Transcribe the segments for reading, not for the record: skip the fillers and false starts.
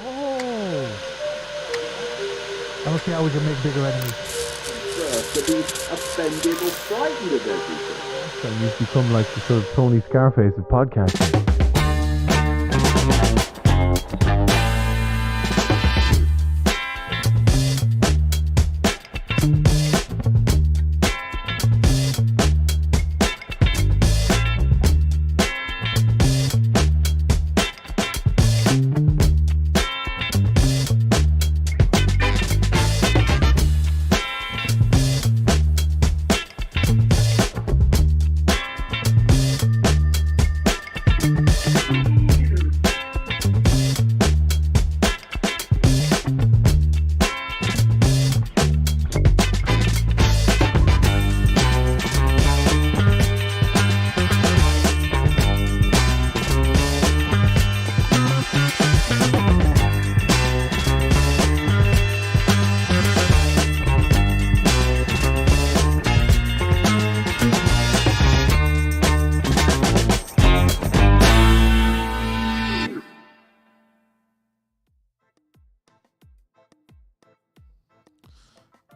Oh. I don't see how we can make bigger enemies. To be offended or frightened of everything. So you've become like the sort of Tony Scarface of podcasting.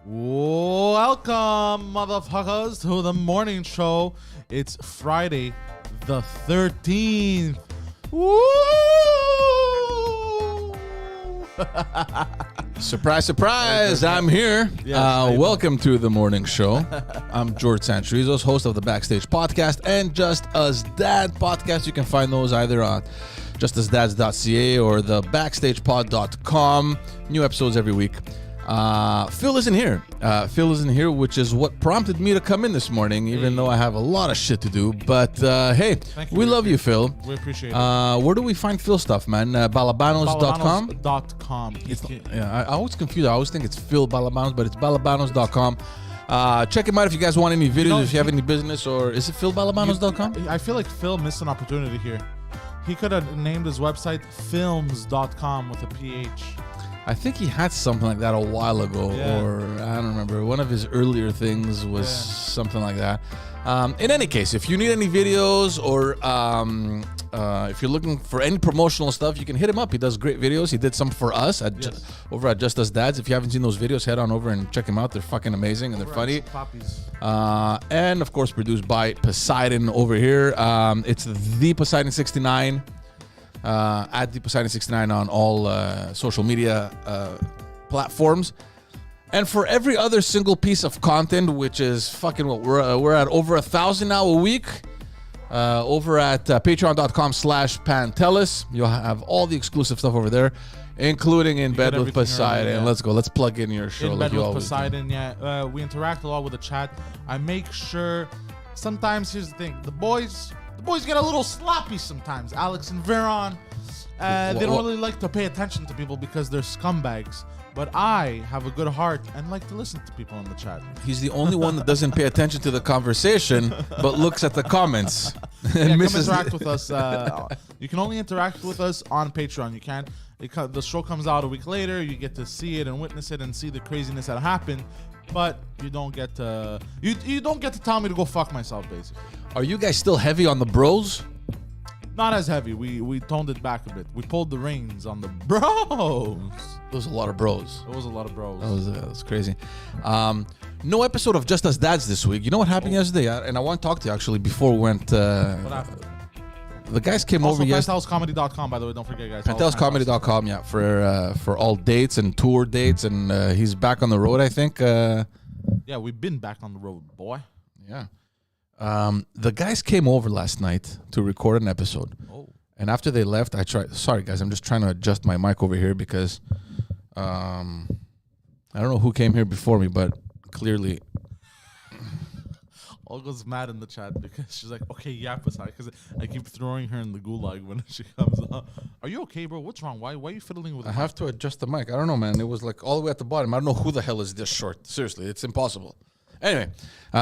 Welcome, motherfuckers, to the morning show. It's Friday the 13th. Woo! Surprise, surprise, I'm here. Yes, welcome to the morning show. I'm George Sanchrizos, host of the Backstage Podcast and Just Us Dad podcast. You can find those either on justusdads.ca or the backstagepod.com. New episodes every week. Phil isn't here. Which is what prompted me to come in this morning, even though I have a lot of shit to do. But hey, we love you, Phil. We appreciate it. Where do we find Phil stuff, man? Balabanos.com? Balabanos.com. I always confuse. I always think it's Phil Balabanos, but it's balabanos.com. Check him out if you guys want any videos, if you have any business, or is it philbalabanos.com? I feel like Phil missed an opportunity here. He could have named his website films.com with a PH. I think he had something like that a while ago, or I don't remember. One of his earlier things was something like that. In any case, if you need any videos or if you're looking for any promotional stuff, you can hit him up. He does great videos. He did some for us over at Just Us Dads. If you haven't seen those videos, head on over and check him out. They're fucking amazing and they're funny. And of course, produced by Poseidon over here. It's the Poseidon69. At the Poseidon69 on all social media platforms. And for every other single piece of content, which is fucking what we're at over 1,000 now a week, over at patreon.com/Pantelis. You'll have all the exclusive stuff over there, including In Bed with Poseidon. Early, Let's go. Let's plug in your show. In Bed with Poseidon, we interact a lot with the chat. I make sure, sometimes, here's the thing, the boys get a little sloppy sometimes. Alex and Veron, they don't really like to pay attention to people because they're scumbags. But I have a good heart and like to listen to people in the chat. He's the only one that doesn't pay attention to the conversation, but looks at the comments. And come interact with us. You can only interact with us on Patreon. You can't. The show comes out a week later. You get to see it and witness it and see the craziness that happened. But you don't get to. You don't get to tell me to go fuck myself, basically. Are you guys still heavy on the bros? Not as heavy. We toned it back a bit. We pulled the reins on the bros. There was a lot of bros. It was a lot of bros. That was crazy. No episode of Just Us Dads this week. You know what happened yesterday? And I want to talk to you actually before we went. What happened? The guys came over yesterday. PantelisComedy.com, by the way. Don't forget, guys. PantelisComedy.com, for all dates and tour dates. And he's back on the road, I think. Yeah, we've been back on the road, boy. Yeah. The guys came over last night to record an episode. Oh. And after they left, sorry guys, I'm just trying to adjust my mic over here because I don't know who came here before me, but clearly Olga's mad in the chat because she's like, okay, yeah, because I keep throwing her in the gulag when she comes up. Are you okay, bro? What's wrong? Why are you fiddling with I have to adjust the mic. I don't know, man. It was like all the way at the bottom. I don't know who the hell is this short. Seriously, it's impossible. Anyway,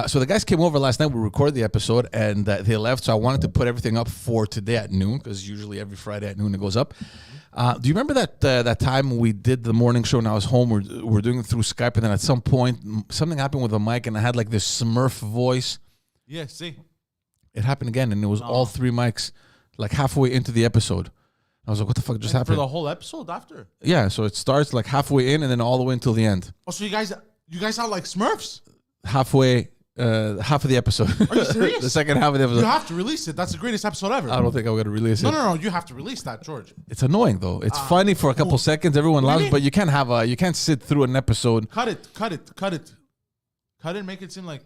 so the guys came over last night. We recorded the episode, and they left. So I wanted to put everything up for today at noon, because usually every Friday at noon it goes up. Do you remember that time we did the morning show and I was home? We're doing it through Skype, and then at some point something happened with the mic, and I had like this Smurf voice. Yeah, see? It happened again, and it was all three mics like halfway into the episode. I was like, what the fuck just For happened? the whole episode after. Yeah, so it starts like halfway in and then all the way until the end. Oh, so you guys sound like Smurfs. Halfway, half of the episode. Are you serious? The second half of the episode. You have to release it. That's the greatest episode ever. I don't think I'm gonna release it. No. You have to release that, George. It's annoying though. It's funny for a couple seconds. Everyone What do you laughs, mean? but you can't sit through an episode. Cut it. Make it seem like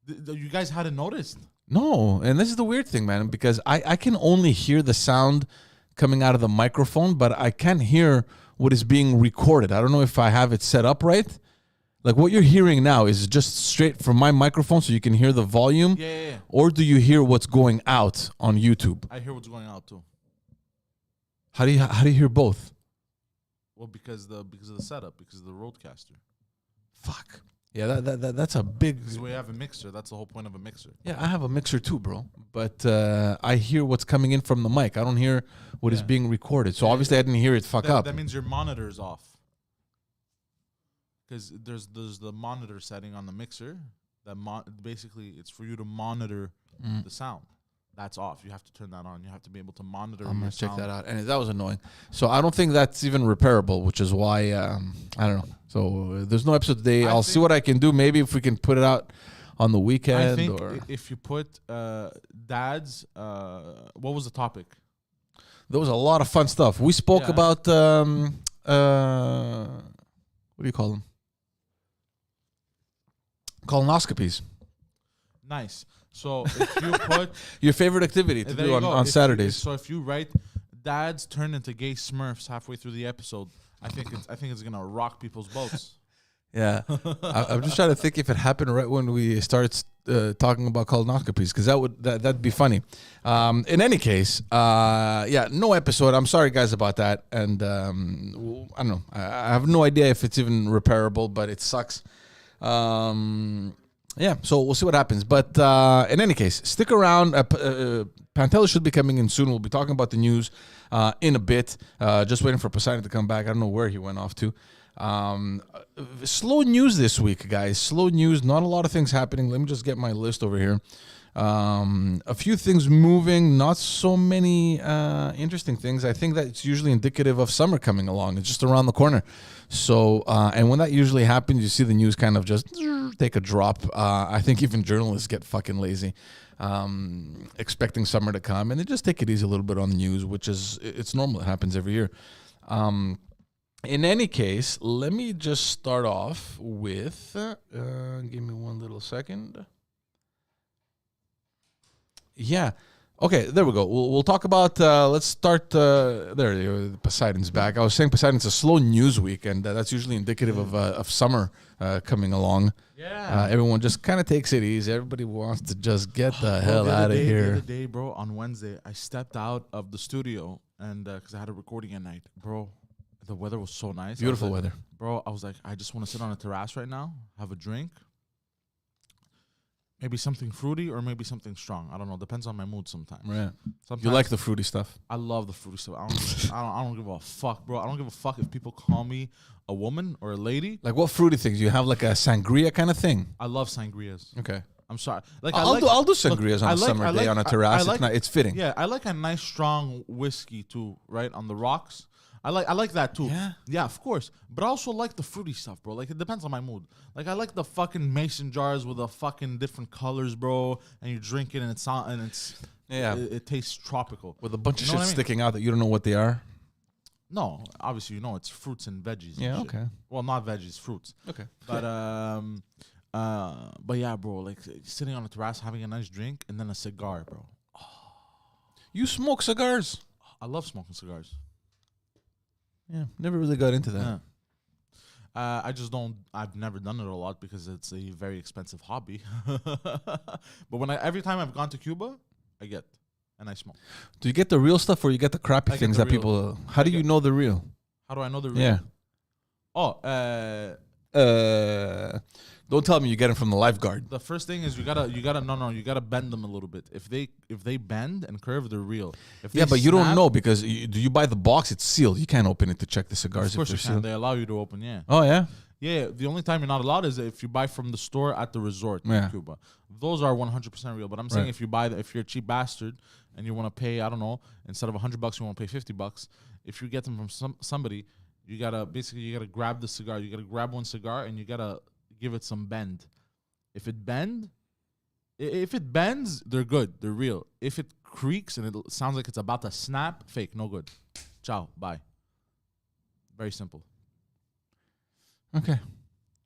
you guys hadn't noticed. No, and this is the weird thing, man, because I can only hear the sound coming out of the microphone, but I can't hear what is being recorded. I don't know if I have it set up right. Like what you're hearing now is just straight from my microphone, so you can hear the volume. Yeah. Or do you hear what's going out on YouTube? I hear what's going out too. How do you hear both? Well, because of the setup, because of the roadcaster. Fuck. Yeah, that's a big. Because we have a mixer. That's the whole point of a mixer. Yeah, I have a mixer too, bro. But I hear what's coming in from the mic. I don't hear what is being recorded. So obviously I didn't hear it fuck up. That means your monitor is off. Because there's the monitor setting on the mixer. That basically it's for you to monitor the sound. That's off. You have to turn that on. You have to be able to monitor. I'm gonna check that out, and that was annoying. So I don't think that's even repairable, which is why I don't know. So there's no episode today. I'll see what I can do. Maybe if we can put it out on the weekend. I think or if you put dads, what was the topic? There was a lot of fun stuff. We spoke about what do you call them? Colonoscopies. Nice. So if you put your favorite activity to do on Saturdays. So if you write dads turn into gay Smurfs halfway through the episode, I think it's gonna rock people's boats. Yeah, I'm just trying to think if it happened right when we start talking about colonoscopies, because that'd be funny. In any case, no episode. I'm sorry, guys, about that, and I don't know. I have no idea if it's even repairable, but it sucks. Yeah, so we'll see what happens. But in any case, stick around. Pantelis should be coming in soon. We'll be talking about the news in a bit. Just waiting for Poseidon to come back. I don't know where he went off to. Slow news this week, guys. Slow news. Not a lot of things happening. Let me just get my list over here. A few things moving. Not so many interesting things. I think that's usually indicative of summer coming along. It's just around the corner. So, and when that usually happens, you see the news kind of just take a drop. I think even journalists get fucking lazy, expecting summer to come, and they just take it easy a little bit on the news, which is, it's normal. It happens every year. In any case, let me just start off with, give me one little second. Yeah. Okay, there we go. We'll talk about, let's start, Poseidon's back. I was saying Poseidon's a slow news week, and that's usually indicative of summer coming along. Yeah. Everyone just kind of takes it easy. Everybody wants to just get the hell out of here. The other day, bro, on Wednesday, I stepped out of the studio, and because I had a recording at night. Bro, the weather was so nice. Beautiful weather. Bro, I was like, I just want to sit on a terrace right now, have a drink. Maybe something fruity or maybe something strong. I don't know. Depends on my mood sometimes. Right. Sometimes You like the fruity stuff? I love the fruity stuff. I don't give a fuck, bro. I don't give a fuck if people call me a woman or a lady. Like what fruity things? You have like a sangria kind of thing? I love sangrias. Okay. I'm sorry. Like I'll do sangrias on a summer day on a terrace. It's fitting. Yeah, I like a nice strong whiskey too, right? On the rocks. I like that too. Yeah, of course. But I also like the fruity stuff, bro. Like it depends on my mood. Like I like the fucking mason jars with the fucking different colors, bro. And you drink it and it tastes tropical With a bunch of shit what I mean? sticking out that you don't know what they are. No, obviously it's fruits and veggies. Yeah, and shit. okay. Well, not veggies, fruits. Okay. But yeah, bro. Like sitting on a terrace having a nice drink and then a cigar, bro. You smoke cigars? I love smoking cigars. Yeah, never really got into that. Yeah. I just don't. I've never done it a lot because it's a very expensive hobby. But every time I've gone to Cuba, I get and I smoke. Do you get the real stuff or you get the crappy I things get that the people? How do you know the real? How do I know the real? Yeah. Oh, don't tell me you get them from the lifeguard. the first thing is you gotta bend them a little bit. If they bend and curve, they're real. If Yeah, they but you don't snap, know because do you buy the box? It's sealed. You can't open it to check the cigars Of course if you they're can. sealed. They allow you to open. Yeah. Oh yeah. Yeah, the only time you're not allowed is if you buy from the store at the resort in Cuba. Those are 100% real. But I'm saying if you're a cheap bastard and you want to pay, I don't know, instead of $100, you want to pay $50. If you get them from somebody, you gotta grab the cigar. You gotta grab one cigar and you gotta give it some bend. If it bends, they're good. They're real. If it creaks and it sounds like it's about to snap, fake. No good. Ciao. Bye. Very simple. Okay.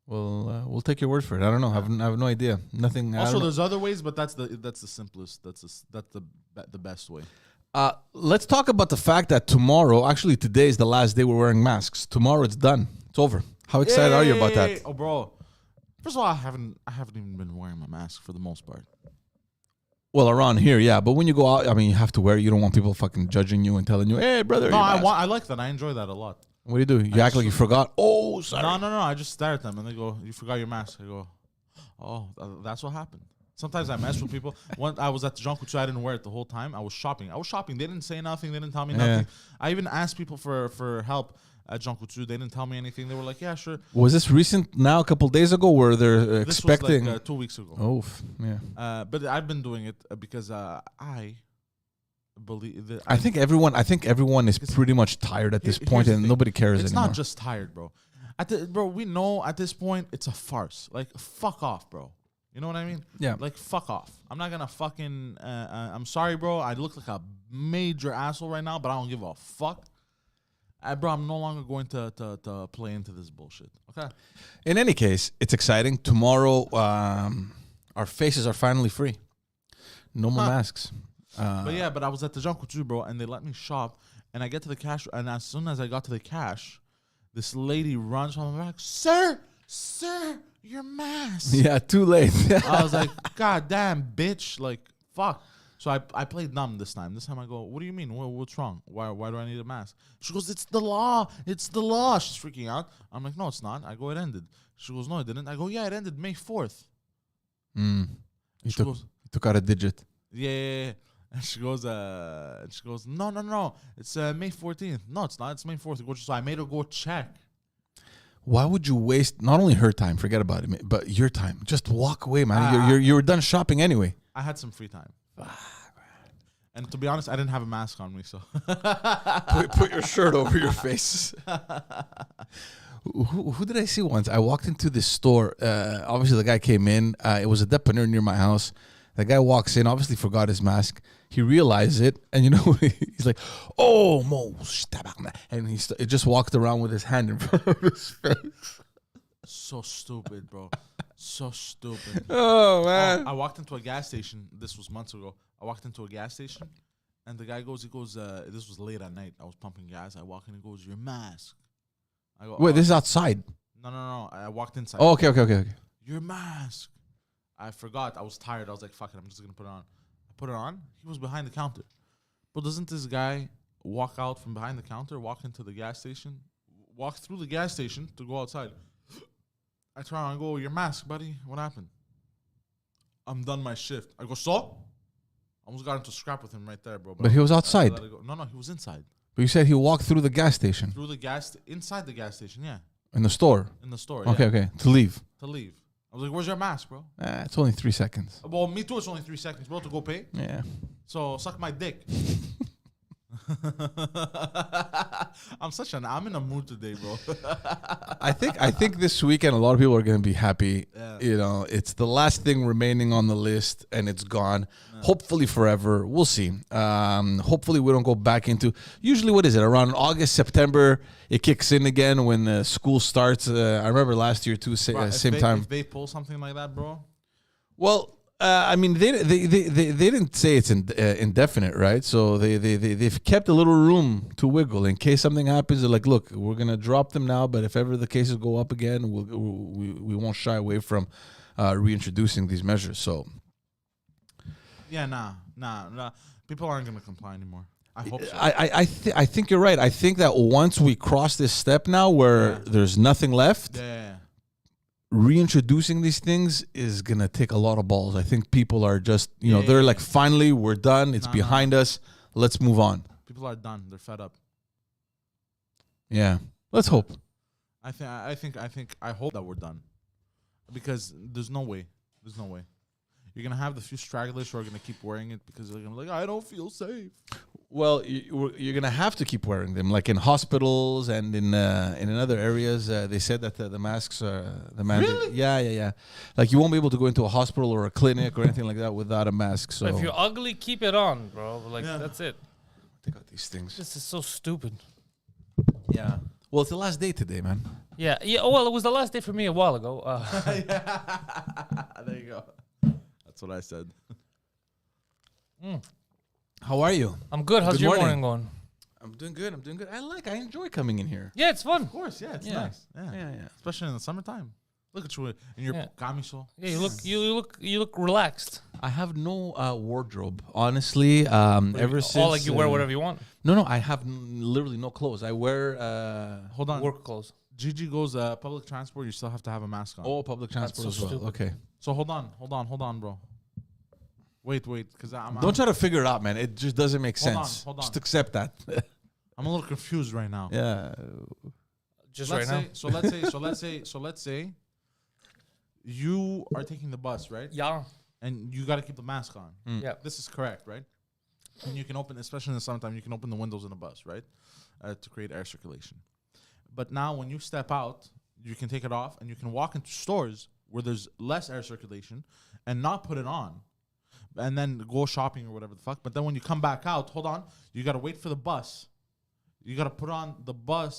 Well, we'll take your word for it. I don't know. I have no idea. Nothing. Also, there's other ways, but that's the simplest. That's the best way. Let's talk about the fact that tomorrow, actually today is the last day we're wearing masks. Tomorrow it's done. It's over. How excited are you about that? Oh, bro. First of all, I haven't even been wearing my mask for the most part. Well, around here, yeah. But when you go out, I mean, you have to wear it. You don't want people fucking judging you and telling you, "Hey, brother." No, I like that. I enjoy that a lot. What do? You act like you forgot. Oh, sorry. No. I just stare at them and they go, "You forgot your mask." I go, "Oh, that's what happened." Sometimes I mess with people. When I was at the Jean Coutu, I didn't wear it the whole time. I was shopping. They didn't say nothing. They didn't tell me nothing. I even asked people for help at Jean Coutu. They didn't tell me anything. They were like, "Yeah, sure." Was this recent now, a couple days ago, where they're expecting? This was like 2 weeks ago. Oh, yeah. But I've been doing it because I believe that I think everyone is pretty much tired at this point, and nobody cares anymore. It's not just tired, bro. We know at this point it's a farce. Like, fuck off, bro. You know what I mean? Yeah. Like, fuck off. I'm not gonna fucking. I'm sorry, bro. I look like a major asshole right now, but I don't give a fuck. Bro, I'm no longer going to play into this bullshit. Okay. In any case, it's exciting. Tomorrow, our faces are finally free. No more masks. But I was at the Jean Coutu, bro, and they let me shop. And I get to the cash, and as soon as I got to the cash, this lady runs from my back, "Sir, your mask." Yeah, too late. I was like, "God damn, bitch!" Like, fuck. So I played dumb this time. This time I go, "What do you mean? What's wrong? Why do I need a mask?" She goes, "It's the law. It's the law." She's freaking out. I'm like, "No, it's not." I go, "It ended." She goes, "No, it didn't." I go, "Yeah, it ended May 4th." He took out a digit. Yeah. And she goes, no, it's May 14th. No, it's not. It's May 4th. So I made her go check. Why would you waste not only her time, forget about it, but your time? Just walk away, man. You were done shopping anyway. I had some free time. And to be honest, I didn't have a mask on me, so. put your shirt over your face. Who did I see once? I walked into this store. Obviously, the guy came in. It was a dépanneur near my house. The guy walks in, obviously forgot his mask. He realized it, and you know, he's like, "Oh, mo," and he just walked around with his hand in front of his face. So stupid, bro. So stupid. Oh, man. I walked into a gas station. This was months ago. I walked into a gas station, and the guy goes, this was late at night. I was pumping gas. I walk in and he goes, "Your mask." I go, "Wait, this is outside." No. I walked inside. Oh, okay. "Your mask." I forgot. I was tired. I was like, "Fuck it. I'm just going to put it on." I put it on. He was behind the counter. But doesn't this guy walk out from behind the counter, walk into the gas station, walk through the gas station to go outside? I turn around and go, "Your mask, buddy. What happened?" "I'm done my shift." I go, "So?" I almost got into scrap with him right there, bro. But he was outside. No, he was inside. But you said he walked through the gas station. Inside the gas station, yeah. In the store? In the store, Okay. To leave. I was like, "Where's your mask, bro?" It's only 3 seconds. Well, me too. It's only 3 seconds, bro, to go pay. Yeah. So suck my dick. I'm in a mood today, bro. I think this weekend a lot of people are going to be happy. Yeah. You know, it's the last thing remaining on the list, and it's gone. Yeah. Hopefully forever. We'll see. Hopefully we don't go back into. Usually, what is it? Around August, September, it kicks in again when school starts. I remember last year too. Same time. If they pull something like that, bro. Well. I mean, they didn't say it's indefinite, right? So they've kept a little room to wiggle in case something happens. They're like, "Look, we're gonna drop them now, but if ever the cases go up again, we won't shy away from reintroducing these measures." So, yeah, nah. People aren't gonna comply anymore. I hope so. I think you're right. I think that once we cross this step now, where there's nothing left. Yeah. Reintroducing these things is gonna take a lot of balls. I think people are just, they're like, finally, we're done. It's behind us. Let's move on. People are done. They're fed up. Yeah, let's hope. I hope that we're done, because there's no way. You're gonna have the few stragglers who are gonna keep wearing it because they're gonna be like, I don't feel safe. Well, you're gonna have to keep wearing them, like in hospitals and in other areas. They said that the masks are the mandate. Really? Yeah. Like you won't be able to go into a hospital or a clinic or anything like that without a mask. So If you're ugly, keep it on, bro. Like Yeah. that's it. take out these things. This is so stupid. Yeah. Well, it's the last day today, man. Yeah. Well, it was the last day for me a while ago. There you go. That's what I said. How are you? I'm good. How's Good your morning. morning going? I'm doing good. I enjoy coming in here. Yeah, it's fun. Of course, yeah, it's Yeah. nice. Yeah. Yeah. Especially in the summertime. Look at you in your Yeah. camiso. Yeah, you look relaxed. I have no wardrobe, honestly. Ever since All like you wear whatever you want. No, I have literally no clothes. I wear Hold on. Work clothes. Gigi goes public transport. You still have to have a mask on. public transport so as well. stupid. Okay. So hold on, bro. Wait, because Don't try to figure it out, man. It just doesn't make Hold on, sense. hold on. Just accept that. I'm a little confused right now. Yeah. Just Let's right now. say, so let's say you are taking the bus, right? Yeah. And you got to keep the mask on. Yeah. This is correct, right? And you can open, especially in the summertime, you can open the windows in a bus, right? To create air circulation. But now when you step out, you can take it off and you can walk into stores where there's less air circulation and not put it on. And then go shopping or whatever the fuck. But then when you come back out, hold on, you got to wait for the bus. You got to put on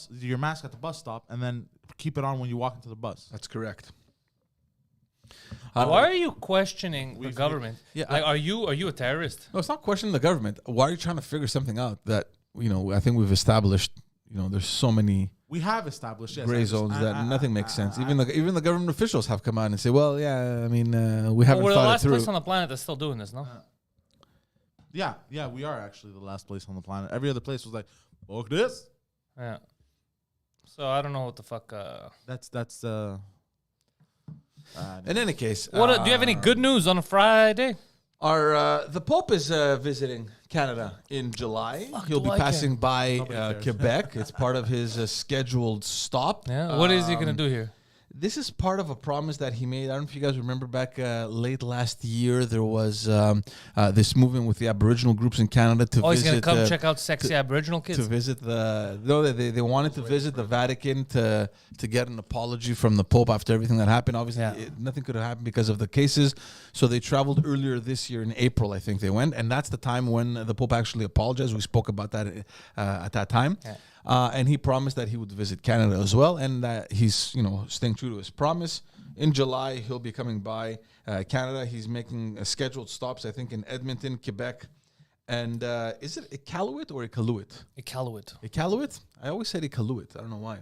your mask at the bus stop and then keep it on when you walk into the bus. That's correct. Why are you questioning the government? Yeah, Like, are you a terrorist? No, it's not questioning the government. Why are you trying to figure something out that, I think we've established, there's so many We have established, yes. gray zones that nothing makes sense. Even the government officials have come out and say, well, yeah, I mean, we haven't We're the thought it last through. place on the planet that's still doing this, no? Yeah, we are actually the last place on the planet. Every other place was like, fuck this. Yeah. So I don't know what the fuck. That's In any case, Do you have any good news on a Friday? the Pope is visiting Canada in July. He'll be do I passing by cares. Quebec. It's part of his scheduled stop. Yeah. What is he gonna do here? This is part of a promise that he made. I don't know if you guys remember back late last year, there was this movement with the Aboriginal groups in Canada to Oh, he's visit. gonna come check out sexy Aboriginal kids. To visit they wanted to visit the Vatican to get an apology from the Pope after everything that happened. Obviously, Yeah. nothing could have happened because of the cases. So they traveled earlier this year in April, I think they went, and that's the time when the Pope actually apologized. We spoke about that at that time. Yeah. And he promised that he would visit Canada as well, and that he's staying true to his promise. In July, he'll be coming by Canada. He's making scheduled stops, I think, in Edmonton, Quebec, and is it Iqaluit or Iqaluit? Iqaluit. Iqaluit? I always said Iqaluit. I don't know why.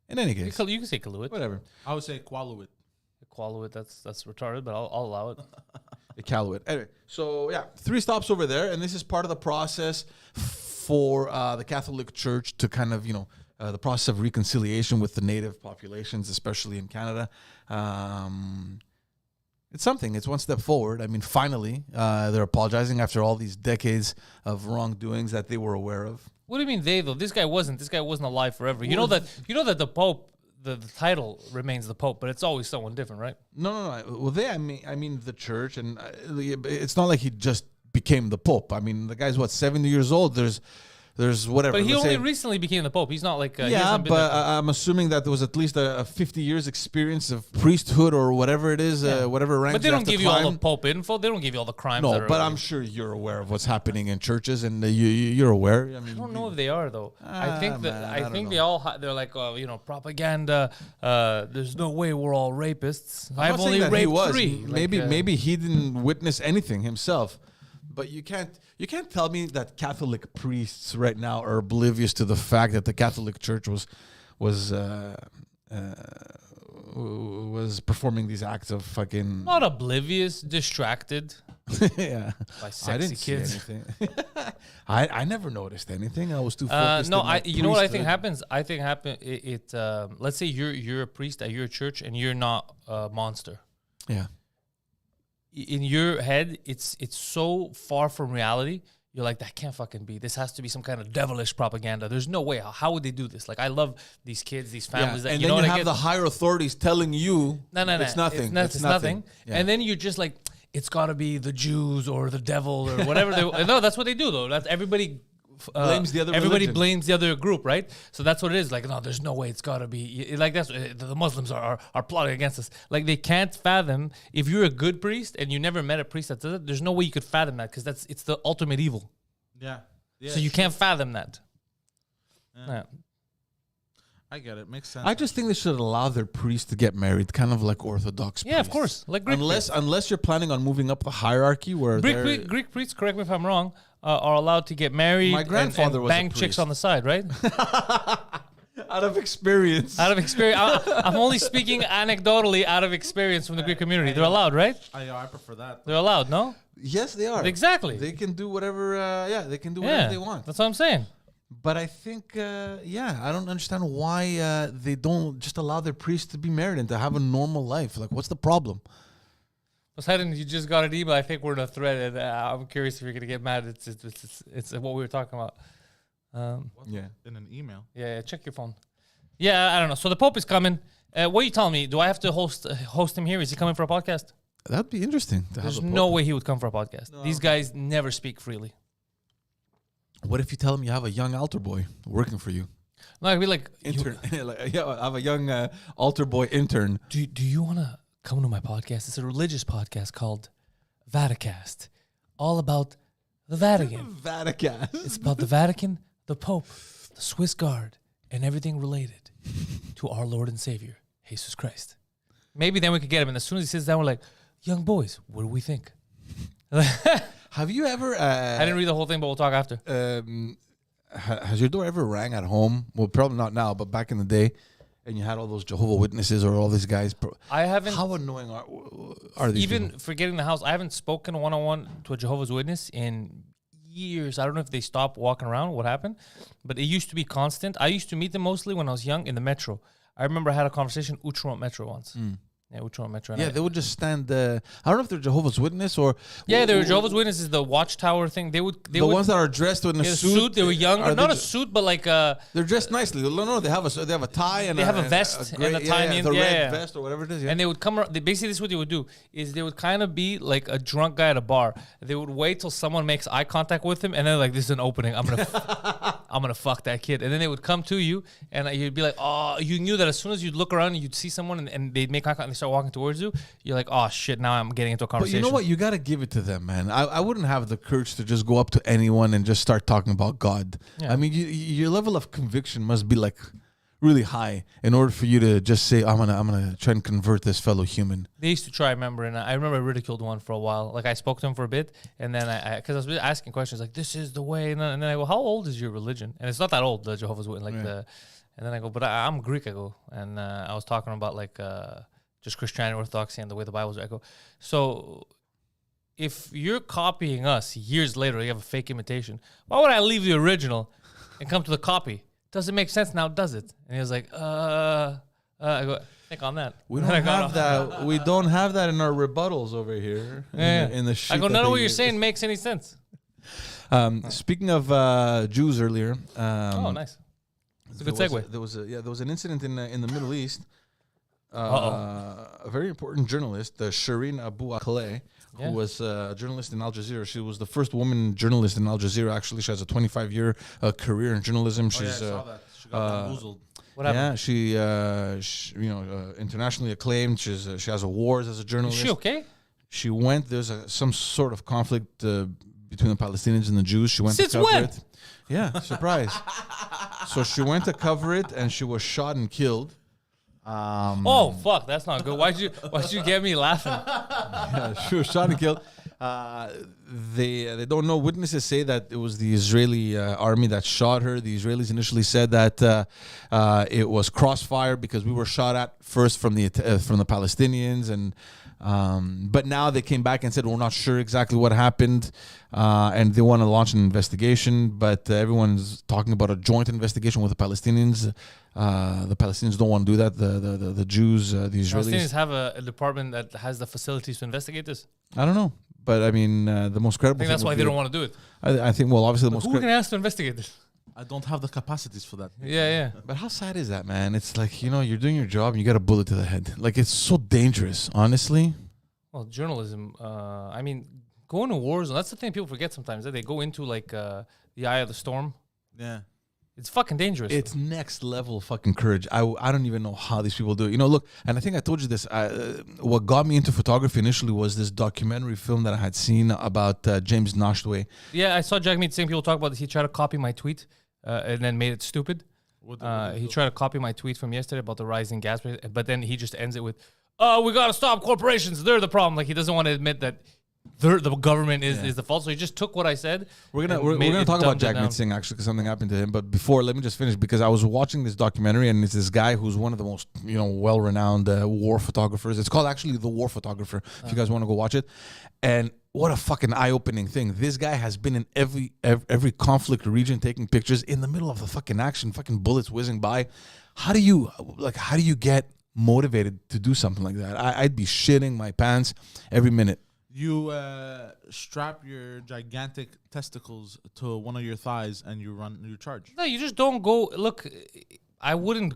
In any case, You can say Iqaluit. whatever. I would say Qualuit. Iqaluit. That's retarded, but I'll allow it. Iqaluit. Anyway, so yeah, 3 stops over there, and this is part of the process for the Catholic Church to kind of, the process of reconciliation with the native populations, especially in Canada. It's something. It's one step forward. I mean, finally, they're apologizing after all these decades of wrongdoings that they were aware of. What do you mean they though? This guy wasn't alive forever. You know that the Pope, the title remains the Pope, but it's always someone different, right? No. Well, I mean the church, and it's not like he just became the Pope. I mean, the guy's 70 years old. There's whatever. But he let's only say- recently became the Pope. He's not like he yeah, hasn't been but there- I'm assuming that there was at least a 50 years experience of priesthood or whatever it is, whatever rank. But they you don't have to give you all climb. the Pope info. They don't give you all the crimes. No, that are but I'm sure you're aware of what's happening in churches, and you're aware. I mean, I don't know if they are though. I think that man, I don't know. they all they're like propaganda. There's no way we're all rapists. I'm I've not saying only that he raped was. 3. Maybe he didn't witness anything himself. But you can't tell me that Catholic priests right now are oblivious to the fact that the Catholic Church was performing these acts of fucking. not oblivious, distracted Yeah, by I sexy didn't kids. see anything. I never noticed anything. I was too focused. No, in my you know what I think priesthood. happens? I think let's say you're a priest at your church and you're not a monster. Yeah. In your head, it's so far from reality. you're like, that can't fucking be. This has to be some kind of devilish propaganda. There's no way. How would they do this? Like, I love these kids, these families. That, and you then know you what I have get? the higher authorities telling you it's nothing. It's nothing. Yeah. And then you're just like, it's got to be the Jews or the devil or whatever. No, that's what they do, though. That's everybody Blames the other Everybody religion. blames the other group, right? So that's what it is. Like, no, there's no way it's got to be. Like, that's the Muslims are plotting against us. Like, they can't fathom. If you're a good priest and you never met a priest that does it, there's no way you could fathom that because it's the ultimate evil. Yeah. So you can't fathom that. Yeah. I get it. Makes sense. I just think they should allow their priests to get married, kind of like Orthodox Yeah, of priests. course. Like Greek Unless you're planning on moving up the hierarchy where Greek priests, correct me if I'm wrong, are allowed to get married My grandfather and was a bang chicks priest. on the side, right? out of experience. Out of experience. I'm only speaking anecdotally out of experience from the Greek community. They're allowed, right? I prefer that. They're allowed, no? Yes, they are. Exactly. They can do whatever. They can do whatever they want. That's what I'm saying. But I think, I don't understand why they don't just allow their priests to be married and to have a normal life. Like, what's the problem? Poseidon, you just got an email. I think we're in a thread, and I'm curious if you're gonna get mad. It's what we were talking about. Yeah. In an email. Yeah, check your phone. Yeah, I don't know. So the Pope is coming. What are you telling me? Do I have to host him here? Is he coming for a podcast? That'd be interesting. There's no way he would come for a podcast. No. These guys never speak freely. What if you tell him you have a young altar boy working for you? No, I'd be like, Intern. I have a young altar boy intern. Do you want to come to my podcast? It's a religious podcast called Vaticast, all about the Vatican. Vaticast. It's about the Vatican, the Pope, the Swiss Guard, and everything related to our Lord and Savior, Jesus Christ. Maybe then we could get him. And as soon as he sits down, we're like, young boys, what do we think? Have you ever... I didn't read the whole thing, but we'll talk after. Has your door ever rang at home? Well, probably not now, but back in the day, and you had all those Jehovah Witnesses or all these guys. I haven't... How annoying are these Even people? forgetting the house, I haven't spoken one-on-one to a Jehovah's Witness in years. I don't know if they stopped walking around, what happened, but it used to be constant. I used to meet them mostly when I was young in the metro. I remember I had a conversation Utrecht Metro once. Yeah, Utrecht Metro. Yeah, they would just stand. I don't know if they're Jehovah's Witness or. Yeah, they were Jehovah's Witnesses. The watchtower thing. They would. The ones that are dressed in a suit. They were young. Not a suit, but like. They're dressed nicely. No, they have a tie and they have a vest and a tie. The red vest or whatever it is. Yeah. And they would come around. Basically, this is what they would do: is they would kind of be like a drunk guy at a bar. They would wait till someone makes eye contact with them, and then like, this is an opening. I'm gonna fuck that kid. And then they would come to you, and you'd be like, oh, you knew that as soon as you'd look around and you'd see someone, and they'd make eye contact and they start walking towards you. You're like, oh shit! Now I'm getting into a conversation. But you know what? You got to give it to them, man. I wouldn't have the courage to just go up to anyone and just start talking about God. Yeah. I mean, your level of conviction must be like really high in order for you to just say, I'm gonna try and convert this fellow human. They used to try, and I remember I ridiculed one for a while. Like, I spoke to him for a bit, and then because I was asking questions like, this is the way, and then I go, how old is your religion? And it's not that old, the Jehovah's Witness, and then I go, but I'm Greek. I go, and I was talking about like. Just Christianity, Orthodoxy, and the way the Bible's. I go, so if you're copying us years later, you have a fake imitation, why would I leave the original and come to the copy? Doesn't make sense now, does it? And he was like, I go, think on that. We don't have that. We don't have that in our rebuttals over here. Yeah. In the sheet I go, none of what you're saying makes any sense. Speaking of Jews earlier. Oh, nice. It's a good segue. There was an incident in the Middle East. A very important journalist, Shireen Abu Akleh, who was a journalist in Al Jazeera. She was the first woman journalist in Al Jazeera. Actually, she has a 25-year career in journalism. I saw that. She got bamboozled. What happened? Yeah, she internationally acclaimed. She has awards as a journalist. Is she okay? She went. There's some sort of conflict between the Palestinians and the Jews. She went Since to cover when? it. Yeah, surprise. So she went to cover it, and she was shot and killed. Oh fuck, that's not good. Why'd you get me laughing? Yeah, she was shot and killed. They don't know. Witnesses say that it was the Israeli army that shot her. The Israelis initially said that it was crossfire because we were shot at first from the Palestinians, and but now they came back and said we're not sure exactly what happened, and they want to launch an investigation. But everyone's talking about a joint investigation with the Palestinians. The Palestinians don't want to do that. The Jews, the Israelis. Palestinians have a department that has the facilities to investigate this. I don't know, But I mean, the most credible. I think that's why they don't want to do it. I think. Well, obviously, the most. Who can ask to investigate this? I don't have the capacities for that. Yeah. But how sad is that, man? It's like, you're doing your job and you get a bullet to the head. Like, it's so dangerous, honestly. Well, journalism. I mean, going to wars. That's the thing people forget sometimes. That they go into like the eye of the storm. Yeah. It's fucking dangerous. It's next level fucking courage. I don't even know how these people do it. Look, and I think I told you this. What got me into photography initially was this documentary film that I had seen about James Nashtway. Yeah, I saw Jagmeet Singh. People talk about this. He tried to copy my tweet and then made it stupid. He tried to copy my tweet from yesterday about the rising gas price, but then he just ends it with, we got to stop corporations. They're the problem. Like, he doesn't want to admit that the government is the fault. So he just took what I said. We're gonna talk about Jagmeet Singh actually, because something happened to him. But before, let me just finish, because I was watching this documentary and it's this guy who's one of the most well-renowned war photographers. It's called actually The War Photographer. If you guys want to go watch it, and what a fucking eye-opening thing. This guy has been in every conflict region taking pictures in the middle of the fucking action, fucking bullets whizzing by. How do you get motivated to do something like that? I'd be shitting my pants every minute. You strap your gigantic testicles to one of your thighs and you charge. No, you just don't go. Look, I wouldn't.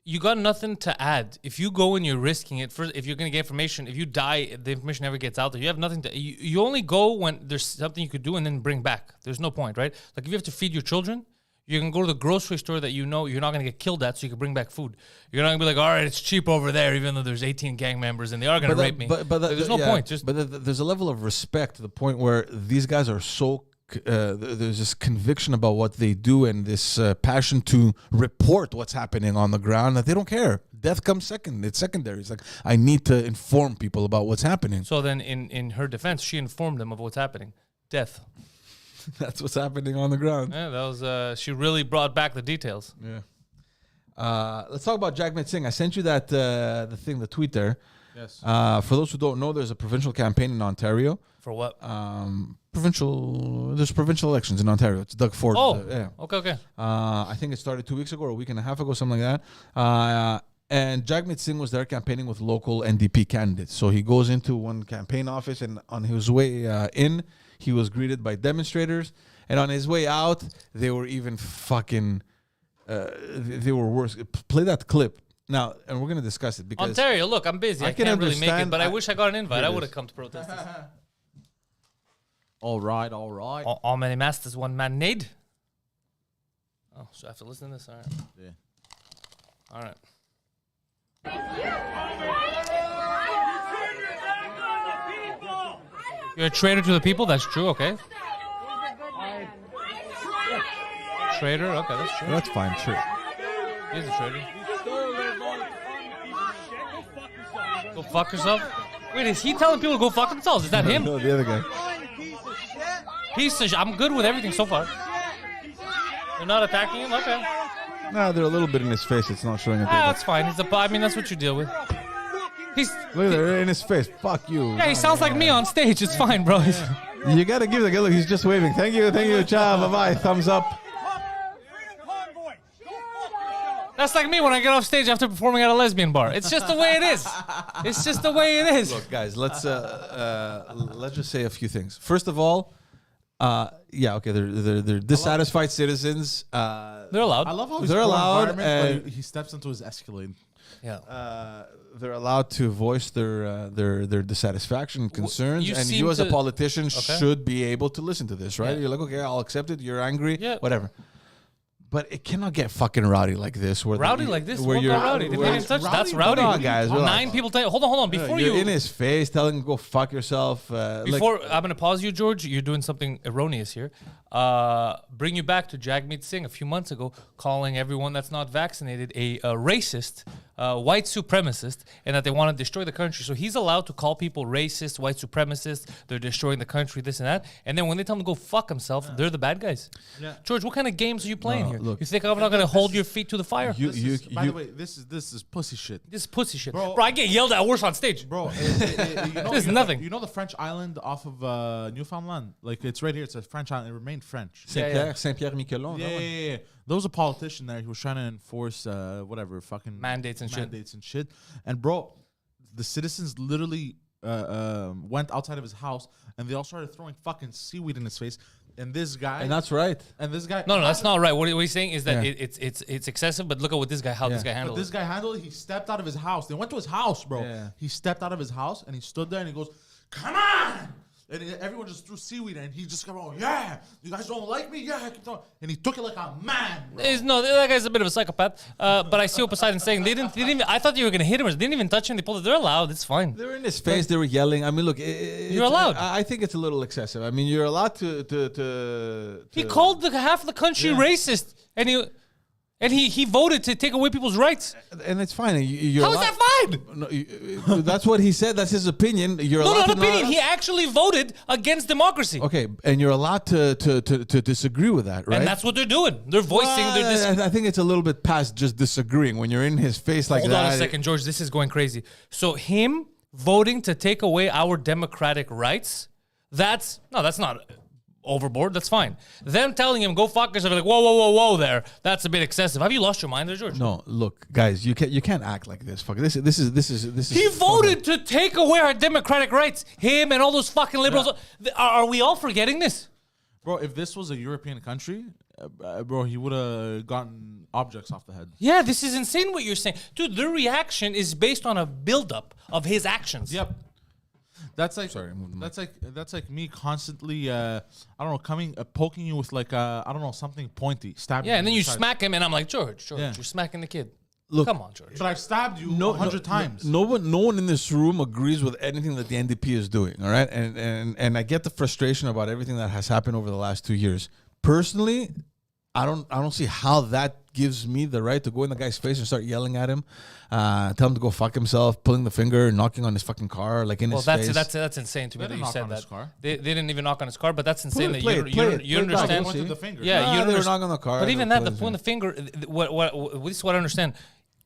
You got nothing to add. If you go and you're risking it, first, if you're going to get information, if you die, the information never gets out there. You have nothing to. You only go when there's something you could do and then bring back. There's no point, right? Like if you have to feed your children, you can go to the grocery store that you're not going to get killed at, so you can bring back food. You're not going to be like, all right, it's cheap over there, even though there's 18 gang members and they are going to rape me. But there's no point. But there's a level of respect to the point where these guys are so. There's this conviction about what they do and this passion to report what's happening on the ground that they don't care. Death comes second. It's secondary. It's like, I need to inform people about what's happening. So then in her defense, she informed them of what's happening. Death. That's what's happening on the ground. Yeah, that was. She really brought back the details. Yeah. Let's talk about Jagmeet Singh. I sent you that the tweet there. Yes. For those who don't know, there's a provincial campaign in Ontario. For what? There's provincial elections in Ontario. It's Doug Ford. Oh, okay. I think it started 2 weeks ago or a week and a half ago, something like that. And Jagmeet Singh was there campaigning with local NDP candidates. So he goes into one campaign office, and on his way in, he was greeted by demonstrators. And on his way out, they were even fucking... they were worse. Play that clip. Now, and we're going to discuss it because... Ontario, look, I'm busy. I can't really make it, but I wish I got an invite. I would have come to protest this. All right. All many masters, one man need. Oh, so I have to listen to this? All right. Yeah. All right. You're a traitor to the people? That's true, okay. Traitor? Okay, that's true. That's fine, sure. He's a traitor. Go fuck yourself? Wait, is he telling people to go fuck themselves? Is that him? No, the other guy. Piece of shit. I'm good with everything so far. You're not attacking him? Okay. No, they're a little bit in his face. It's not showing it. That's fine. I mean, that's what you deal with. Look, they're in his face. Fuck you. Yeah, he sounds like me on stage. It's fine, bro. You gotta give the guy. Look, he's just waving. Thank you, ciao, bye bye, thumbs up. That's like me when I get off stage after performing at a lesbian bar. It's just the way it is. It's just the way it is. Look, guys, let's just say a few things. First of all, they're dissatisfied citizens. They're allowed. I love how They're allowed, but he steps into his Escalade. Yeah. They're allowed to voice their dissatisfaction and concerns, and you as a politician should be able to listen to this, right? Yeah. You're like, okay, I'll accept it. You're angry, Yeah. whatever. But it cannot get fucking rowdy like this. Rowdy like this? What got rowdy? Didn't even touch. That's rowdy. Hold on, guys. Relax. 9 people tell you. Hold on. Before you're in his face, telling him go fuck yourself. Before I'm going to pause you, George. You're doing something erroneous here. Bring you back to Jagmeet Singh a few months ago, calling everyone that's not vaccinated a racist, white supremacist, and that they want to destroy the country. So he's allowed to call people racist, white supremacists. They're destroying the country, this and that. And then when they tell him to go fuck himself, they're the bad guys. Yeah. George, what kind of games are you playing here? Look, you think I'm not going to hold your feet to the fire? By the way, this is pussy shit. This is pussy shit. Bro, I get yelled at worse on stage. Bro, this is nothing. You know the French island off of Newfoundland? Like, it's right here. It's a French island. It remained French. Saint-Pierre-Miquelon. Yeah. There was a politician there who was trying to enforce fucking mandates and shit. And bro, the citizens literally went outside of his house, and they all started throwing fucking seaweed in his face. And this guy, And that's right. and this guy, No, that's not right. What he's saying is that Yeah. it's excessive. But look at what this guy, how this guy But handled this it. guy handled it. He stepped out of his house. They went to his house, bro. Yeah. He stepped out of his house and he stood there and he goes, "Come on!" And everyone just threw seaweed and he just kept going, "Yeah, you guys don't like me? Yeah." I keep throwing. And he took it like a man, bro. No, that guy's a bit of a psychopath. But I see what Poseidon's saying. They didn't even. I thought you were gonna hit him. They didn't even touch him. They pulled it. They're allowed. It's fine. They were in his face. They were yelling. I mean, look, You're allowed. I think it's a little excessive. I mean, you're allowed to He called half the country racist, and he voted to take away people's rights. and it's fine. You're How is allowed- that fine? No, that's what he said. That's his opinion. You're No, allowed not to opinion. He actually voted against democracy, Okay, and you're allowed to disagree with that, right? and that's what they're doing. They're voicing their. I think it's a little bit past just disagreeing when you're in his face like Hold that. on a second, George. This is going crazy. So him voting to take away our democratic rights, that's not overboard. That's fine. Them telling him go fuck yourself, like whoa there. That's a bit excessive. Have you lost your mind there, George? No, look, guys, you can't act like this. Fuck this is. He voted to take away our democratic rights. Him and all those fucking liberals. Are we all forgetting this? Bro, if this was a European country, bro, he would have gotten objects off the head. Yeah, this is insane what you're saying. Dude, their reaction is based on a buildup of his actions. Yep. That's like Sorry, I moved the mic. that's like me constantly I don't know poking you with like I don't know something pointy, stabbing. Yeah, and then you in the side. smack him, and I'm like, George, Yeah. you're smacking the kid. Look, Come on, George. But I've stabbed you 100 times. No one in this room agrees with anything that the NDP is doing. All right, and I get the frustration about everything that has happened over the last 2 years. Personally, I don't see how that gives me the right to go in the guy's face and start yelling at him, tell him to go fuck himself, pulling the finger, knocking on his fucking car, like in Well, his that's face. that's insane to me They that didn't you knock said on his that. car. They didn't even knock on his car, but that's insane that play you it, play it, you play it back. understand. Pointed the finger. Yeah, Nah, you they were understand. knocking on the car. But even They that, the put point of the finger. This is what I understand.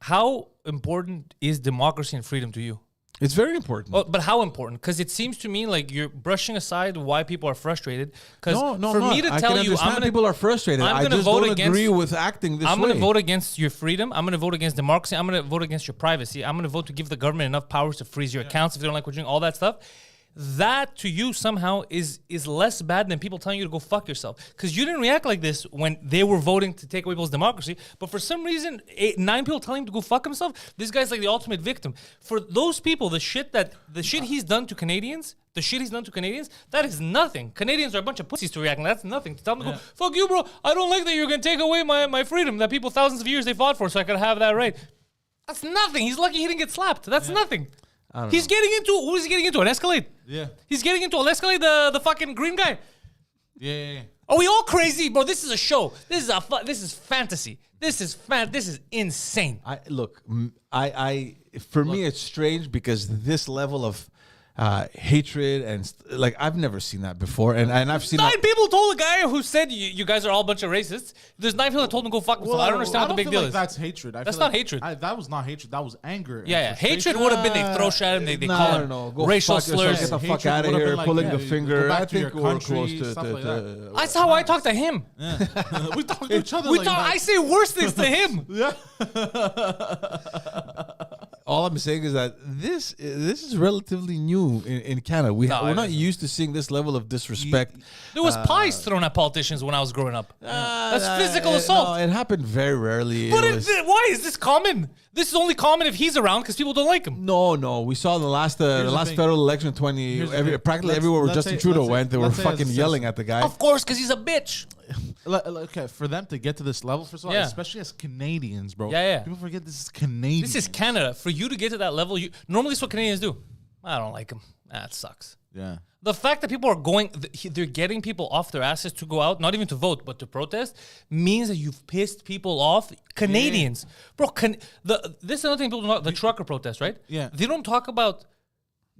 How important is democracy and freedom to you? It's very important. Well, but how important? Because it seems to me like you're brushing aside why people are frustrated. Because No, for I'm me not. to I tell can you, understand people are frustrated. I'm I gonna just vote don't against- agree with acting this I'm way. going to vote against your freedom. I'm going to vote against democracy. I'm going to vote against your privacy. I'm going to vote to give the government enough powers to freeze your accounts if they don't like what you're doing, all that stuff. That to you somehow is less bad than people telling you to go fuck yourself. Because you didn't react like this when they were voting to take away people's democracy. But for some reason, 9 people telling him to go fuck himself, this guy's like the ultimate victim. For those people, the shit he's done to Canadians, that is nothing. Canadians are a bunch of pussies to react, and that's nothing. To tell them to go, fuck you, bro. I don't like that you're going to take away my freedom that people thousands of years they fought for so I could have that right. That's nothing. He's lucky he didn't get slapped. That's nothing. He's getting into, who is he getting into? An Escalade? Yeah. He's getting into an Escalade, the fucking green guy. Yeah. Are we all crazy, bro? This is a show. This is fantasy. This is insane. For me, it's strange because this level of hatred and like I've never seen that before, and I've seen 9 people told a guy who said you guys are all a bunch of racists. There's 9 people that told him to go fuck himself. I don't understand what the big feel deal like is. That's hatred. That's not hatred. That was not hatred. That was anger. Yeah. Hatred would have been they throw shit at him. They call him Go racial fuck yourself, slurs. Get the fuck Hatred out of would've here, been like, pulling yeah, the you finger. go back I to your think we're country, close to. stuff like That's how I talk to him. We talk to each other We like talk. that. I say worse things to him. Yeah. All I'm saying is that this is relatively new in Canada. We're not used to seeing this level of disrespect. There was pies thrown at politicians when I was growing up. That's physical assault. No, it happened very rarely. But It was- why is this common? This is only common if he's around because people don't like him. No. We saw the last thing. federal election Here's the thing. practically Let's- everywhere where let's Justin say- Trudeau let's say- went, they were let's say fucking as a yelling citizen. at the guy. Of course, because he's a bitch. Okay, for them to get to this level, first of all, Yeah. especially as Canadians, bro. Yeah. People forget this is Canadian. This is Canada. For you to get to that level, normally it's what Canadians do. I don't like him. That sucks. Yeah. The fact that people are they're getting people off their asses to go out, not even to vote, but to protest, means that you've pissed people off. Canadians. Bro, this is another thing people don't talk, the trucker protest, right? Yeah. They don't talk about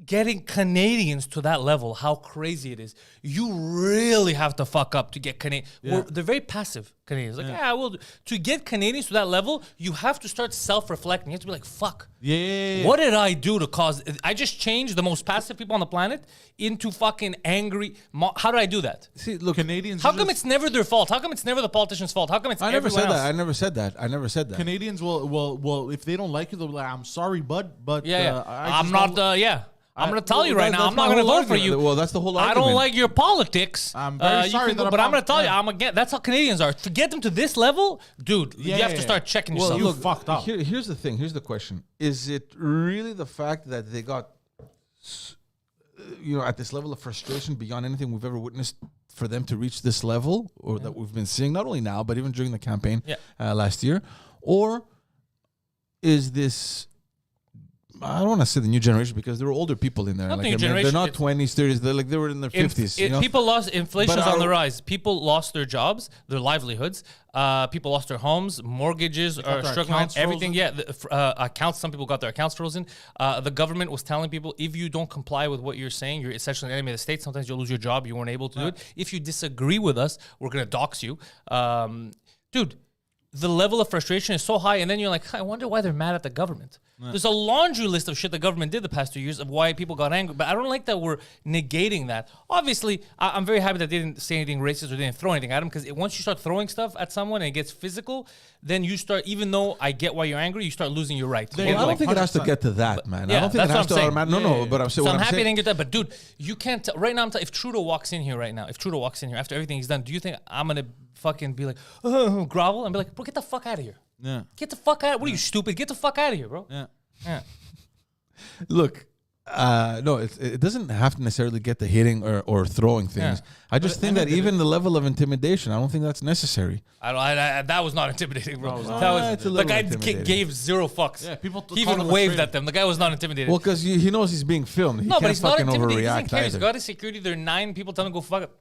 getting Canadians to that level, how crazy it is. You really have to fuck up to get Canadians. Yeah. They're very passive, Canadians. Like, well, to get Canadians to that level, you have to start self-reflecting. You have to be like, fuck. Yeah. What did I do to cause? I just changed the most passive people on the planet into fucking angry. How did I do that? See, look, Canadians? How come it's never their fault? How come it's never the politician's fault? How come it's I never everyone said else? that. I never said that. Canadians will if they don't like you, they'll be like, I'm sorry, bud, but Yeah. I I'm just not. don't- Yeah. I'm going to tell you right now, I'm not going to vote for you. Well, that's the whole I argument. don't like your politics. I'm very sorry but I'm going to tell you, I'm again. That's how Canadians are. To get them to this level, dude, you have to start checking Well, yourself. You fucked up. Here's the thing. Here's the question. Is it really the fact that they got, at this level of frustration beyond anything we've ever witnessed for them to reach this level, or that we've been seeing not only now, but even during the campaign last year? Or is this... I don't want to say the new generation because there were older people in there. Not Like, the new I mean, generation, they're not 20s, 30s. They were in their 50s. People lost. Inflation's But on the rise. People lost their jobs, their livelihoods. People lost their homes. Mortgages are their struggling. accounts Everything. Yeah, accounts. Some people got their accounts frozen. The government was telling people, if you don't comply with what you're saying, you're essentially an enemy of the state. Sometimes you'll lose your job. You weren't able to do it. If you disagree with us, we're gonna dox you, dude. The level of frustration is so high, and then you're like, I wonder why they're mad at the government. There's a laundry list of shit the government did the past 2 years of why people got angry, but I don't like that we're negating that. Obviously, I'm very happy that they didn't say anything racist or didn't throw anything at them, because once you start throwing stuff at someone and it gets physical, then you start, even though I get why you're angry, you start losing your right. Well, I don't think it has to get to that, man. Yeah, I don't think it that's has to what I'm automatically. saying. No, but I'm saying. So what I'm happy I saying, didn't get that. But dude, you can't. Right now, if Trudeau walks in here right now, after everything he's done, do you think I'm gonna fucking be like grovel and be like, bro, get the fuck out of here? Yeah. Get the fuck out. What are you, stupid? Get the fuck out of here, bro. Yeah. Look, no, it doesn't have to necessarily get to hitting or throwing things. Yeah. I just think that even the level of intimidation, I don't think that's necessary. That was not intimidating, bro. it's a That was the little guy intimidating. gave zero fucks. Yeah, people He called even him a waved traitor. at them. The guy was not intimidated. Well, because he knows he's being filmed. He No, can't but he's not fucking intimidated. He doesn't overreact care. He's either. got his security. There are 9 people telling him to go fuck up.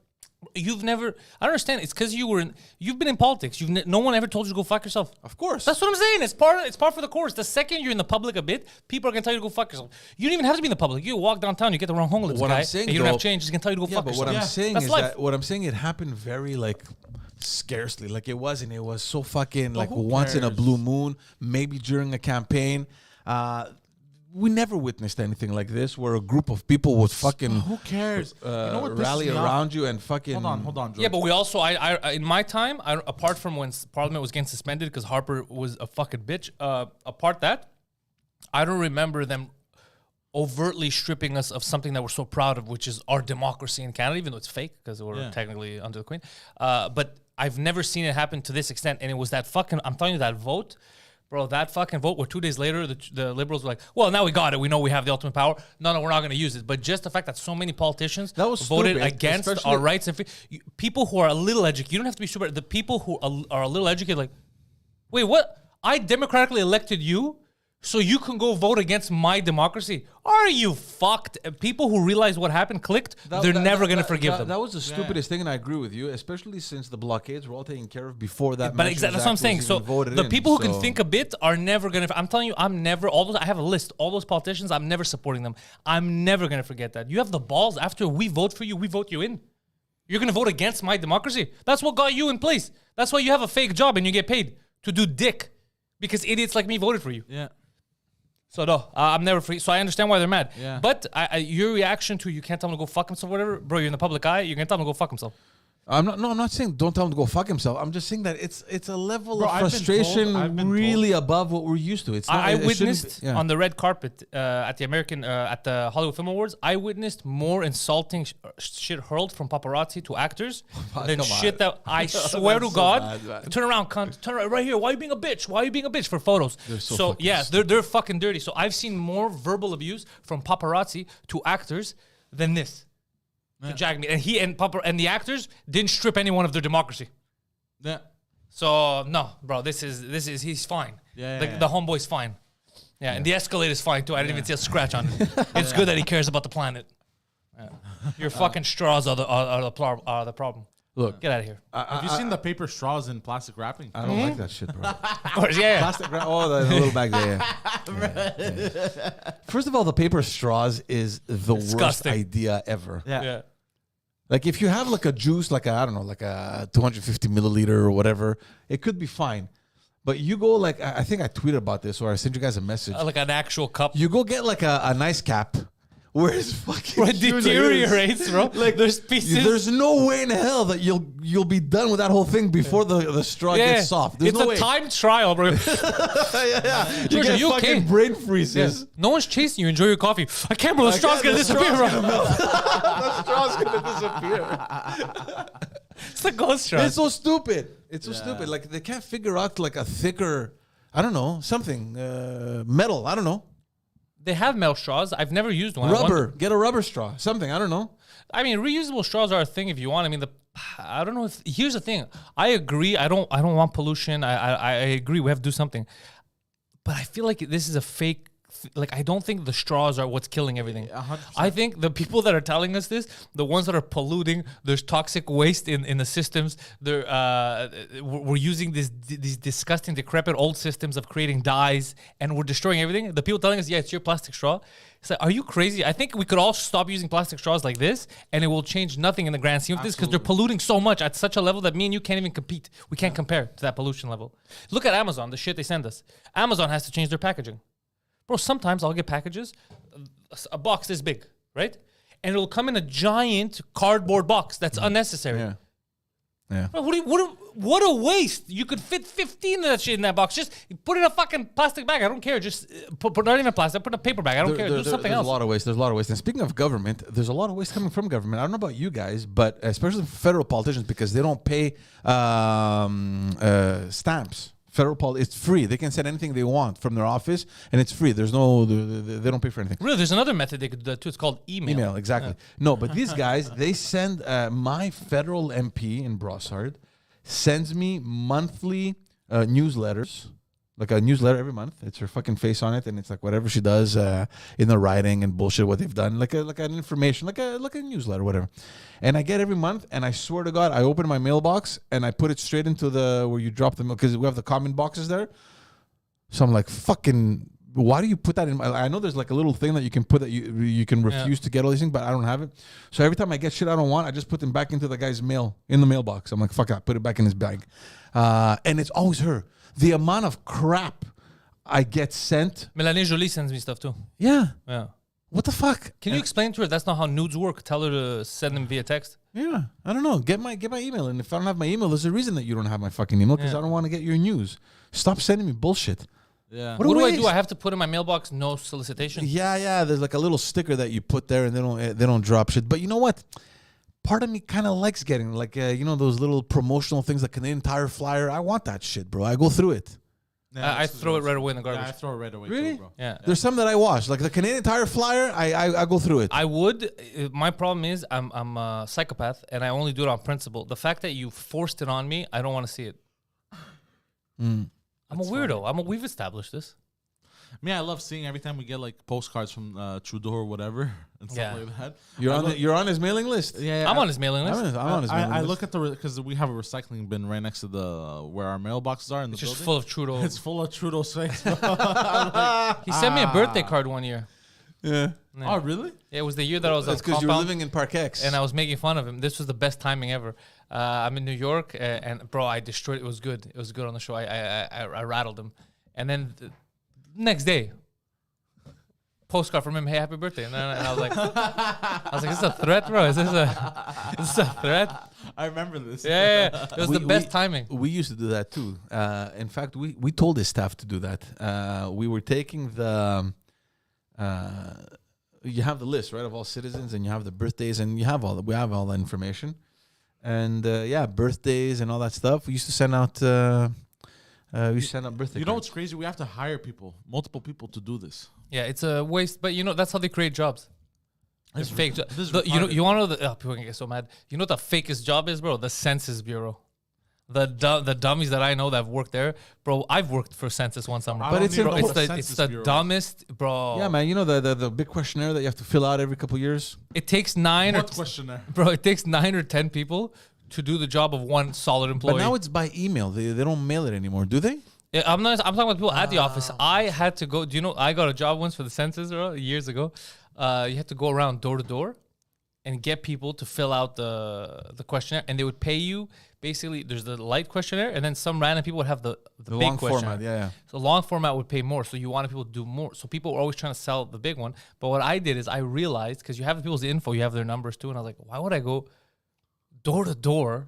You've never. I don't understand. It's because you've been in politics. No one ever told you to go fuck yourself. Of course. That's what I'm saying. It's part for the course. The second you're in the public a bit, people are gonna tell you to go fuck yourself. You don't even have to be in the public. You walk downtown, you get the wrong homeless What guy, I'm saying, and you don't have though- change. He's gonna tell you to go Yeah, fuck but yourself. what I'm saying That's is life. that it happened very scarcely. Like it wasn't. It was so fucking like who once in a cares? blue moon, maybe during a campaign. We never witnessed anything like this where a group of people would fucking Who cares? You know what pisses rally me off? around you and fucking. Hold on, George. Yeah, but we also, I in my time, apart from when Parliament was getting suspended because Harper was a fucking bitch, apart that, I don't remember them overtly stripping us of something that we're so proud of, which is our democracy in Canada, even though it's fake because we're technically under the Queen. But I've never seen it happen to this extent, and it was that fucking, I'm telling you, that vote. Bro, that fucking vote where 2 days later, the Liberals were like, well, now we got it. We know we have the ultimate power. No, we're not going to use it. But just the fact that so many politicians voted stupid, against especially- our rights and people who are a little educated, you don't have to be super, the people who are a little educated, like, wait, what? I democratically elected you so you can go vote against my democracy? Are you fucked? People who realize what happened, clicked, they're never going to forgive them. That was the stupidest thing, and I agree with you, especially since the blockades were all taken care of before that. But exactly, that's what I'm saying. So the people who can think a bit are never gonna. I'm telling you, I'm never. I have a list. All those politicians, I'm never supporting them. I'm never gonna forget that. You have the balls. After we vote for you, we vote you in. You're gonna vote against my democracy. That's what got you in place. That's why you have a fake job and you get paid to do dick, because idiots like me voted for you. Yeah. So no, I'm never free. So I understand why they're mad. Yeah. But your reaction to you can't tell him to go fuck himself, whatever, bro. You're in the public eye. You can tell him to go fuck himself. I'm not saying don't tell him to go fuck himself. I'm just saying that it's a level Bro, of I've been frustration told- I've been really above what we're used to. It's not, I it shouldn't witnessed be- yeah. on the red carpet at the Hollywood Film Awards. I witnessed more insulting shit hurled from paparazzi to actors than come shit on. that I swear to so God. bad, man. Turn around, cunt. Turn right here. Why are you being a bitch? Why are you being a bitch for photos? They're so fucking yeah, they're fucking dirty. So I've seen more verbal abuse from paparazzi to actors than this. To jag me, and the actors didn't strip anyone of their democracy. Yeah. So no, bro, this is he's fine. Yeah, The homeboy's fine. Yeah, and the Escalade's fine too. I didn't even see a scratch on it. It's good that he cares about the planet. Yeah. Your fucking straws are the problem. Look, Get out of here. Have you seen the paper straws in plastic wrapping? I don't like that shit, bro. Of course, yeah. Plastic the little bag there. Yeah. First of all, the paper straws is the Disgusting. worst idea ever. Yeah. Like if you have like a juice, like a 250 milliliter or whatever, it could be fine. But you go like, I think I tweeted about this or I sent you guys a message. Like an actual cup. You go get like a nice cap where his fucking Bro, it shoe is. deteriorates, bro. Like there's pieces. There's no way in hell that you'll be done with that whole thing before the straw gets soft. There's It's no a way. timed trial, bro. You George, get are you fucking okay? brain freezes. No one's chasing you. Enjoy your coffee. I can't, bro. The straw's gonna The disappear, straw's bro. gonna melt. The straw's gonna disappear. It's the ghost straw. It's so stupid. It's so stupid. Like they can't figure out like a thicker, I don't know, something metal. I don't know. They have metal straws. I've never used one. I Rubber. Get a rubber straw. Something. I don't know. I mean, reusable straws are a thing if you want. I mean, I don't know if. Here's the thing. I agree. I don't want pollution. I agree. We have to do something. But I feel like this is a fake. Like, I don't think the straws are what's killing everything. 100%. I think the people that are telling us this, the ones that are polluting, there's toxic waste in the systems. We're using these disgusting, decrepit old systems of creating dyes, and we're destroying everything. The people telling us, yeah, it's your plastic straw. It's like, are you crazy? I think we could all stop using plastic straws like this, and it will change nothing in the grand scheme of this, because they're polluting so much at such a level that me and you can't even compete. We can't compare to that pollution level. Look at Amazon, the shit they send us. Amazon has to change their packaging. Bro, sometimes I'll get packages, a box this big, right? And it'll come in a giant cardboard box that's unnecessary. Yeah. Yeah. Bro, what a waste. You could fit 15 of that shit in that box. Just put it in a fucking plastic bag. I don't care. Just put not even plastic, put in a paper bag. I don't care. Do something there's else. a lot of waste. There's a lot of waste. And speaking of government, there's a lot of waste coming from government. I don't know about you guys, but especially federal politicians, because they don't pay stamps. It's free. They can send anything they want from their office, and it's free. There's no, they don't pay for anything. Really, there's another method they could do that too. It's called email. Exactly. No, but these guys, they send my federal MP in Brossard sends me monthly newsletters, like a newsletter every month. It's her fucking face on it, and it's like whatever she does in the writing and bullshit what they've done, like an information, like a newsletter, whatever. And I get every month, and I swear to God, I open my mailbox and I put it straight into where you drop the mail, because we have the comment boxes there. So I'm like, fucking, why do you put that in? I know there's like a little thing that you can put that you can refuse to get all these things, but I don't have it. So every time I get shit I don't want, I just put them back into the guy's mail in the mailbox. I'm like, fuck it, put it back in his bag. And it's always her. The amount of crap I get sent. Melanie Jolie sends me stuff too. Yeah. Yeah. What the fuck? Can you explain to her that's not how nudes work? Tell her to send them via text. Yeah. I don't know. Get my email. And if I don't have my email, there's a reason that you don't have my fucking email, because I don't want to get your news. Stop sending me bullshit. Yeah. What do I do? I have to put in my mailbox no solicitation? Yeah. There's like a little sticker that you put there, and they don't drop shit. But you know what? Part of me kind of likes getting like those little promotional things, like Canadian Tire flyer. I want that shit, bro. I go through it. Yeah, I throw it right away in the garbage. Yeah, I throw it right away. Really? Too, bro. Yeah. There's some that I wash, like the Canadian Tire flyer. I go through it. I would. My problem is I'm a psychopath, and I only do it on principle. The fact that you forced it on me, I don't want to see it. I'm a weirdo. We've established this. Me, I love seeing every time we get like postcards from Trudeau or whatever and stuff like that. You're on his mailing list. Yeah, I'm on his mailing list. I'm on his mailing list. I look at because we have a recycling bin right next to where our mailboxes are in the It's building. just full of Trudeau. It's full of Trudeau's face. He sent me a birthday card one year. Yeah. Oh, really? It was the year that I was That's on because you were compound, living in Park X. and I was making fun of him. This was the best timing ever. I'm in New York, and bro, I destroyed it. It was good. It was good on the show. I rattled him. And then the next day, postcard from him, hey, happy birthday. And I was like, is this a threat, bro? Is this a threat? I remember this. Yeah. It was the best timing. We used to do that too. In fact, we told his staff to do that. We were taking you have the list, right, of all citizens, and you have the birthdays, and we have all the information. And birthdays and all that stuff. We used to send out birthday You know cards. what's crazy? We have to hire multiple people to do this. Yeah, it's a waste, but that's how they create jobs. It's fake. You want to know people can get so mad. You know what the fakest job is, bro? The Census Bureau. The dummies that I know that have worked there, bro. I've worked for Census one summer, But it's Census the Bureau. dumbest, bro. Yeah, man. You know the big questionnaire that you have to fill out every couple of years. It takes 9 What questionnaire? It takes 9 or 10 people to do the job of one solid employee. But now it's by email. They don't mail it anymore, do they? Yeah, I'm talking about people at the office. I had to go. Do you know? I got a job once for the Census, bro, years ago. You had to go around door to door, and get people to fill out the questionnaire, and they would pay you. Basically, there's the light questionnaire, and then some random people would have the big long questionnaire. format, yeah. So long format would pay more. So you wanted people to do more. So people were always trying to sell the big one. But what I did is I realized, because you have the people's info, you have their numbers too, and I was like, why would I go door to door?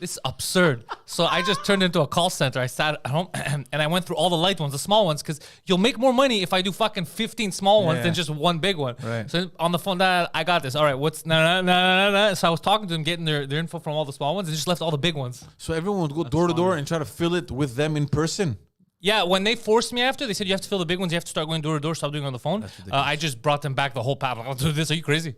This is absurd. So I just turned into a call center. I sat at home and I went through all the light ones, the small ones, because you'll make more money if I do fucking 15 small ones than just one big one. Right. So on the phone, I got this. All right, what's no. So I was talking to them, getting their info from all the small ones, and just left all the big ones. So everyone would go door to door and try to fill it with them in person. Yeah, when they forced me after, they said you have to fill the big ones. You have to start going door to door. Stop doing it on the phone. I just brought them back the whole path. Like, I'll do this. Are you crazy?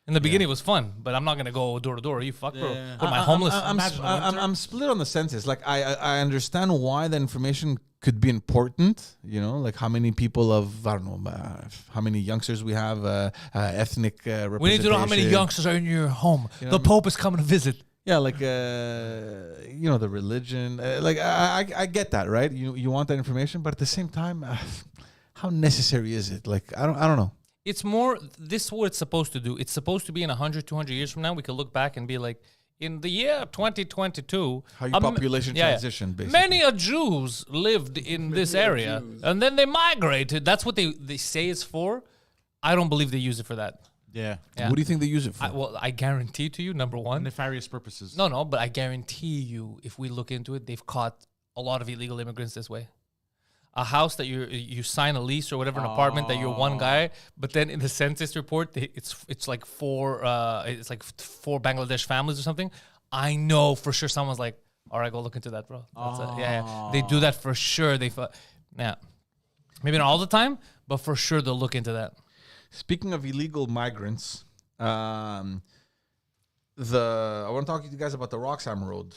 In the beginning, it was fun, but I'm not gonna go door to door. Are you fuck, bro? What am I homeless? I'm split on the census. Like I understand why the information could be important. You know, like how many people of I don't know how many youngsters we have, ethnic representation. We need to know how many youngsters are in your home. You know the Pope is coming to visit. Yeah, like you know, the religion. Like I get that, right? You want that information, but at the same time, how necessary is it? Like I don't know. It's more, this is what it's supposed to do. It's supposed to be in 100, 200 years from now, we could look back and be like, in the year 2022... How your population transitioned, basically. Many Jews lived in this area, and then they migrated. That's what they say it's for. I don't believe they use it for that. Yeah. What do you think they use it for? I guarantee to you, number one... Nefarious purposes. No, but I guarantee you, if we look into it, they've caught a lot of illegal immigrants this way. A house that you sign a lease or whatever, an apartment that you're one guy, but then in the census report it's like four Bangladesh families or something. I know for sure someone's like, all right, go look into that, bro. Yeah, they do that for sure. Yeah, maybe not all the time, but for sure they'll look into that. Speaking of illegal migrants, I want to talk to you guys about the Roxham Road.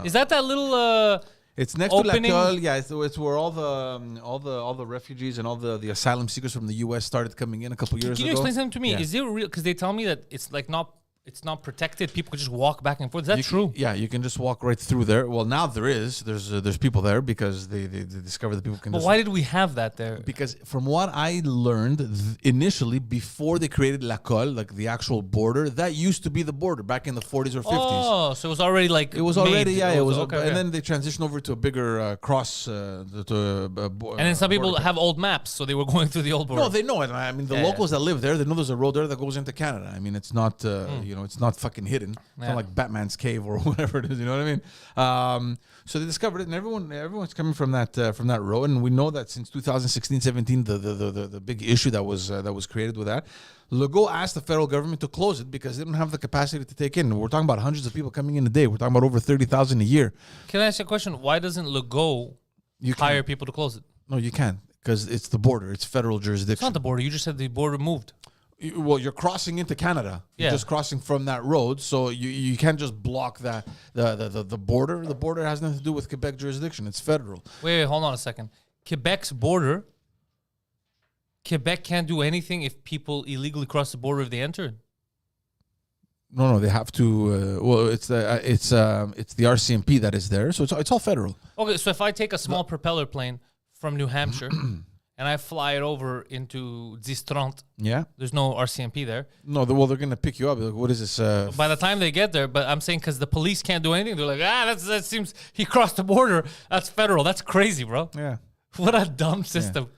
Is that little? It's next opening? to La Colle, yeah. It's where all the refugees and all the asylum seekers from the U.S. started coming in a couple years ago. Can you explain something to me? Yeah. Is it real? Because they tell me that it's like it's not protected. People can just walk back and forth. Is that true? Yeah, you can just walk right through there. Well, now there's people there because they discovered that people can. But why did we have that there? Because from what I learned initially, before they created La Colle, like the actual border, that used to be the border back in the 40s or 50s. Oh, so it was already like it was already okay. And then they transitioned over to a bigger cross. And then some people have old maps, so they were going through the old border. No, they know it. I mean, the locals that live there, they know there's a road there that goes into Canada. I mean, it's not it's not fucking hidden. It's not like Batman's cave or whatever it is. You know what I mean? So they discovered it, and everyone's coming from that road. And we know that since 2016-17, the big issue that was created with that, Legault asked the federal government to close it because they don't have the capacity to take in. We're talking about hundreds of people coming in a day. We're talking about over 30,000 a year. Can I ask you a question? Why doesn't Legault hire people to close it? No, you can't, because it's the border. It's federal jurisdiction. It's not the border. You just said the border moved. Well, you're crossing into Canada. You're just crossing from that road, so you can't just block that the border. The border has nothing to do with Quebec jurisdiction. It's federal. Wait, hold on a second. Quebec's border. Quebec can't do anything if people illegally cross the border if they enter. No, they have to. Well, it's the RCMP that is there, so it's all federal. Okay, so if I take a small propeller plane from New Hampshire. And I fly it over into Zistrant. Yeah. There's no RCMP there. No, they're going to pick you up. Like, what is this? By the time they get there, but I'm saying because the police can't do anything. They're like, that seems he crossed the border. That's federal. That's crazy, bro. Yeah. What a dumb system.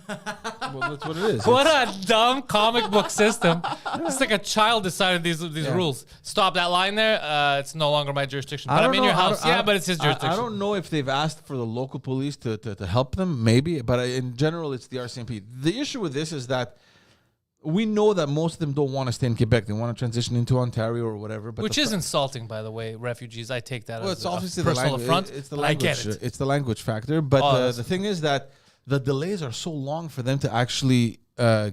Well, that's what it is. What a dumb comic book system. It's like a child decided these rules. Stop that line there. It's no longer my jurisdiction. But I'm in your house. But it's his jurisdiction. I don't know if they've asked for the local police to help them, maybe. But in general, it's the RCMP. The issue with this is that we know that most of them don't want to stay in Quebec. They want to transition into Ontario or whatever. But which is insulting, by the way, refugees. I take that as it's obviously a personal affront. It's the language. I get it. It's the language factor. But the thing is that the delays are so long for them to actually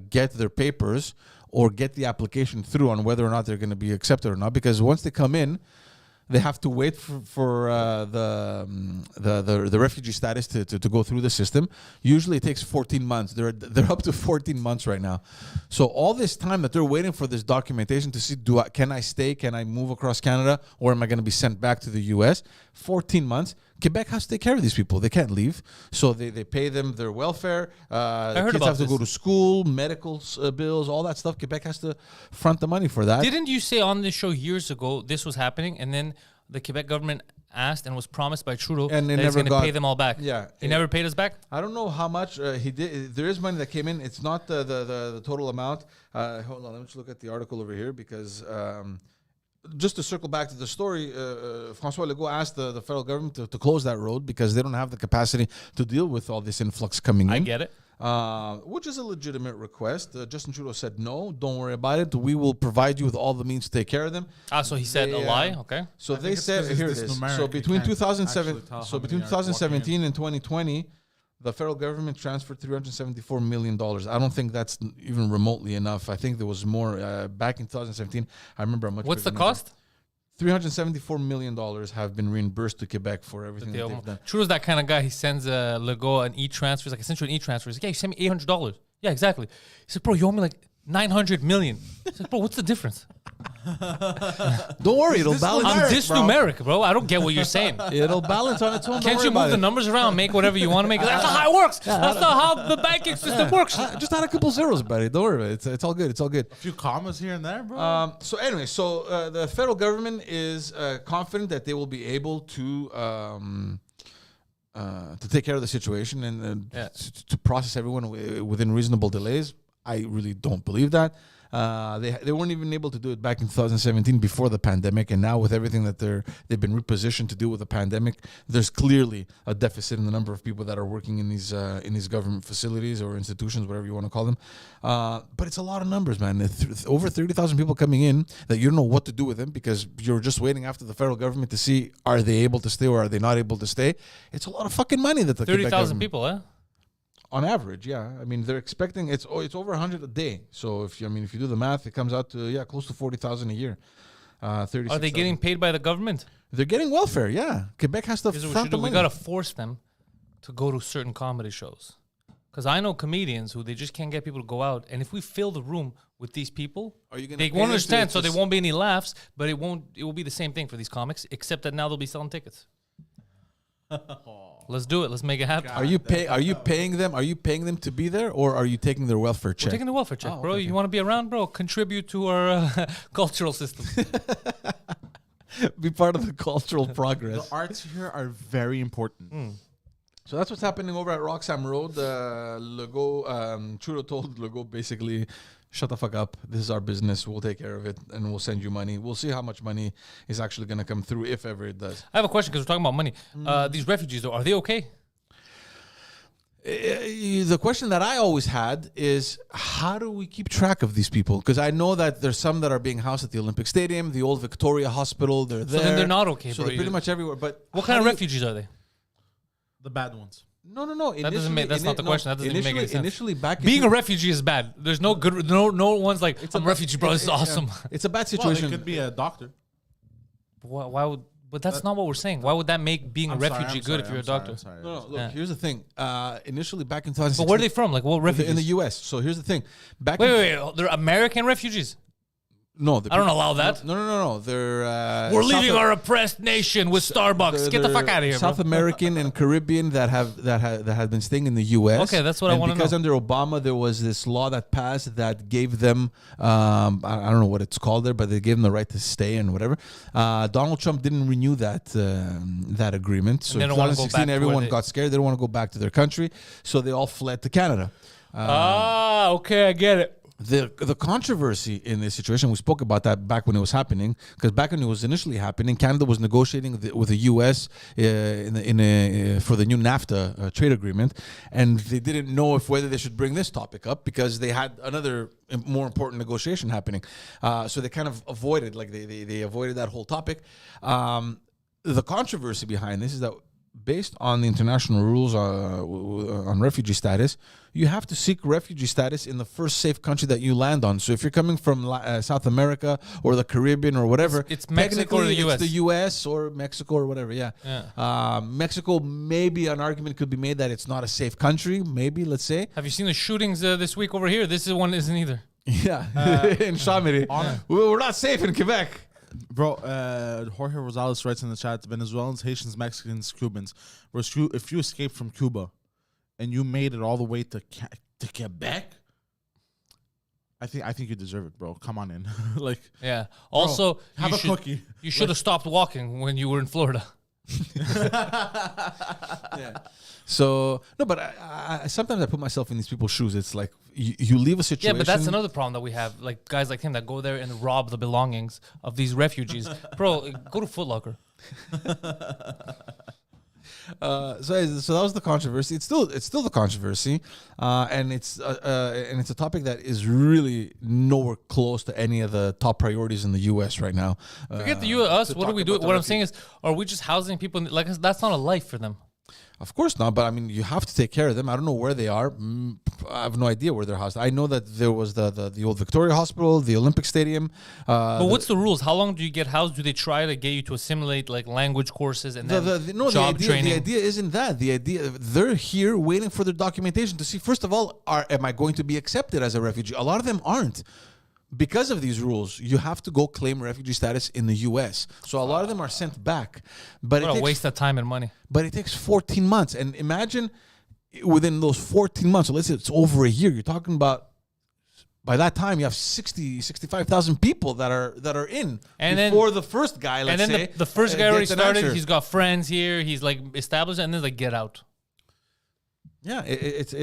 get their papers or get the application through on whether or not they're going to be accepted or not. Because once they come in, they have to wait for the refugee status to go through the system. Usually it takes 14 months. They're up to 14 months right now. So all this time that they're waiting for this documentation to see, can I stay? Can I move across Canada? Or am I going to be sent back to the U.S.? 14 months. Quebec has to take care of these people. They can't leave. So they pay them their welfare. heard Kids about have to go this. to school, medical bills, all that stuff. Quebec has to front the money for that. Didn't you say on this show years ago this was happening, and then the Quebec government asked and was promised by Trudeau And they that he's never going to pay got- them all back? Yeah. He never paid us back? I don't know how much he did. There is money that came in. It's not the total amount. Hold on, let me just look at the article over here because just to circle back to the story, François Legault asked the federal government to close that road because they don't have the capacity to deal with all this influx coming in. I get it. Which is a legitimate request. Justin Trudeau said, no, don't worry about it. We will provide you with all the means to take care of them. So he said They, a lie? Okay. So I they think it's said, 'cause it's here it this is. numeric, So you between can't 2007, actually tell so how between many are walking 2017 and 2020, the federal government transferred $374 million. I don't think that's even remotely enough. I think there was more back in 2017. I remember a much. What's the bigger number. cost? $374 million have been reimbursed to Quebec for everything that they've done. Trudeau's that kind of guy. He sends Legault an e-transfer. He's like, I sent you an e-transfer. He's like, yeah, you sent me $800. Yeah, exactly. He said, bro, you owe me like $900 million. He's like, bro, what's the difference? Don't worry, it'll this balance. I'm Numeric, bro. numeric, bro. I don't get what you're saying. It'll balance on its own. Don't Can't worry you about move the it. numbers around, make whatever you want to make? That's not how it works. That's not how the banking system works. Just add a couple zeros, buddy. Don't worry about it. It's all good. It's all good. A few commas here and there, bro. So anyway, the federal government is confident that they will be able to take care of the situation and Yeah. to process everyone within reasonable delays. I really don't believe that. They weren't even able to do it back in 2017 before the pandemic, and now with everything that they've been repositioned to deal with the pandemic, there's clearly a deficit in the number of people that are working in these government facilities or institutions, whatever you want to call them. But it's a lot of numbers, man. Over 30,000 people coming in that you don't know what to do with them because you're just waiting after the federal government to see are they able to stay or are they not able to stay. It's a lot of fucking money that the Quebec 30,000 government- people, huh? On average, yeah. I mean, they're expecting it's over 100 a day. So if you do the math, it comes out to close to 40,000 a year. 36,000. Are they getting paid by the government? They're getting welfare. Yeah, Quebec has to Here's what we front should the do. We money. got to force them to go to certain comedy shows. Because I know comedians who they just can't get people to go out. And if we fill the room with these people, Are you gonna they pay won't them understand, to so there just- won't be any laughs, but it will be the same thing for these comics, except that now they'll be selling tickets. Let's do it. Let's make it happen. Are you paying them? Are you paying them to be there, or are you taking their welfare We're check? taking the welfare check, Oh, bro. okay. You want to be around, bro? Contribute to our cultural system. Be part of the cultural The progress. arts here are very important. So that's what's happening over at Roxham Road. Trudeau told Legault basically, shut the fuck up. This is our business. We'll take care of it, and we'll send you money. We'll see how much money is actually going to come through, if ever it does. I have a question because we're talking about money. These refugees, though, are they okay? The question that I always had is, how do we keep track of these people? Because I know that there's some that are being housed at the Olympic Stadium, the old Victoria Hospital. They're there. So then they're not okay, So bro. they're pretty much everywhere. But What how kind of do you- refugees are they? The bad ones. No. That doesn't make. That's not the question. That doesn't even make any sense. Initially, back Being in a refugee is bad. There's no good. No one's like, I'm a refugee, bro. This is awesome. It's a bad Well, it situation. could be a doctor. Why would? But that's not what we're saying. Why would that make being a refugee good if you're a doctor? No, look. Yeah. Here's the thing. Initially, back in 2016, But where are they from? Like, what refugees? in the U.S. So here's the thing. Back Wait. They're American refugees. No, I don't allow that. No. They're We're leaving our oppressed nation with Starbucks. Get the fuck out of here, South bro. American and Caribbean that have been staying in the U.S. Okay, that's what I And wanna know. Because under Obama there was this law that passed that gave them I don't know what it's called there, but they gave them the right to stay and whatever. Donald Trump didn't renew that agreement, so they in don't wanna go 2016 back to where everyone they- got scared. They don't want to go back to their country, so they all fled to Canada. Okay, I get it. The controversy in this situation, we spoke about that back when it was happening, because back when it was initially happening, Canada was negotiating with the U.S. For the new NAFTA trade agreement, and they didn't know whether they should bring this topic up because they had another more important negotiation happening. So they kind of avoided, they avoided that whole topic. The controversy behind this is that, based on the international rules on refugee status, you have to seek refugee status in the first safe country that you land on. So if you're coming from South America or the Caribbean or whatever, It's Mexico or the technically US. It's the US or Mexico or whatever, yeah. Mexico, maybe an argument could be made that it's not a safe country, maybe, let's say. Have you seen the shootings this week over here? This one isn't either. Yeah, in Chamonix. We're not safe in Quebec. Bro, Jorge Rosales writes in the chat: Venezuelans, Haitians, Mexicans, Cubans. If you escaped from Cuba and you made it all the way to Quebec, I think you deserve it, bro. Come on in. Like, Yeah. Also, have a cookie. You should have stopped walking when you were in Florida. Yeah. So no, but I sometimes I put myself in these people's shoes. It's like you leave a situation. Yeah, but that's another problem that we have. Like guys like him that go there and rob the belongings of these refugees. Bro, go to Foot Locker. So that was the controversy. It's still the controversy, and it's a topic that is really nowhere close to any of the top priorities in the U.S. right now. Forget the us. What do we do? What I'm saying is, are we just housing people? Like that's not a life for them. Of course not, but I mean, you have to take care of them. I don't know where they are. I have no idea where they're housed. I know that there was the old Victoria Hospital, the Olympic Stadium. But what's the rules? How long do you get housed? Do they try to get you to assimilate like language courses and then job training? The idea isn't that. The idea, they're here waiting for their documentation to see, first of all, am I going to be accepted as a refugee? A lot of them aren't. Because of these rules, you have to go claim refugee status in the U.S. So a lot of them are sent back. But What a waste of time and money. But it takes 14 months. And imagine within those 14 months, so let's say it's over a year, you're talking about, by that time, you have 65,000 people that are in. And before the first guy, let's say. And then the first guy already gets an started. answer. He's got friends here. He's like established, and then like get out. Yeah, it's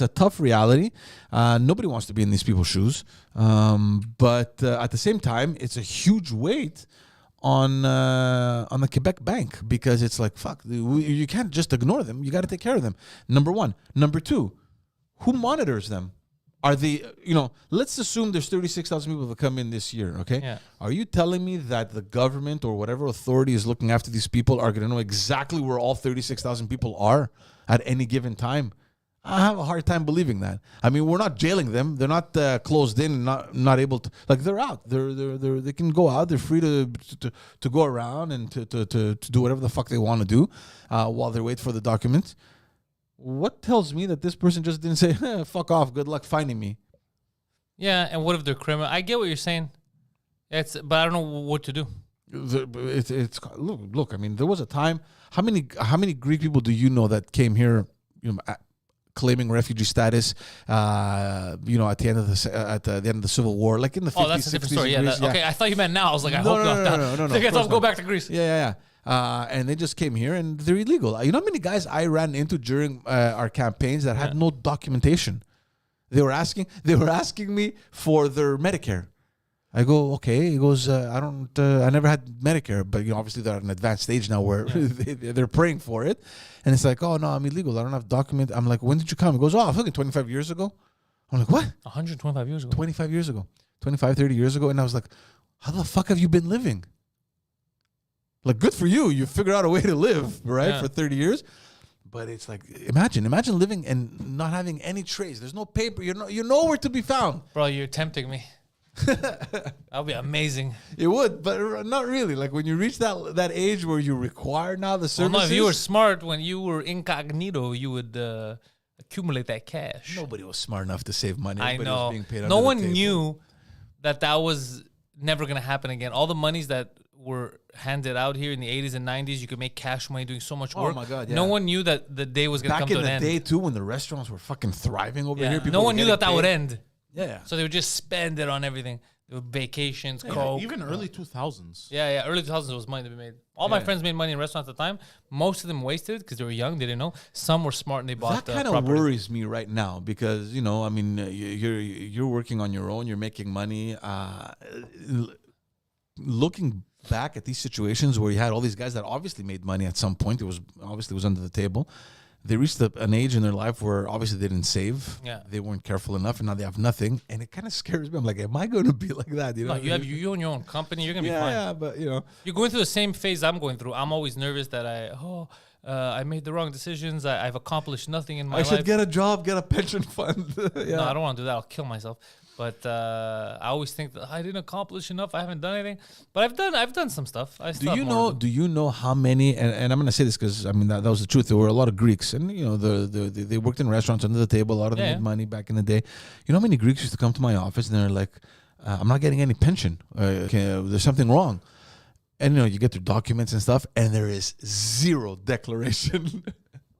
a tough reality. Nobody wants to be in these people's shoes, but at the same time, it's a huge weight on the Quebec bank, because it's like, fuck, you can't just ignore them. You got to take care of them. Number one. Number two, who monitors them? Are they, let's assume there's 36,000 people that come in this year, okay? Yeah. Are you telling me that the government or whatever authority is looking after these people are going to know exactly where all 36,000 people are at any given time? I have a hard time believing that. I mean, we're not jailing them. They're not closed in and not able to, like, they're out. They can go out. They're free to go around and to do whatever the fuck they want to do while they wait for the documents. What tells me that this person just didn't say, fuck off, good luck finding me? Yeah, and what if they're criminal? I get what you're saying. But I don't know what to do. Look. I mean, there was a time. How many Greek people do you know that came here, claiming refugee status? At the end of the Civil War, like in the 50s, that's a different 60s, story. Greece, Okay, I thought you meant now. I was like, I hope not. No. I guess I'll go back to Greece. Yeah. And they just came here and they're illegal. You know how many guys I ran into during our campaigns that had no documentation? They were asking me for their Medicare. I go, okay. He goes, I never had Medicare, but obviously they're at an advanced stage now where they're praying for it. And it's like, oh no, I'm illegal. I don't have document. I'm like, when did you come? He goes, oh, fucking 25 years ago. I'm like, what? 125 years ago. 25 years ago. 25, 30 years ago. And I was like, how the fuck have you been living? Like, good for you. You figure out a way to live, right? Yeah. For 30 years. But it's like, imagine living and not having any trace. There's no paper. You're nowhere to be found. Bro, you're tempting me. That would be amazing. It would, but not really. Like, when you reach that age where you require now the services. Well, no, if you were smart, when you were incognito, you would accumulate that cash. Nobody was smart enough to save money. Everybody was being paid no one knew that was never going to happen again. All the monies that were handed out here in the 80s and 90s, you could make cash money doing so much work. Oh my God, yeah. No one knew that the day was going to come to an end. Back in the day, too, when the restaurants were fucking thriving over here. No one knew that would end. Yeah. So they would just spend it on everything. Vacations, coke. Even early 2000s. Yeah. Early 2000s was money to be made. All my friends made money in restaurants at the time. Most of them wasted it because they were young. They didn't know. Some were smart and they bought that kind of worries me right now because, I mean, you're working on your own. You're making money. Looking back at these situations where you had all these guys that obviously made money at some point, it was under the table. They reached an age in their life where obviously they didn't save. Yeah. They weren't careful enough, and now they have nothing. And it kind of scares me. I'm like, am I going to be like that? No, you own your own company. You're going to be fine. Yeah, but You're going through the same phase I'm going through. I'm always nervous that I made the wrong decisions. I've accomplished nothing in my life. I should get a job, get a pension fund. Yeah. No, I don't want to do that. I'll kill myself. But I always think that I didn't accomplish enough. I haven't done anything. But I've done some stuff. Do you know how many? And I'm going to say this because I mean that was the truth. There were a lot of Greeks, and they worked in restaurants under the table. A lot of them made money back in the day. You know how many Greeks used to come to my office and they're like, I'm not getting any pension. There's something wrong. And you get their documents and stuff, and there is zero declaration.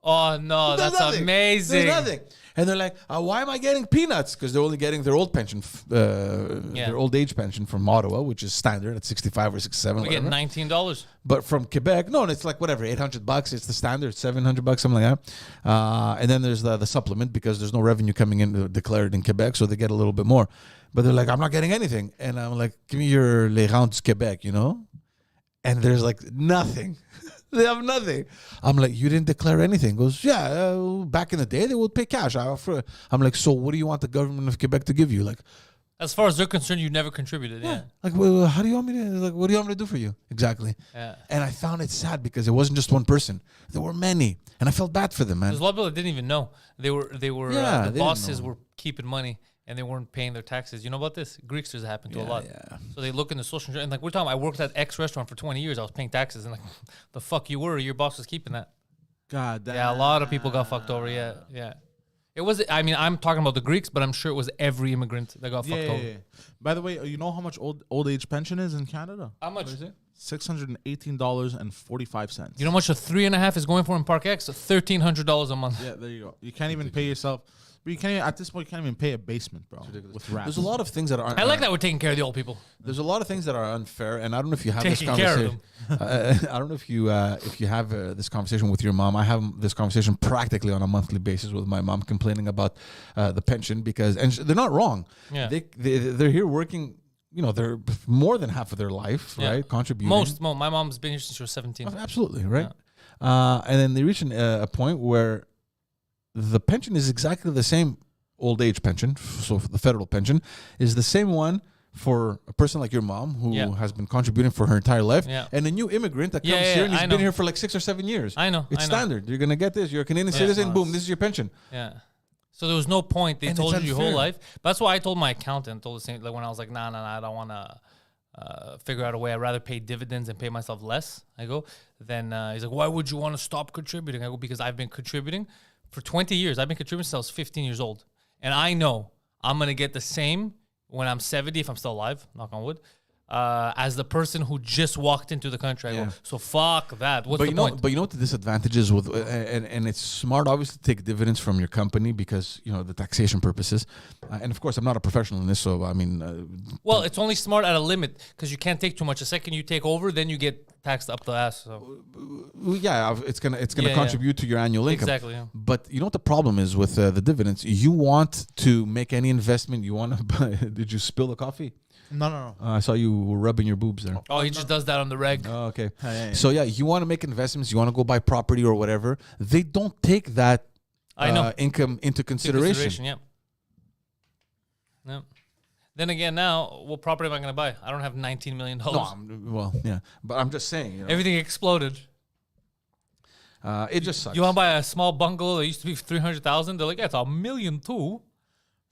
Oh no, There's that's nothing. amazing. There's nothing. And they're like, why am I getting peanuts? Because they're only getting their old pension, their old age pension from Ottawa, which is standard at 65 or 67. We get $19. But from Quebec, no, and it's like whatever, $800. It's the standard, $700, something like that. And then there's the supplement because there's no revenue coming in declared in Quebec, so they get a little bit more. But they're like, I'm not getting anything. And I'm like, give me your Les Rentes Quebec, And there's like nothing. They have nothing. I'm like, you didn't declare anything. Goes, yeah, back in the day, they would pay cash. I'm like, so what do you want the government of Quebec to give you? Like, as far as they're concerned, you never contributed. Yeah. Like, well, how do you want me to, like, what do you want me to do for you? Exactly. Yeah. And I found it sad because it wasn't just one person. There were many. And I felt bad for them, man. There's a lot of people that didn't even know. They were Yeah, the they didn't bosses know. were keeping money and they weren't paying their taxes. You know about this? Greeks, there's happened to a lot. Yeah. So they look in the social insurance, and like we're talking, I worked at X restaurant for 20 years. I was paying taxes, and like, the fuck you were, your boss was keeping that. God damn. Yeah, a lot of people got fucked over. Yeah. It was. I mean, I'm talking about the Greeks, but I'm sure it was every immigrant that got fucked over. Yeah. By the way, you know how much old age pension is in Canada? How much is it? $618.45. You know how much a 3.5 is going for in Park X? $1,300 a month. Yeah, there you go. You can't even pay yourself. But you can't even, at this point, you can't even pay a basement, bro. With rats. There's a lot of things that are. I like that we're taking care of the old people. There's a lot of things that are unfair, and I don't know if you have Taking this care of conversation. I don't know if you have this conversation with your mom. I have this conversation practically on a monthly basis with my mom, complaining about the pension because, and they're not wrong. Yeah. They're here working. They're more than half of their life, Yeah. right? Contributing. My mom's been here since she was 17. Absolutely, right? And then they reach a point where the pension is exactly the same old age pension. So the federal pension is the same one for a person like your mom who has been contributing for her entire life, and a new immigrant that comes here and he's been here for like 6 or 7 years. I know. It's standard. You're going to get this. You're a Canadian citizen. Boom, this is your pension. Yeah. So there was no point. They And told it's you your whole unfair. life. But that's why I told my accountant, told the same, like when I was like, nah, I don't want to figure out a way. I'd rather pay dividends and pay myself less. I go, then he's like, why would you want to stop contributing? I go, because I've been contributing for 20 years. I've been contributing since I was 15 years old. And I know I'm going to get the same when I'm 70, if I'm still alive, knock on wood, as the person who just walked into the country. I go, so fuck that. What's the point? But you know what the disadvantage is with, and it's smart, obviously, to take dividends from your company because, the taxation purposes. And of course, I'm not a professional in this, so I mean. Well, it's only smart at a limit because you can't take too much. The second you take over, then you get taxed up the ass. So. Yeah, it's gonna contribute to your annual income. Exactly. Yeah. But you know what the problem is with the dividends? You want to make any investment. You want to buy. Did you spill the coffee? No. I saw you were rubbing your boobs there. Oh, he just does that on the reg. Oh, okay. Yeah. So yeah, you want to make investments. You want to go buy property or whatever. They don't take that I know. income into consideration. Yeah. Then again, now, what property am I going to buy? I don't have $19 million. No, yeah, but I'm just saying. Everything exploded. It just sucks. You want to buy a small bungalow that used to be $300,000? They're like, yeah, it's $1 million too.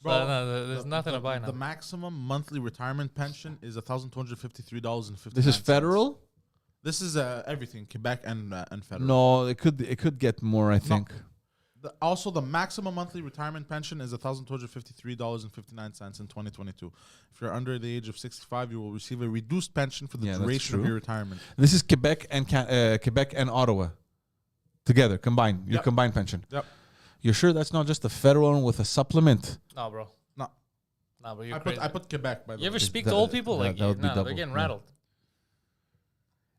Bro, So, no, there's nothing to buy now. The maximum monthly retirement pension is $1,253.50. This is federal. This is everything, Quebec and federal. No, it could get more. I think. Also, the maximum monthly retirement pension is $1,253.59 in 2022. If you're under the age of 65, you will receive a reduced pension for the that's duration of true. your retirement. This is Quebec and Ottawa together combined. Your combined pension. Yep. You're sure that's not just a federal one with a supplement? No, bro. No. No, but you're crazy. I put Quebec, by the You way. ever speak that- to old people? that- Like, that would be they're double, getting yeah. rattled.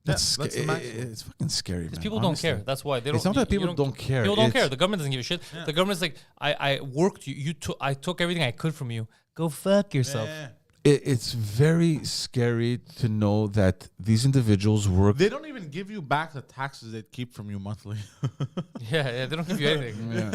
That's the maximum. It's fucking scary, man. Because people honestly. don't care. That's why they don't. It's not that people don't care. People don't care. It's- The government doesn't give a shit. The government's like, I worked you. I took everything I could from you. Go fuck yourself. Yeah. It's very scary to know that these individuals work. They don't even give you back the taxes they keep from you monthly. Yeah, they don't give you anything.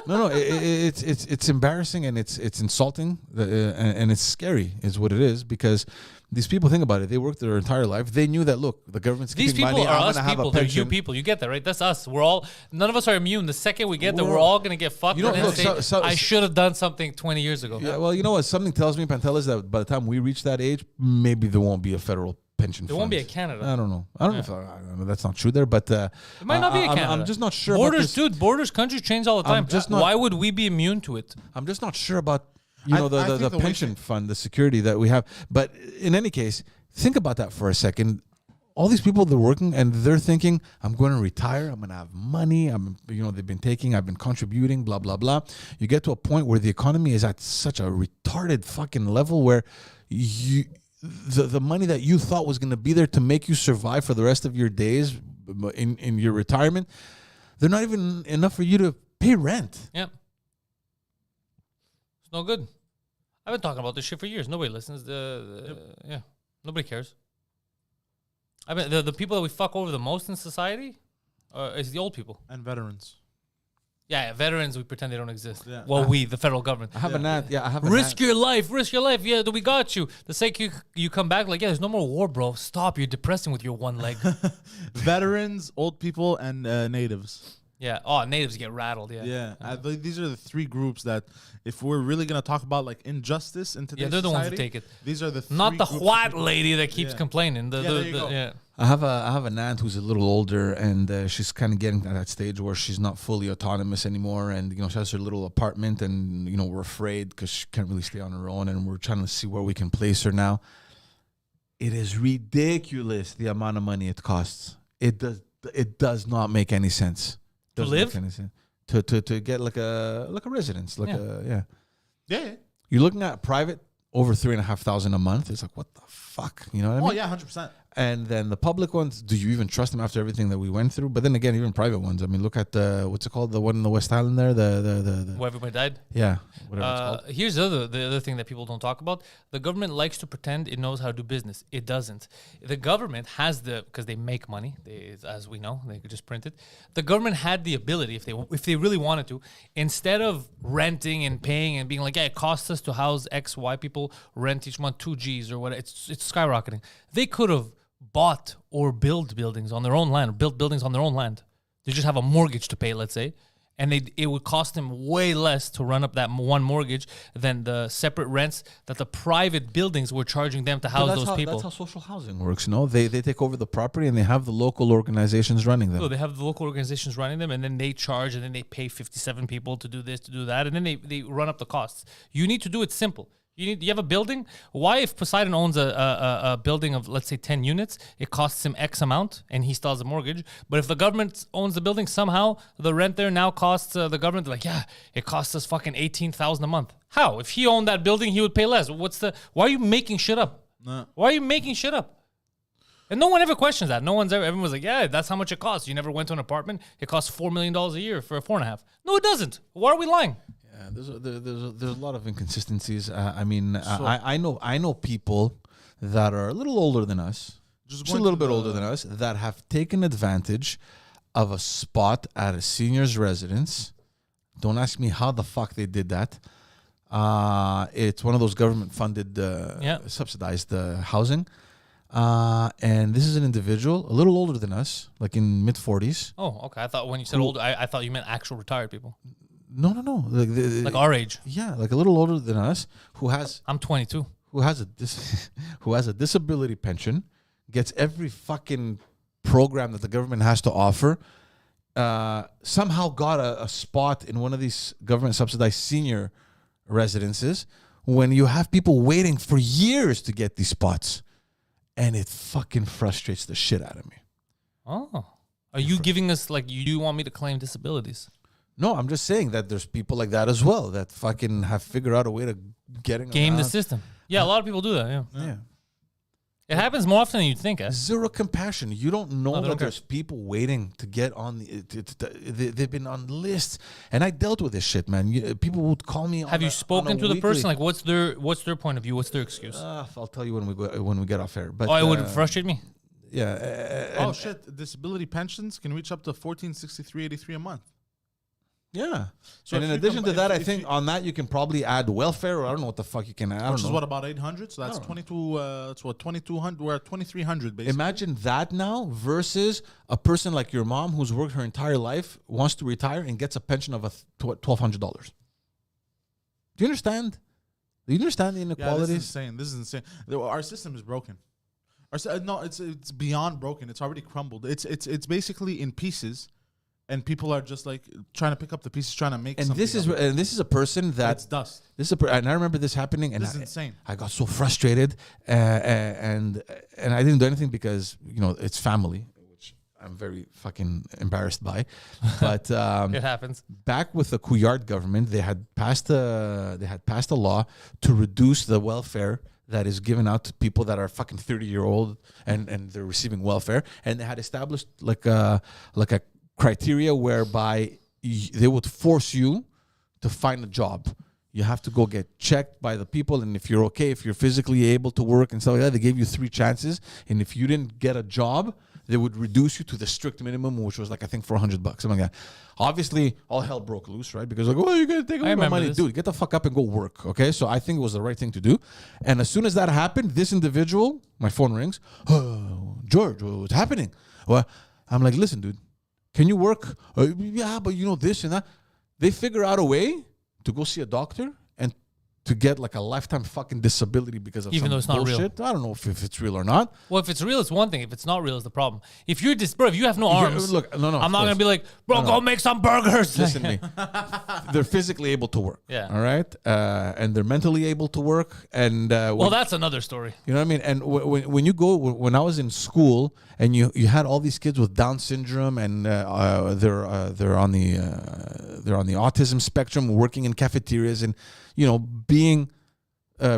No, it's embarrassing and it's insulting and it's scary is what it is because these people, think about it, they worked their entire life. They knew that, look, the government's These keeping people money. are I'm us gonna have people. a They're pension. you people. You get that, right? That's us. None of us are immune. The second we get there, we're all gonna get fucked. You know, and then look, say, I should have done something 20 years ago. Yeah, well, you know what? Something tells me, Pantelis, that by the time we reach that age, maybe there won't be a federal pension There fund. won't be a Canada. I don't know. I don't know. That's not true there, but It might not be a Canada. I'm just not sure. about Borders, this. dude. Borders, countries change all the time. just not- Why would we be immune to it? I'm just not sure about you know, I the think the way pension fund, the security that we have. But in any case, think about that for a second. All these people, they're working and they're thinking, I'm going to retire. I'm going to have money. They've been taking, I've been contributing, blah, blah, blah. You get to a point where the economy is at such a retarded fucking level where the money that you thought was going to be there to make you survive for the rest of your days in your retirement, they're not even enough for you to pay rent. Yeah. It's no good. I've been talking about this shit for years. Nobody listens. Yeah. Nobody cares. I mean, the people that we fuck over the most in society is the old people. And veterans. Yeah, veterans, we pretend they don't exist. Yeah. Well, the federal government. I have an ad. Yeah, I have an Risk your life. Yeah, we got you. The sake you come back like, yeah, there's no more war, bro. Stop. You're depressing with your one leg. Veterans, old people, and natives. Yeah. Oh, natives get rattled. Yeah. Yeah. These are the three groups that, if we're really going to talk about like injustice in today's they're the ones society, who take it. These are the three Not the groups white lady that keeps Yeah. complaining. there you go. Yeah. I have an aunt who's a little older, and she's kind of getting at that stage where she's not fully autonomous anymore, and she has her little apartment, and we're afraid because she can't really stay on her own, and we're trying to see where we can place her now. It is ridiculous the amount of money it costs. It does not make any sense. To Doesn't make live? any sense. To get like a residence, Yeah. You're looking at private over $3,500 a month. It's like, what the fuck? You know what I mean? Oh yeah, 100%. And then the public ones, do you even trust them after everything that we went through? But then again, even private ones. I mean, look at what's it called? The one in the West Island there? Where everybody died. Yeah, whatever it's called. Here's the other thing that people don't talk about. The government likes to pretend it knows how to do business. It doesn't. The government has because they make money, as we know, they could just print it. The government had the ability, if they really wanted to, instead of renting and paying and being like, yeah, it costs us to house X, Y people, rent each month 2 Gs or whatever, it's skyrocketing. They could have bought or built buildings on their own land, or built buildings on their own land. They just have a mortgage to pay, let's say, and it would cost them way less to run up that one mortgage than the separate rents that the private buildings were charging them to house those people. That's how social housing works. They take over the property and they have the local organizations running them. So they have the local organizations running them, and then they charge, and then they pay 57 people to do this, to do that, and then they run up the costs. You need to do it simple. You have a building. Why, if Poseidon owns a building of, let's say, 10 units, it costs him X amount and he still has a mortgage. But if the government owns the building, somehow the rent there now costs the government, like, yeah, it costs us fucking $18,000 a month. How? If he owned that building, he would pay less. Why are you making shit up? No. Why are you making shit up? And no one ever questions that. Everyone's like, yeah, that's how much it costs. You never went to an apartment. It costs $4 million a year for a 4.5. No, it doesn't. Why are we lying? Yeah, there's a lot of inconsistencies. I know people that are a little older than us, just a little bit older than us, that have taken advantage of a spot at a senior's residence. Don't ask me how the fuck they did that. It's one of those government-funded, subsidized housing. And this is an individual, a little older than us, like in mid-40s. Oh, okay. I thought when you said older, I thought you meant actual retired people. No. Like our age. Yeah, like a little older than us, I'm 22. who has a disability pension, gets every fucking program that the government has to offer, somehow got a spot in one of these government subsidized senior residences when you have people waiting for years to get these spots. And it fucking frustrates the shit out of me. Oh. Are you giving us, like, you want me to claim disabilities? No, I'm just saying that there's people like that as well that fucking have figured out a way to game the system. Yeah, a lot of people do that, Yeah. It happens more often than you'd think, eh? Zero compassion. You don't know No, they that don't care. there's people waiting to get on they've been on lists, and I dealt with this shit, man. People would call me. Have you spoken to the person? Like, what's their point of view? What's their excuse? I'll tell you when we get off air. But It would frustrate me. Yeah. Shit! Disability pensions can reach up to $1,463.83 a month. Yeah. So and if in you addition to if that, I you- think on that you can probably add welfare, or I don't know what the fuck you can add. Which is what, about 800? So that's 22. That's what, 2,200. We're at 2,300 basically. Imagine that now versus a person like your mom who's worked her entire life, wants to retire and gets a pension of $1,200. Do you understand? Do you understand the Yeah, inequalities? this is insane. Our system is broken. No, it's beyond broken. It's already crumbled. It's basically in pieces, and people are just like trying to pick up the pieces, trying to make. And something this is a person that it's dust. and I remember this happening, and This is insane. I got so frustrated, and I didn't do anything because it's family, which I'm very fucking embarrassed by. But It happens. back with the Couillard government, they had passed a law to reduce the welfare that is given out to people that are fucking 30-year-old and they're receiving welfare, and they had established like a criteria whereby they would force you to find a job. You have to go get checked by the people, and if you're okay, if you're physically able to work and stuff like that, they gave you 3 chances, and if you didn't get a job, they would reduce you to the strict minimum, which was like I think $400, something like that. Obviously, all hell broke loose, right? Because like, oh, you're gonna take away my money, dude. Get the fuck up and go work, okay? So I think it was the right thing to do. And as soon as that happened, this individual, my phone rings. Oh, George, what's happening? Well, I'm like, listen, dude, can you work? Yeah, but this and that. They figure out a way to go see a doctor and to get like a lifetime fucking disability because of Even though it's not real. bullshit. I don't know if it's real or not. Well, if it's real, it's one thing. If it's not real, it's the problem. If you're bro, if you have no arms, Look, no, I'm not gonna be like, bro, go make some burgers. Listen to me. They're physically able to work. Yeah. All right. And they're mentally able to work. And Well, that's another story. you know what I mean? And when you go, when I was in school, and you had all these kids with Down syndrome, and they're on the autism spectrum, working in cafeterias, and being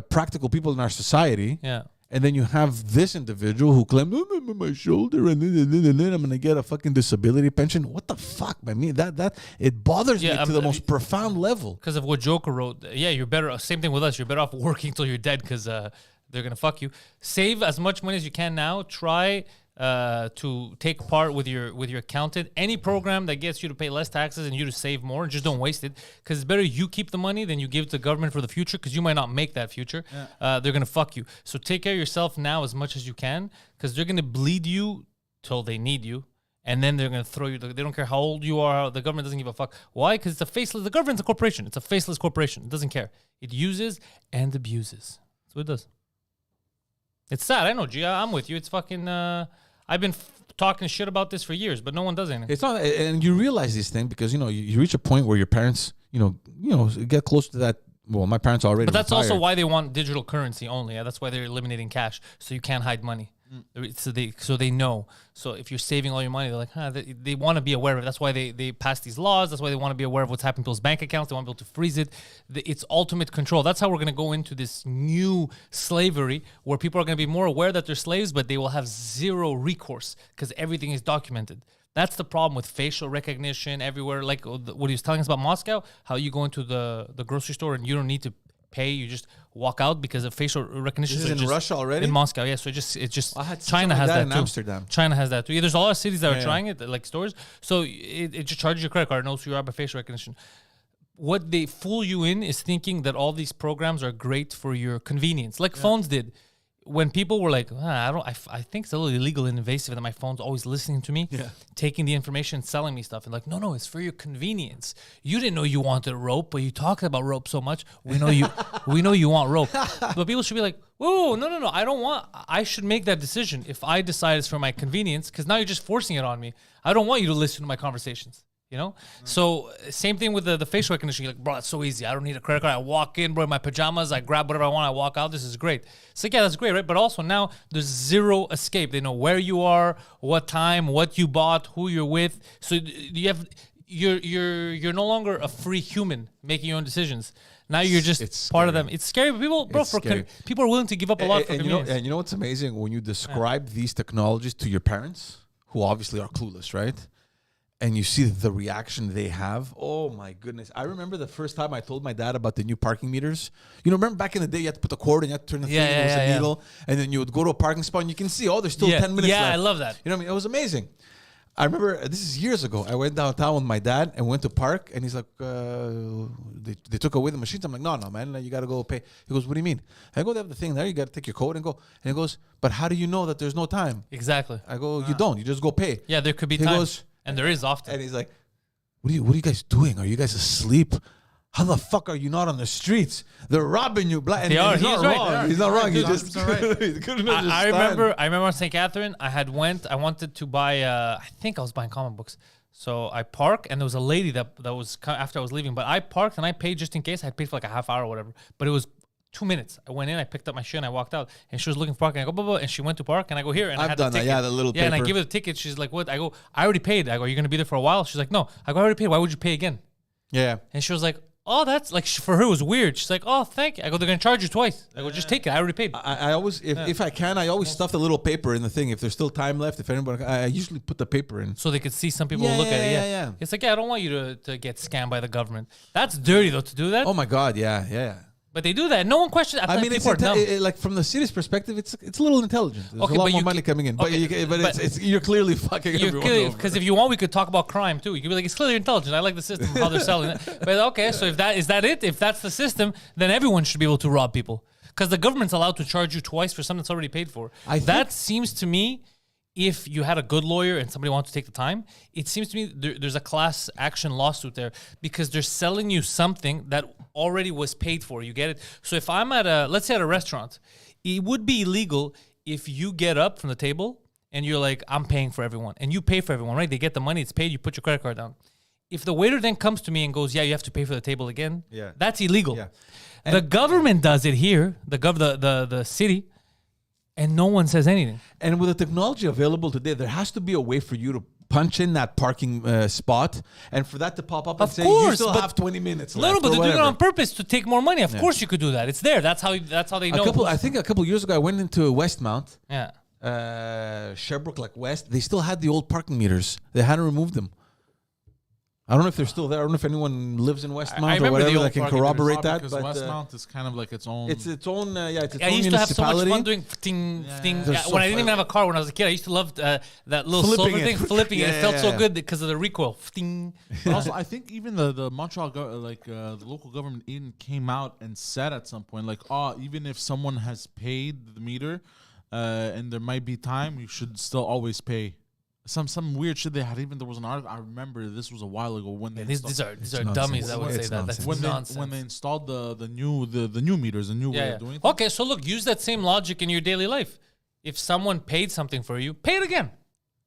practical people in our society. Yeah. And then you have this individual who claimed, my shoulder, and then I'm gonna get a fucking disability pension. What the fuck, man? That it bothers me to the most profound level. Because of what Joker wrote. Yeah, you're better. Same thing with us. You're better off working till you're dead because they're gonna fuck you. Save as much money as you can now. Try to take part with your accountant. Any program that gets you to pay less taxes and you to save more, just don't waste it. Because it's better you keep the money than you give it to the government for the future, because you might not make that future. Yeah. They're going to fuck you. So take care of yourself now as much as you can, because they're going to bleed you till they need you. And then they're going to throw you. They don't care how old you are. The government doesn't give a fuck. Why? Because it's a faceless. The government's a corporation. It's a faceless corporation. It doesn't care. It uses and abuses. That's what it does. It's sad. I know, G. I'm with you. It's fucking... I've been talking shit about this for years, but no one does anything. It's not, and you realize this thing because you reach a point where your parents, get close to that. Well, my parents already. But that's retired. also why they want digital currency only. That's why they're eliminating cash, so you can't hide money. So they know. So if you're saving all your money, they're like, they want to be aware of it. That's why they pass these laws. That's why they want to be aware of what's happening to people's bank accounts. They want people to freeze it. It's ultimate control. That's how we're going to go into this new slavery, where people are going to be more aware that they're slaves, but they will have zero recourse because everything is documented. That's the problem with facial recognition everywhere. Like what he was telling us about Moscow, how you go into the grocery store and you don't need to pay, you just walk out because of facial recognition. This is in Russia already? In Moscow, yeah. So it just China has that too. in Amsterdam. China has that too. Yeah, there's a lot of cities that are trying it, like stores. So it just charges your credit card, knows who you are by facial recognition. What they fool you in is thinking that all these programs are great for your convenience, like phones did. When people were like, I think it's a little illegal and invasive that my phone's always listening to me, taking the information, selling me stuff, and like, no, it's for your convenience. You didn't know you wanted rope, but you talked about rope so much. We know you want rope. But people should be like, whoa, no, I should make that decision if I decide it's for my convenience, because now you're just forcing it on me. I don't want you to listen to my conversations. So same thing with the facial recognition. You're like, bro, it's so easy. I don't need a credit card. I walk in, bro, in my pajamas. I grab whatever I want. I walk out. This is great. So yeah, that's great, right? But also now there's zero escape. They know where you are, what time, what you bought, who you're with. So you're no longer a free human making your own decisions. Now you're just part of them. It's scary, but people are willing to give up a lot for convenience. And you know what's amazing? When you describe these technologies to your parents, who obviously are clueless, right? And you see the reaction they have. Oh my goodness. I remember the first time I told my dad about the new parking meters. Remember back in the day, you had to put the cord and you had to turn the thing, and it was a needle. And then you would go to a parking spot and you can see, there's still 10 minutes left. Yeah, I love that. You know what I mean? It was amazing. I remember, this is years ago, I went downtown with my dad and went to park, and he's like, they took away the machines. I'm like, no, man, you got to go pay. He goes, what do you mean? I go, they have the thing there, you got to take your code and go. And he goes, but how do you know that there's no time? Exactly. I go, you don't, you just go pay. Yeah, there could be time. He goes, and there is often. And he's like, what are you guys doing? Are you guys asleep? How the fuck are you not on the streets? They're robbing you. And they are. He's not wrong. Right. He's not wrong. He just couldn't understand. I remember on St. Catherine, I wanted to buy, I think I was buying comic books. So I park, and there was a lady that was after I was leaving. But I parked, and I paid just in case. I paid for like a half hour or whatever. But it was 2 minutes. I went in, I picked up my shit, and I walked out. And she was looking for parking. I go, blah, blah, and she went to park, and I go, here. And I I've had done the that. ticket. Yeah, the little and I paper. give her the ticket. She's like, what? I go, I already paid. I go, you're going to be there for a while? She's like, no. I go, I already paid. Why would you pay again? Yeah. And she was like, oh, that's like, for her, it was weird. She's like, oh, thank you. I go, they're going to charge you twice. I go, just take it. I already paid. I always, if I can, I always stuff the little paper in the thing. If there's still time left, if anybody, I usually put the paper in. So they could see some people Yeah, look at it. yeah, Yeah. yeah. It's like, I don't want you to get scammed by the government. That's dirty, though, to do that. Oh my God, yeah. But they do that. No one questions. I mean, it's people are dumb. like from the city's perspective, it's a little intelligent. There's Okay, a lot but more you money coming in, but okay, but but it's you're clearly fucking everyone over. Because if you want, we could talk about crime too. You could be like, it's clearly intelligent. I like the system, how they're selling it. But okay, so if that is that it, if that's the system, then everyone should be able to rob people. Because the government's allowed to charge you twice for something that's already paid for. That seems to me, if you had a good lawyer and somebody wants to take the time, it seems to me there's a class action lawsuit there because they're selling you something that already was paid for. You get it? So if I'm let's say at a restaurant, it would be illegal if you get up from the table and you're like, I'm paying for everyone. And you pay for everyone, right? They get the money, it's paid, you put your credit card down. If the waiter then comes to me and goes, yeah, you have to pay for the table again, that's illegal. Yeah. The government does it here, the city, and no one says anything. And with the technology available today, there has to be a way for you to punch in that parking spot and for that to pop up and Of say course, you still but- have 20 minutes No, left. but or they're doing it whatever. on purpose to take more money. Of course you could do that. It's there. That's how they know. I think a couple years ago, I went into Westmount, Yeah. Sherbrooke, like West. They still had the old parking meters. They hadn't removed them. I don't know if they're still there. I don't know if anyone lives in Westmount or remember the whatever old that can parking corroborate that. Because But Westmount is kind of like its own. it's its own, it's its I own used to have so much municipality. fun doing thing. They're Yeah, so when I didn't fun. even have a car when I was a kid, I used to love that little Flipping silver it. thing, flipping it. Yeah, It felt yeah, so yeah. good because of the recoil. Ding. But also, I think even the Montreal, the local government even came out and said at some point, like, oh, even if someone has paid the meter, and there might be time, you should still always pay. Some weird shit they had. Even there was an article. I remember this was a while ago when they These are nonsense. dummies that would It's say that. nonsense. That's when nonsense. they installed the new meters, the new way of doing things. Okay, so look, use that same logic in your daily life. If someone paid something for you, pay it again.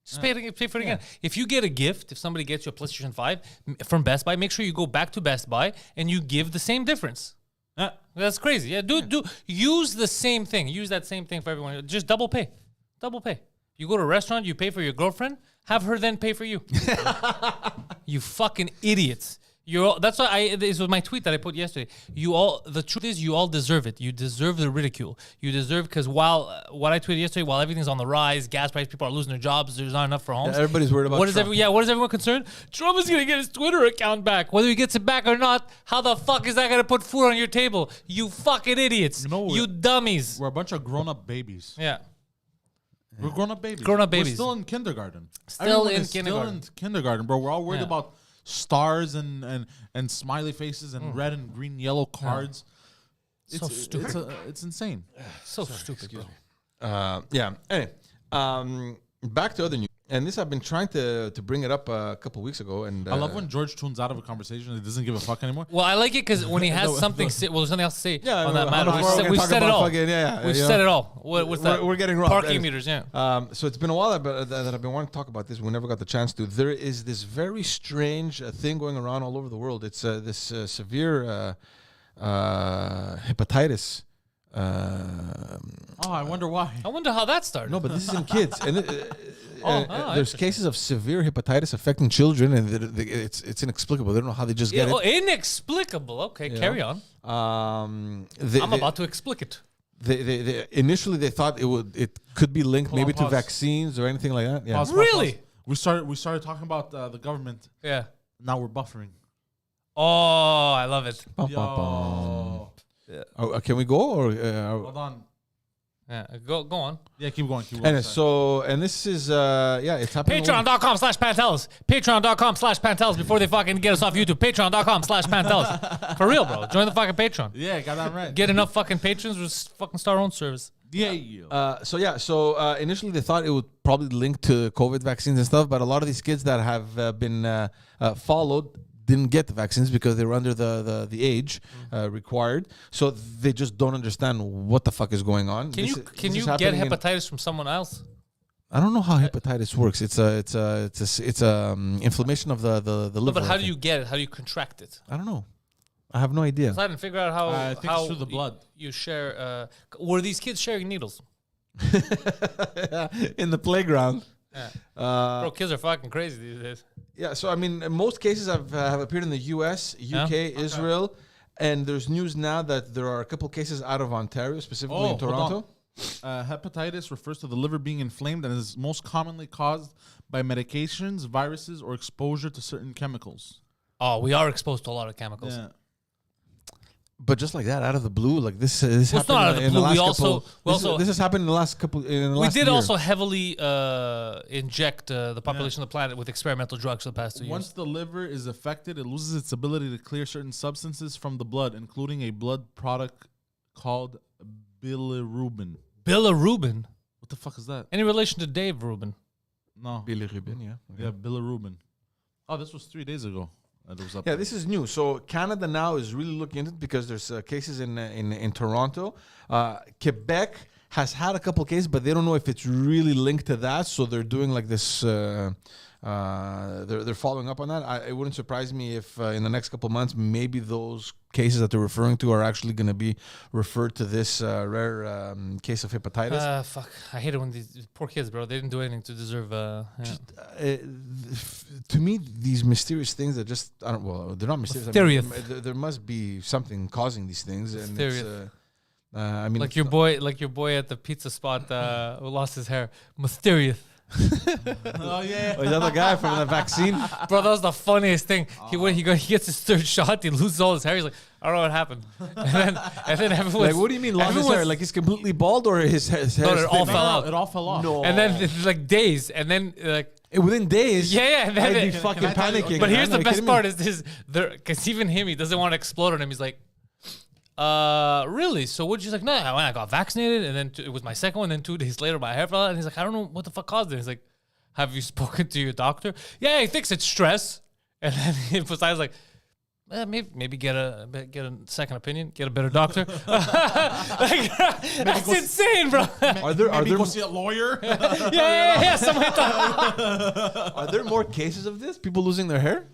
Just pay for it again. If you get a gift, if somebody gets you a PlayStation 5 from Best Buy, make sure you go back to Best Buy and you give the same difference. That's crazy. Yeah, do use the same thing. Use that same thing for everyone. Just double pay. Double pay. You go to a restaurant, you pay for your girlfriend, have her then pay for you. You fucking idiots. That's why this was my tweet that I put yesterday. The truth is you all deserve it. You deserve the ridicule. You deserve, because what I tweeted yesterday, while everything's on the rise, gas price, people are losing their jobs, there's not enough for homes. Yeah, everybody's worried about What is Trump. what is everyone concerned? Trump is going to get his Twitter account back. Whether he gets it back or not, how the fuck is that going to put food on your table? You fucking idiots. You dummies. We're a bunch of grown-up babies. Yeah. We're grown-up babies. Grown-up We're babies. still in kindergarten. Still Everyone in is kindergarten. Still in kindergarten, bro. We're all worried Yeah. about stars and smiley faces and red and green, yellow cards. So stupid. It's insane. So stupid, bro. Anyway, back to other news. And this I've been trying to bring it up a couple weeks ago. And I love when George tunes out of a conversation and doesn't give a fuck anymore. Well, I like it because when he has something, there's something else to say on that matter. We've talk said it about all. fucking- We've said it all. What's that? We're getting robbed. Parking Anyways. meters, yeah. So it's been a while that I've been wanting to talk about this. We never got the chance to. There is this very strange thing going around all over the world. It's this severe hepatitis. I wonder why. I wonder how that started. No, but this is in kids, and there's interesting. cases of severe hepatitis affecting children, and it's inexplicable. They don't know how they just get it. Inexplicable. Okay, carry on. I'm about to explic it. They initially they thought it could be linked Hold on, maybe to pause. vaccines or anything like that. Yeah. Pause, Really? pause. We started talking about the government. Yeah. Now we're buffering. Oh, I love it. Yo. Can we go or? Hold on. Yeah, go on. Yeah, keep going. And this is it's happening. Patreon.com/Pantelis. Patreon.com/Pantelis before they fucking get us off YouTube. Patreon.com/Pantelis. For real, bro. Join the fucking Patreon. Yeah, got that right. Get enough fucking patrons, we'll fucking start our own service. Yeah. So initially they thought it would probably link to COVID vaccines and stuff, but a lot of these kids that have been followed didn't get the vaccines because they were under the age required. So they just don't understand what the fuck is going on. Can you get hepatitis from someone else? I don't know how hepatitis works. It's a inflammation of the No, liver. but how I do you think. get it? How do you contract it? I don't know. I have no idea. So I didn't figure out how. I think it's through the blood. You share. Were these kids sharing needles? In the playground. Yeah. Uh, Bro, kids are fucking crazy these days. Yeah, so I mean, most cases have appeared in the U.S., UK, Israel, and there's news now that there are a couple cases out of Ontario, specifically in hold on. Toronto. Hepatitis refers to the liver being inflamed and is most commonly caused by medications, viruses, or exposure to certain chemicals. Oh, we are exposed to a lot of chemicals. Yeah. But just like that, out of the blue, like this Well, it's happened not out of the in blue. the last We couple. also This has happened in the last couple. In the we last did year. also heavily inject the population of the planet with experimental drugs for the past 2 years. Once the liver is affected, it loses its ability to clear certain substances from the blood, including a blood product called bilirubin. Bilirubin. What the fuck is that? Any relation to Dave Rubin? No. Bilirubin, yeah. Okay. Yeah, bilirubin. Oh, this was 3 days ago. That was up Yeah, there. this is new. So Canada now is really looking into it because there's cases in Toronto. Quebec has had a couple cases, but they don't know if it's really linked to that. So they're doing like this. They're following up on that. It wouldn't surprise me if in the next couple months, maybe those cases that they're referring to are actually going to be referred to this rare case of hepatitis. Fuck. I hate it when these poor kids, bro. They didn't do anything to deserve. To me, these mysterious things that just I don't. Well, they're not mysterious. Mysterious. I mean, there must be something causing these things, and it's, Mysterious. I mean, like your boy at the pizza spot who lost his hair. Mysterious. Oh, yeah. Oh, is that the guy from the vaccine? Bro, that was the funniest thing. He gets his third shot, he loses all his hair. He's like, I don't know what happened. And then everyone's Like, what do you mean lost his hair? Like he's completely bald, or his hair? No, it all thin? fell out. It all fell off. No. And then it's like days, and then like Within days. yeah, and then I'd be fucking I tell you- panicking. but here's man. the Are you best kidding part me? is this, because even him, he doesn't want to explode on him. He's like, really? So what? She's like, no, when I got vaccinated, and then it was my second one. Then 2 days later, my hair fell out, and he's like, I don't know what the fuck caused it. He's like, have you spoken to your doctor? Yeah, he thinks it's stress. And then Poseidon's like, maybe get a second opinion, get a better doctor. Like, that's insane, bro. Are there Maybe go see a lawyer. yeah. Somebody thought, are there more cases of this? People losing their hair?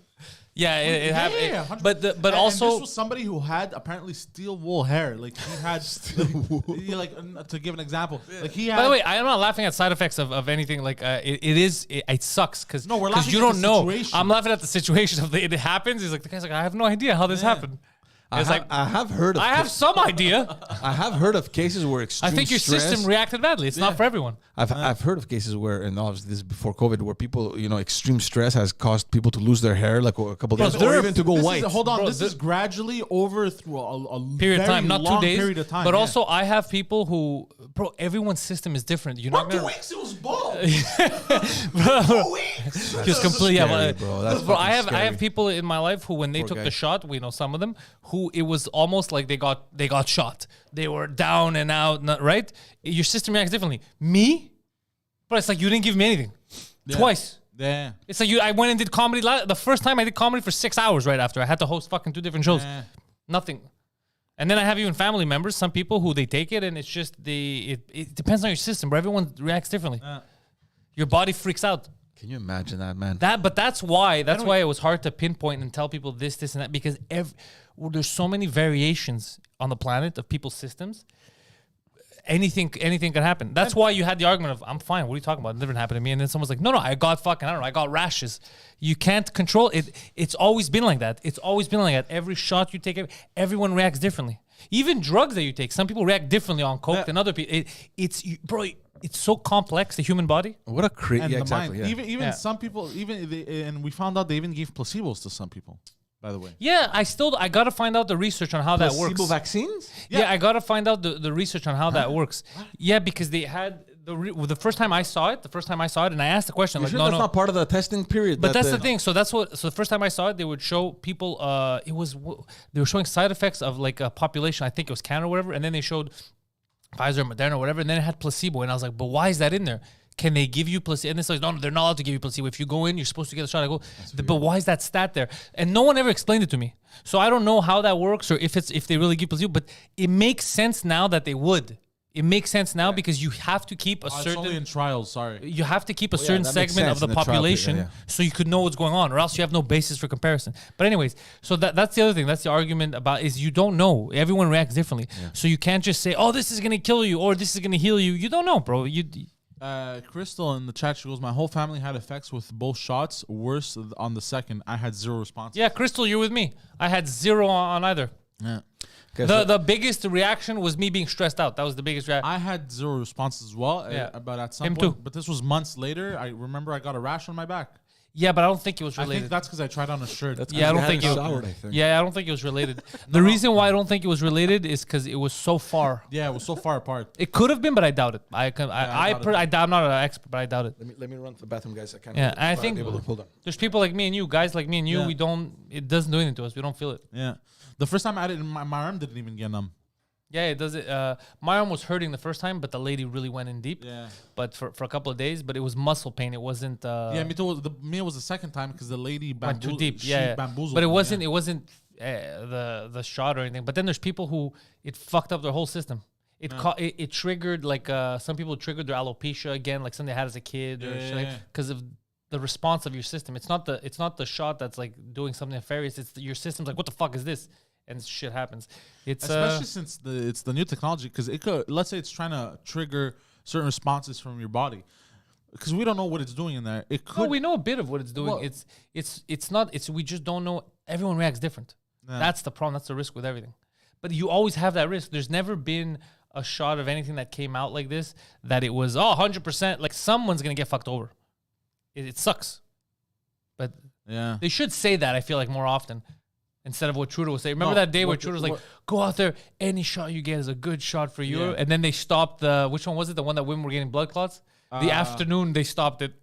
yeah, it happened. Yeah, 100%. But And this also, was somebody who had apparently steel wool hair. Like he had, to give an example, like he had. by the way, I am not laughing at side effects of anything. Like it sucks because No, we're laughing you at don't the know. situation. I'm laughing at the situation of it happens. He's like, the guy's like, I have no idea how this happened. It's like I have heard of. I have some idea. I have heard of cases where extreme I think your stress, system reacted badly. It's not for everyone. I've heard of cases where, and obviously this is before COVID, where people, extreme stress has caused people to lose their hair like a couple days, or even to go white. Hold on, Bro, this is gradually over through a Period of very time, not 2 long days. period of time. But yeah. also, I have people who, bro, everyone's system is different. You're not For 2 gonna. weeks it was bald. Just completely, scary, bro. That's bro. I fucking have scary. people in my life who, when they Poor took guy. the shot, we know some of them who it was almost like they got shot. They were down and out, right? Your system reacts differently. Me, but it's like you didn't give me anything. Twice. Yeah. It's like I went and did comedy. The first time I did comedy for 6 hours right after. I had to host fucking 2 different shows. Yeah. Nothing. And then I have even family members, some people who they take it and it's just it depends on your system, but everyone reacts differently. Your body freaks out. Can you imagine that, man? But that's why it was hard to pinpoint and tell people this, and that, because there's so many variations on the planet of people's systems. Anything can happen. That's why you had the argument of, I'm fine. What are you talking about? It never happened to me. And then someone's like, no, I got fucking, I don't know, I got rashes. You can't control it. It's always been like that. It's always been like that. Every shot you take, everyone reacts differently. Even drugs that you take, some people react differently on coke than other people. Bro, it's so complex, the human body. What a crazy, And yeah, the exactly. mind. Yeah. Even some people, and we found out they even gave placebos to some people. By the way. Yeah, I gotta find out the research on how that works. Placebo vaccines? Yeah, I gotta find out the research on how that works. Yeah, because they had the first time I saw it, and I asked the question, You like, sure no, that's not part of the testing period? But that's the thing. So the first time I saw it, they would show people. They were showing side effects of like a population. I think it was Canada or whatever, and then they showed Pfizer, Moderna, or whatever, and then it had placebo, and I was like, but why is that in there? Can they give you placebo? And they said, no, they're not allowed to give you placebo. If you go in, you're supposed to get a shot. I go, but why is that stat there? And no one ever explained it to me. So I don't know how that works or if they really give placebo, but it makes sense now that they would. It makes sense now because you have to keep a It's only certain. in trials. Sorry. You have to keep a yeah, certain that makes segment of sense the in the trial period, population yeah. so you could know what's going on, or else you have no basis for comparison. But anyways, so that's the other thing. That's the argument about is you don't know. Everyone reacts differently, so you can't just say, "Oh, this is gonna kill you" or "This is gonna heal you." You don't know, bro. Crystal in the chat, she goes, my whole family had effects with both shots. Worse on the second. I had 0 response. Yeah, Crystal, you're with me. I had 0 on either. Yeah. The biggest reaction was me being stressed out. That was the biggest reaction. I had 0 responses as well. Yeah. But at some Him point, too. but this was months later. I remember I got a rash on my back. Yeah, but I don't think it was I related. think that's because I tried on a shirt. Yeah, I don't think it. showered, I think. Yeah, I don't think it was related. The reason why I don't think it was related is because it was so far. Yeah, it was so far apart. It could have been, but I doubt it. I doubt it. I'm not an expert, but I doubt it. Let me run to the bathroom, guys. I can't. Yeah, and I think hold on. there's people like me and you, guys like me and you. Yeah. We don't. It doesn't do anything to us. We don't feel it. Yeah. The first time I had it, my arm didn't even get numb. Yeah, it does it. My arm was hurting the first time, but the lady really went in deep. Yeah. But for a couple of days, but it was muscle pain. It wasn't. Yeah, me too. Me, it was the second time because the lady went too deep. she Yeah, bamboozled but it me, wasn't. yeah. It wasn't the shot or anything. But then there's people who it fucked up their whole system. It triggered like some people triggered their alopecia again, like something they had as a kid or shit, because of the response of your system. It's not the shot that's like doing something nefarious. It's your system's like, what the fuck is this? And shit happens. It's especially since it's the new technology, because it could, let's say it's trying to trigger certain responses from your body, because we don't know what it's doing in there. It could. no, we know a bit of what it's doing. Well- It's not. We just don't know. Everyone reacts different. Yeah. That's the problem. That's the risk with everything. But you always have that risk. There's never been a shot of anything that came out like this that it was 100% like someone's gonna get fucked over. It sucks, but Yeah. they should say that. I feel like more often. Instead of what Trudeau would say. Remember that day where Trudeau was like, go out there, any shot you get is a good shot for you. Yeah. And then they stopped which one was it? The one that women were getting blood clots? The afternoon, they stopped it.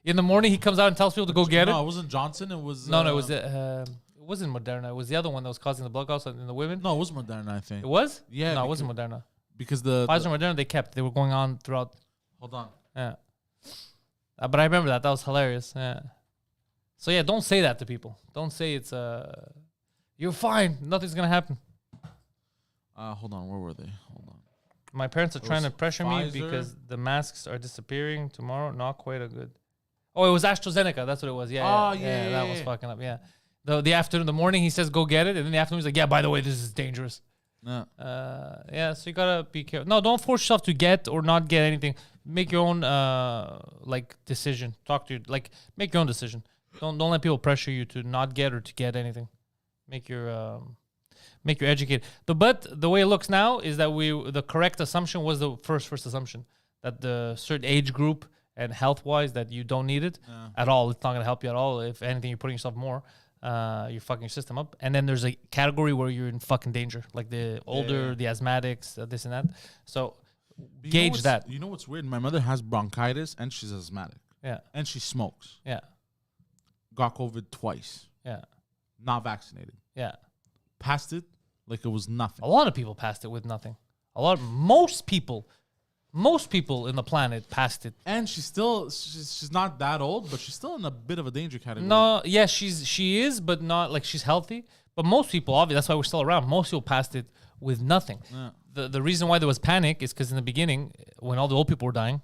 In the morning, he comes out and tells people to go get it. No, it wasn't Johnson. It was. No, it wasn't Moderna. It was the other one that was causing the blood clots in the women. No, it was Moderna, I think. It was? Yeah, No, it wasn't Moderna. Because Pfizer and Moderna, they kept. They were going on throughout. Hold on. Yeah. But I remember that. That was hilarious. Yeah. So, yeah, don't say that to people. Don't say it's you're fine. Nothing's going to happen. Hold on. Where were they? Hold on. My parents are trying to pressure me Pfizer. because the masks are disappearing tomorrow. Not quite a good. Oh, it was AstraZeneca. That's what it was. Yeah. Oh, yeah, That yeah, was yeah. fucking up. Yeah. The afternoon, the morning, he says go get it, and then the afternoon he's like, yeah. By the way, this is dangerous. No. Yeah. So you gotta be careful. No, don't force yourself to get or not get anything. Make your own like decision. Talk to make your own decision. Don't let people pressure you to not get or to get anything. Make your educated. But the way it looks now is that the correct assumption was the first assumption that the certain age group and health wise that you don't need it at all. It's not gonna help you at all. If anything, you're putting yourself more. You're fucking your system up. And then there's a category where you're in fucking danger, like the older, the asthmatics, this and that. So gauge that. You know what's weird? My mother has bronchitis and she's asthmatic. Yeah. And she smokes. Yeah. Got COVID twice. Yeah. Not vaccinated. Yeah. Passed it like it was nothing. A lot of people passed it with nothing. Most people in the planet passed it. And she's not that old, but she's still in a bit of a danger category. No, yeah, she is, but not like she's healthy. But most people, obviously, that's why we're still around. Most people passed it with nothing. Yeah. The reason why there was panic is because in the beginning, when all the old people were dying,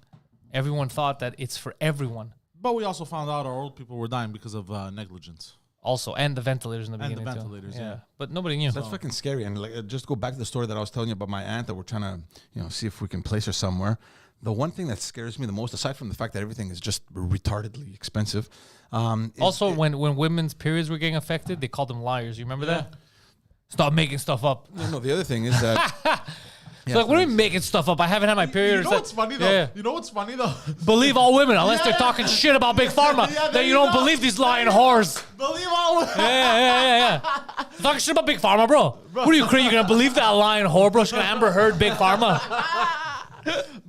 everyone thought that it's for everyone. But we also found out our old people were dying because of negligence. Also, and the ventilators in the And the beginning. ventilators, too. yeah. But nobody knew. That's fucking scary. And like, just go back to the story that I was telling you about my aunt that we're trying to, see if we can place her somewhere. The one thing that scares me the most, aside from the fact that everything is just retardedly expensive, Also, when women's periods were getting affected, they called them liars. You remember that? Stop making stuff up. no, the other thing is that It's like, what are you making stuff up? I haven't had my period. You know what's funny though? Yeah. You know what's funny though? Believe all women, unless they're talking shit about Big Pharma. Yeah, then you don't believe these lying whores. Believe all women. Yeah. Talking shit about Big Pharma, bro. What are you crazy? You're gonna believe that lying whore, bro? She's gonna Amber Heard Big Pharma.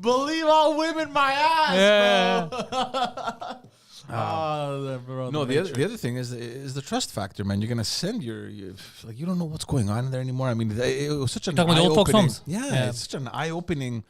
Believe all women, my ass, Yeah. bro. no, the other thing is the trust factor, man. You're gonna send your like you don't know what's going on in there anymore. I mean, it was such an Talking about the old folks' eye-opening- homes. Yeah, it's such an eye-opening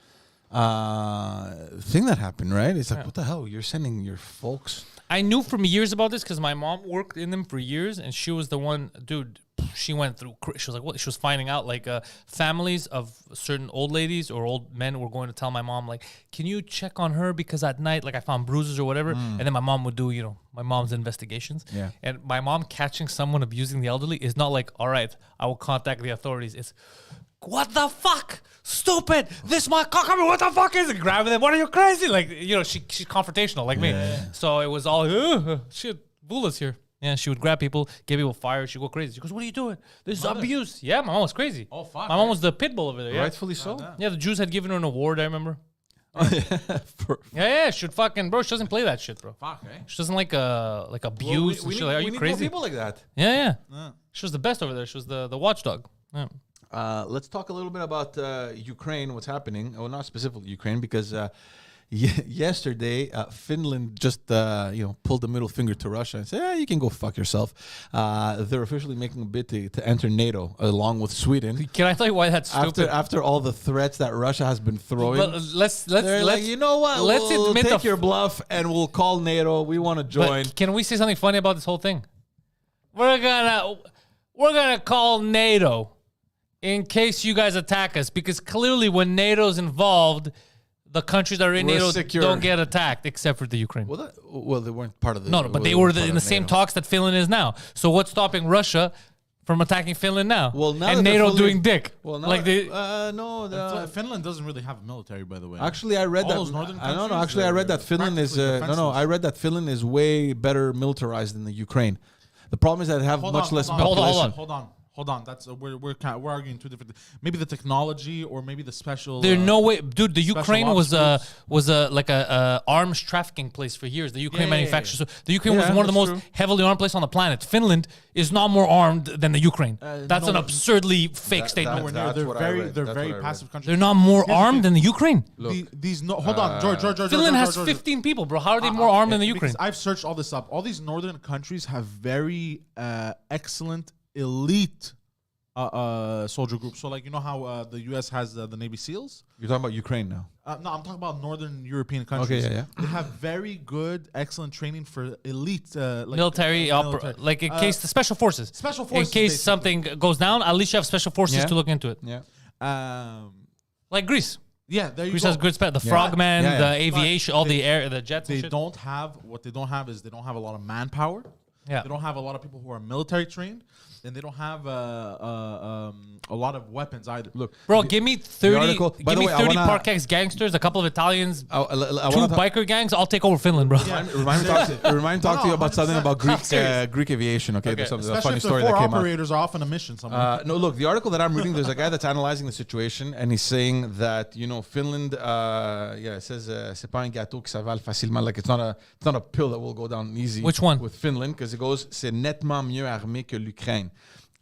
thing that happened, right? It's like, what the hell? You're sending your folks. I knew from years about this because my mom worked in them for years, and she was the one, dude. she went through. She was like, what? She was finding out like families of certain old ladies or old men were going to tell my mom like, can you check on her because at night like I found bruises or whatever, and then my mom would do my mom's investigations. Yeah. And my mom catching someone abusing the elderly is not like, all right, I will contact the authorities. It's what the fuck, stupid! This my cock. I mean, what the fuck is it? Grabbing them. What are you crazy? Like she's confrontational like me. So it was all shit. Bula's here. Yeah, she would grab people, give people fire. She'd go crazy. She goes, what are you doing? This is abuse. Yeah, my mom was crazy. Oh, fuck. My mom was the pit bull over there. Yeah. Rightfully so. Yeah, the Jews had given her an award, I remember. For- Yeah, she would fucking, bro, she doesn't play that shit, bro. Fuck, eh? She doesn't like abuse. we and shit. need, Like, are we you need crazy? more people like that. Yeah. Yeah. She was the best over there. She was the watchdog. Yeah. Let's talk a little bit about Ukraine, what's happening. Well, not specifically Ukraine, because yesterday Finland just pulled the middle finger to Russia and said, you can go fuck yourself. They're officially making a bid to enter NATO along with Sweden. Can I tell you why that's stupid? After all the threats that Russia has been throwing, But let's like, you know what? let's We'll admit take the your bluff and we'll call NATO. We want to join. But can we say something funny about this whole thing? We're gonna call NATO in case you guys attack us, because clearly when NATO's involved, the countries that are in We're NATO secure. don't get attacked except for the Ukraine. Well, they weren't part of the. No, but they well, were part in of the same NATO. talks that Finland is now. So what's stopping Russia from attacking Finland now? Well, now that and they're NATO fully- doing dick. Well, now like they, Finland doesn't really have a military, by the way. Actually, I read All that. those northern I don't know. countries, Actually, I read they're that Finland is practically defenseless. I read that Finland is way better militarized than the Ukraine. The problem is that they have much less population. Hold on. That's we're arguing two different. Maybe the technology, or maybe the special. there's no way, dude. The special Ukraine ops was groups. like a arms trafficking place for years. The Ukraine Yeah. manufactures. So the Ukraine was Yeah, one of the that's most true. heavily armed places on the planet. Finland is not more armed than the Ukraine. That's no, an absurdly fake statement. Nowhere near. That's what I read. They're That's very what I read. passive countries. They're not more Here's the armed thing. than the Ukraine. Hold on, George. Finland has 15 people, bro. How are they more armed than the Ukraine? Because I've searched all this up. All these northern countries have very excellent elite soldier groups. So, like, you know how the U.S. has the Navy SEALs? You're talking about Ukraine now. No, I'm talking about northern European countries. Okay, yeah. They have very good, excellent training for elite Military, like in case the special forces. Special forces, In case basically. something goes down, at least you have special forces Yeah. to look into it. Yeah. Like Greece. There you Greece go. has good the Yeah. frogmen, Yeah, yeah. the aviation, all the air, the jets. They and shit. don't have what they don't have is they don't have a lot of manpower. Yeah. They don't have a lot of people who are military trained, and they don't have a lot of weapons either. Look, Bro, give me 30, article- by give the me way, I 30 wanna- Parkex gangsters, a couple of Italians, I two want to biker gangs. I'll take over Finland, bro. remind me talk to you about something 100%. about serious. Greek aviation. Okay, there's something, a Especially funny if the story four that came out. operators are off on a mission somewhere. No, look, the article that I'm reading, there's a guy that's analyzing the situation, and he's saying that Finland, it says c'est pas un gâteau qui s'avale facilement. Like it's not a pill that will go down easy. Which one? With Finland, because it goes c'est nettement mieux armé que l'Ukraine.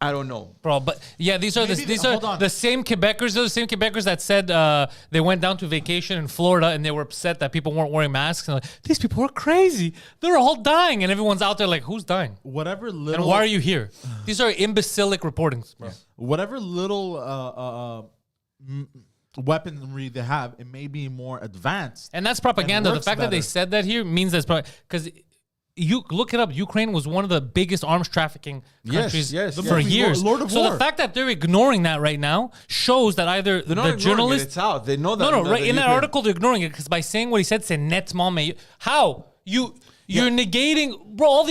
I don't know. Bro, but yeah, these are hold on. the same Quebecers. They're the same Quebecers that said they went down to vacation in Florida and they were upset that people weren't wearing masks. And like, these people are crazy. They're all dying, and everyone's out there like, who's dying? Whatever little And why are you here? These are imbecilic reportings, bro. whatever little weaponry they have, it may be more advanced. And that's propaganda. The works fact that they better. said that here means that's probably because you look it up. Ukraine was one of the biggest arms trafficking countries yes, for yes. years. Lord of so War. the fact that they're ignoring that right now shows that either They're not the ignoring journalists. it. It's out. They know that. No, right. In that Ukraine- article, they're ignoring it because by saying what he said, c'est nettement meilleur. How you're negating, bro?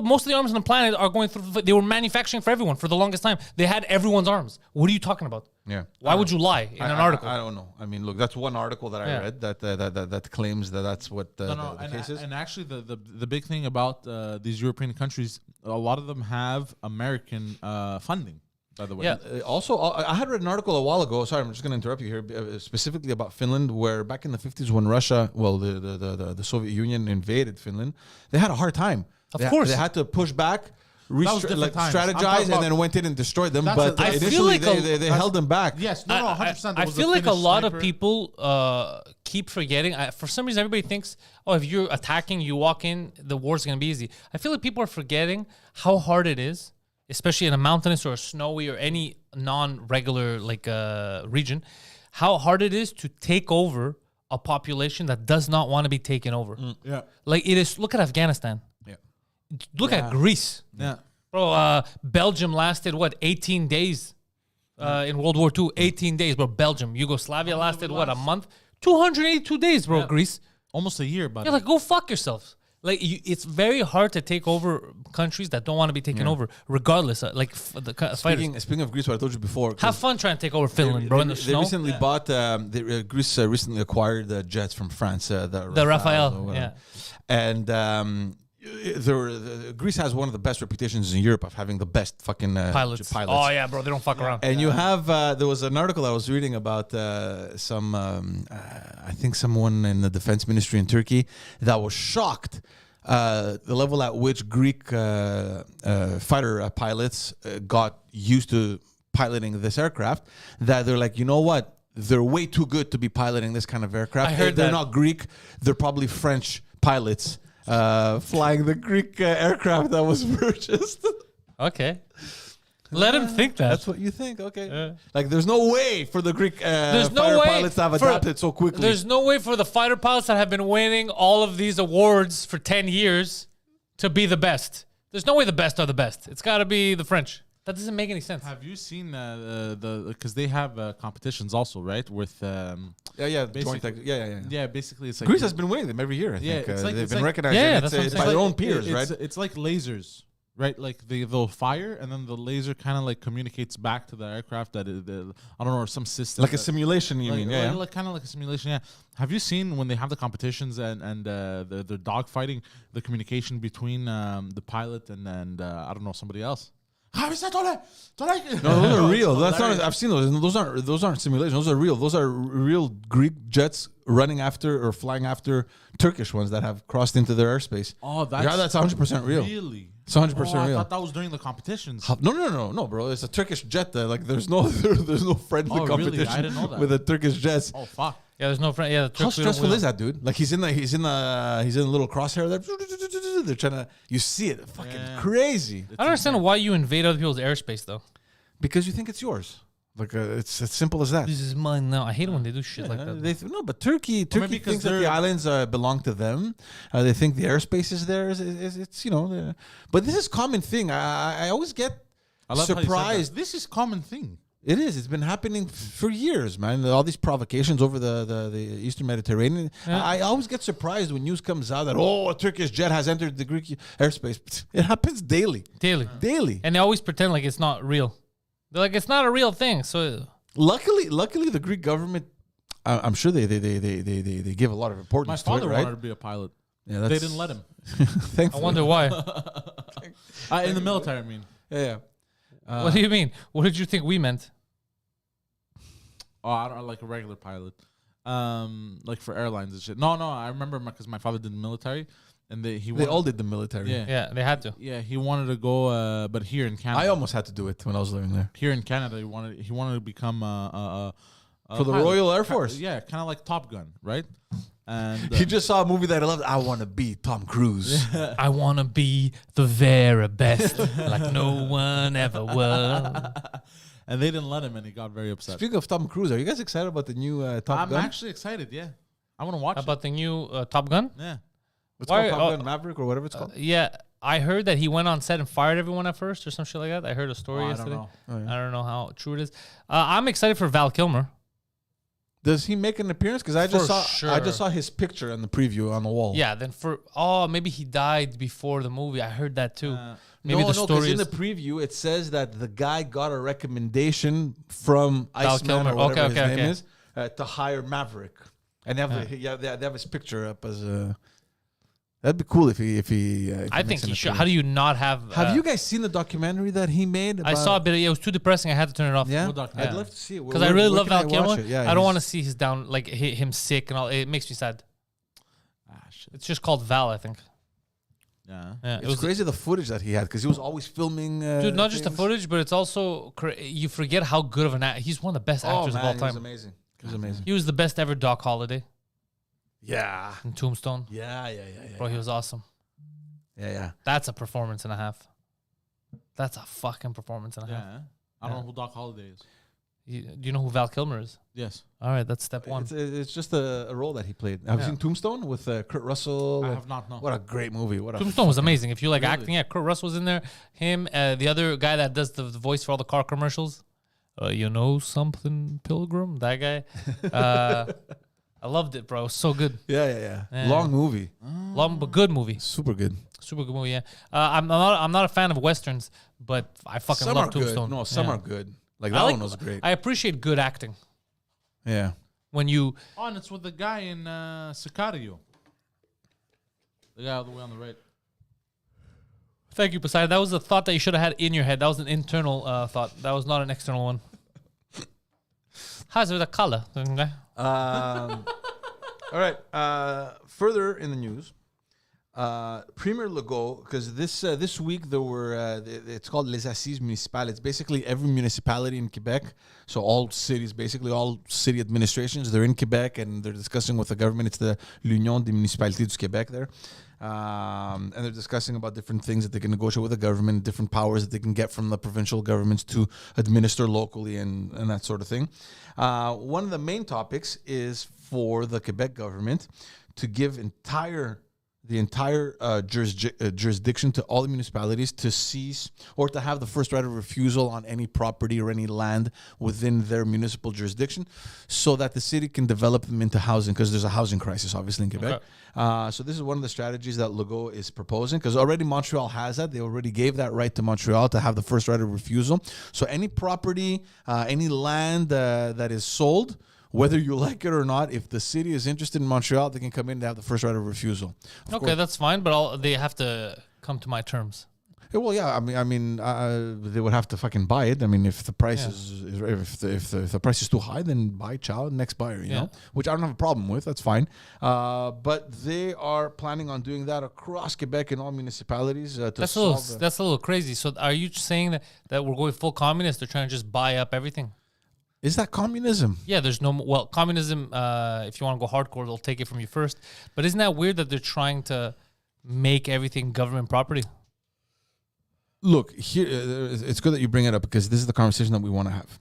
Most of the arms on the planet are going through. They were manufacturing for everyone for the longest time. They had everyone's arms. What are you talking about? Yeah. Why would you lie in an article? I don't know. I mean, look, that's one article that I read that claims that that's what the case is. And actually, the big thing about these European countries, a lot of them have American funding. By the way, Yeah. Also, I had read an article a while ago. Sorry, I'm just going to interrupt you here. Specifically about Finland, where back in the 50s, when Russia, the Soviet Union invaded Finland, they had a hard time. Of course. they had to push back, was different times. I'm talking strategize, and about- then went in and destroyed them. That's But a- I feel initially, like they held them back. Yes, no, 100%. I feel like a lot of people keep forgetting. For some reason, everybody thinks, oh, if you're attacking, you walk in, the war's going to be easy. I feel like people are forgetting how hard it is, especially in a mountainous or a snowy or any non-regular region, how hard it is to take over a population that does not want to be taken over. Yeah. Like it is. Look at Afghanistan. Yeah. Look at Greece. Yeah. Bro, Belgium lasted, 18 days in World War II? 18 days, bro. Belgium. Yugoslavia lasted, a month? 282 days, bro, Greece. Almost a year, buddy. You're like, go fuck yourselves. Like, it's very hard to take over countries that don't want to be taken over, regardless. Speaking of Greece, what I told you before. Have fun trying to take over Finland, bro, in the They snow. recently bought, Greece recently acquired the jets from France. The Rafale, yeah. And Greece has one of the best reputations in Europe of having the best fucking Pilots. Oh, yeah, bro, they don't fuck around. And you have, there was an article I was reading about I think someone in the defense ministry in Turkey that was shocked the level at which Greek fighter pilots got used to piloting this aircraft, that they're like, you know what? They're way too good to be piloting this kind of aircraft. I heard they're that. not Greek. They're probably French pilots flying the Greek aircraft that was purchased. Okay. Let him think that. That's what you think, okay. Yeah. Like, there's no way for the Greek There's fighter no way pilots to have adapted so quickly. There's no way for the fighter pilots that have been winning all of these awards for 10 years to be the best. There's no way the best are the best. It's got to be the French. That doesn't make any sense. Have you seen because they have competitions also, right? With Yeah, Basically- yeah, basically it's like Greece has been winning them every year, I think. it's like- They've it's been like- recognized. Yeah, and that's it's, what I'm it's saying. by their own It's peers, right? It's like lasers, right? Like they'll fire, and then the laser kind of like communicates back to the aircraft that I don't know, or some system. Like a that- simulation, you mean? Yeah. like kind of like a simulation. Yeah. Have you seen when they have the competitions and the dog fighting, the communication between the pilot and I don't know, somebody else? No, those are real. That's not. I've seen those. Those aren't simulations. Those are real. Those are real Greek jets running after or flying after Turkish ones that have crossed into their airspace. Oh, that's 100% real. Really? It's 100% I real. thought that was during the competitions. No, bro. It's a Turkish jet. Like there's no friendly Oh, really? competition I didn't know that. with the Turkish jets. Oh fuck. Yeah, there's no friend. Yeah, the How Turks, we don't stressful win. is that, dude? Like he's in a little crosshair there. They're trying to. You see it, fucking Yeah. crazy. I don't understand why you invade other people's airspace, though. Because you think it's yours. Like it's as simple as that. This is mine now. I hate it when they do shit like that. No, but Turkey maybe because thinks that the they're- islands belong to them. They think the airspace is theirs. It's but this is common thing. I always get I love how you said that. surprised. This is common thing. It is. It's been happening for years, man. All these provocations over the Eastern Mediterranean. Yeah. I always get surprised when news comes out that a Turkish jet has entered the Greek airspace. It happens daily. Daily. And they always pretend like it's not real. They're like, it's not a real thing. So Luckily, the Greek government. I'm sure they give a lot of My importance to it, father right? wanted to be a pilot. Yeah, They didn't let him. I Thankfully. wonder why. In the military, I mean. Yeah. What do you mean? What did you think we meant? Oh, I don't like a regular pilot. Like for airlines and shit. No, I remember because my father did the military, and he They wanted, all did the military. Yeah. Yeah, they had to. Yeah, he wanted to go, but here in Canada. I almost had to do it when I was living there. Here in Canada, he wanted to become For the pilot. Royal Air Force. Yeah, kind of like Top Gun, right? And He just saw a movie that I loved. I want to be Tom Cruise. I want to be the very best, like no one ever was. and they didn't let him, and he got very upset. Speaking of Tom Cruise, are you guys excited about the new Top I'm Gun? actually excited. Yeah, I want to watch How about the new Top Gun? it. Yeah. What's Why- called Top oh, Gun Maverick or whatever it's called? Yeah, I heard that he went on set and fired everyone at first or some shit like that. I heard a story Oh, I yesterday. don't know. I don't know how true it is. I'm excited for Val Kilmer. Does he make an appearance? Because I For just saw his picture in the preview on the wall. Yeah, then maybe he died before the movie. I heard that too. Maybe no, the because story in is the preview it says that the guy got a recommendation from Val Iceman Kilmer. or whatever Okay, his name okay. is to hire Maverick, and they have his picture up as a. That'd be cool if he I think makes an he should. appearance. How do you not have? Have you guys seen the documentary that he made? I saw a bit. It was too depressing. I had to turn it off. Yeah, What documentary? I'd love to see it Because I really love Where Val can I watch Kilmer. it? Yeah, I don't he's- want to see his down, like him sick and all. It makes me sad. Shit. It's just called Val, I think. Yeah. Yeah, it It's was crazy the footage that he had because he was always filming. dude. Not just the things. footage, but it's also you forget how good of an actor. He's one of the best actors Oh of all man, he was time. amazing. He was amazing. He was the best ever Doc Holliday Yeah. in Tombstone. Yeah. Bro, he was awesome. Yeah. That's a performance and a half. That's a fucking performance and a half. Yeah. I don't know who Doc Holliday is. Do you know who Val Kilmer is? Yes. All right, that's step one. It's just a role that he played. Have you seen Tombstone with Kurt Russell? I have not, no. What a great movie. What a Tombstone was amazing. If you like Really? acting, yeah, Kurt Russell was in there. Him, the other guy that does the voice for all the car commercials. You know something, Pilgrim? That guy. I loved it, bro. It was so good. Yeah. Yeah. Long movie. Long but good movie. Super good. Super good movie. Yeah. I'm not a fan of westerns, but I fucking Some love are good. Tombstone. No, some Yeah. are good. Like I that like- one was great. I appreciate good acting Yeah. when you. Oh, and it's with the guy in Sicario. The guy all the way on the right. Thank you, Poseidon. That was a thought that you should have had in your head. That was an internal thought. That was not an external one. How's it with the color? All right. Further in the news, Premier Legault, because this week there were it's called Les Assises Municipales. It's basically every municipality in Quebec. So all cities, basically all city administrations, they're in Quebec and they're discussing with the government. It's the l'Union des Municipalités du Québec there. And they're discussing about different things that they can negotiate with the government, different powers that they can get from the provincial governments to administer locally and that sort of thing. One of the main topics is for the Quebec government to give the entire jurisdiction to all the municipalities to seize or to have the first right of refusal on any property or any land within their municipal jurisdiction so that the city can develop them into housing, because there's a housing crisis obviously in Quebec. So this is one of the strategies that Legault is proposing, because already Montreal has that. They already gave that right to Montreal to have the first right of refusal. So any property, any land that is sold, whether you like it or not, if the city is interested in Montreal, they can come in and have the first right of refusal. Of course. That's fine, but they have to come to my terms. Yeah, well, yeah. I mean, they would have to fucking buy it. I mean, if the price if the price is too high, then buy chow, next buyer. You know, which I don't have a problem with. That's fine. But they are planning on doing that across Quebec in all municipalities. That's a little crazy. So, are you saying that we're going full communist? They're trying to just buy up everything. Is that communism? Yeah, there's no... Well, communism, if you want to go hardcore, they'll take it from you first. But isn't that weird that they're trying to make everything government property? Look, here it's good that you bring it up, because this is the conversation that we want to have.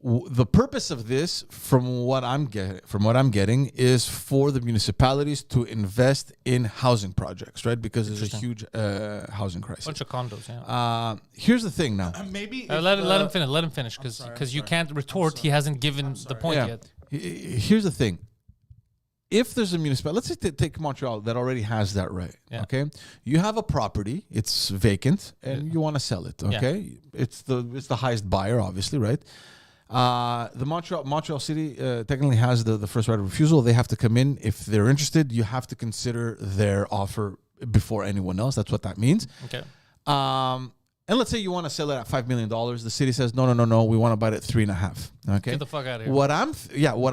The purpose of this, from what I'm getting, is for the municipalities to invest in housing projects, right? Because there's a huge housing crisis. Bunch of condos, yeah. Here's the thing now. Maybe let him finish. Let him finish, because you can't retort. He hasn't given the point yet. Here's the thing. If there's a municipality, let's say take Montreal that already has that right. Yeah. Okay, you have a property, it's vacant, and you want to sell it. Okay, it's the highest buyer, obviously, right? The Montreal City technically has the first right of refusal. They have to come in if they're interested. You have to consider their offer before anyone else. That's what that means. Okay. And let's say you want to sell it at $5 million. The city says no. We want to buy it at 3.5. Okay. Get the fuck out of here. What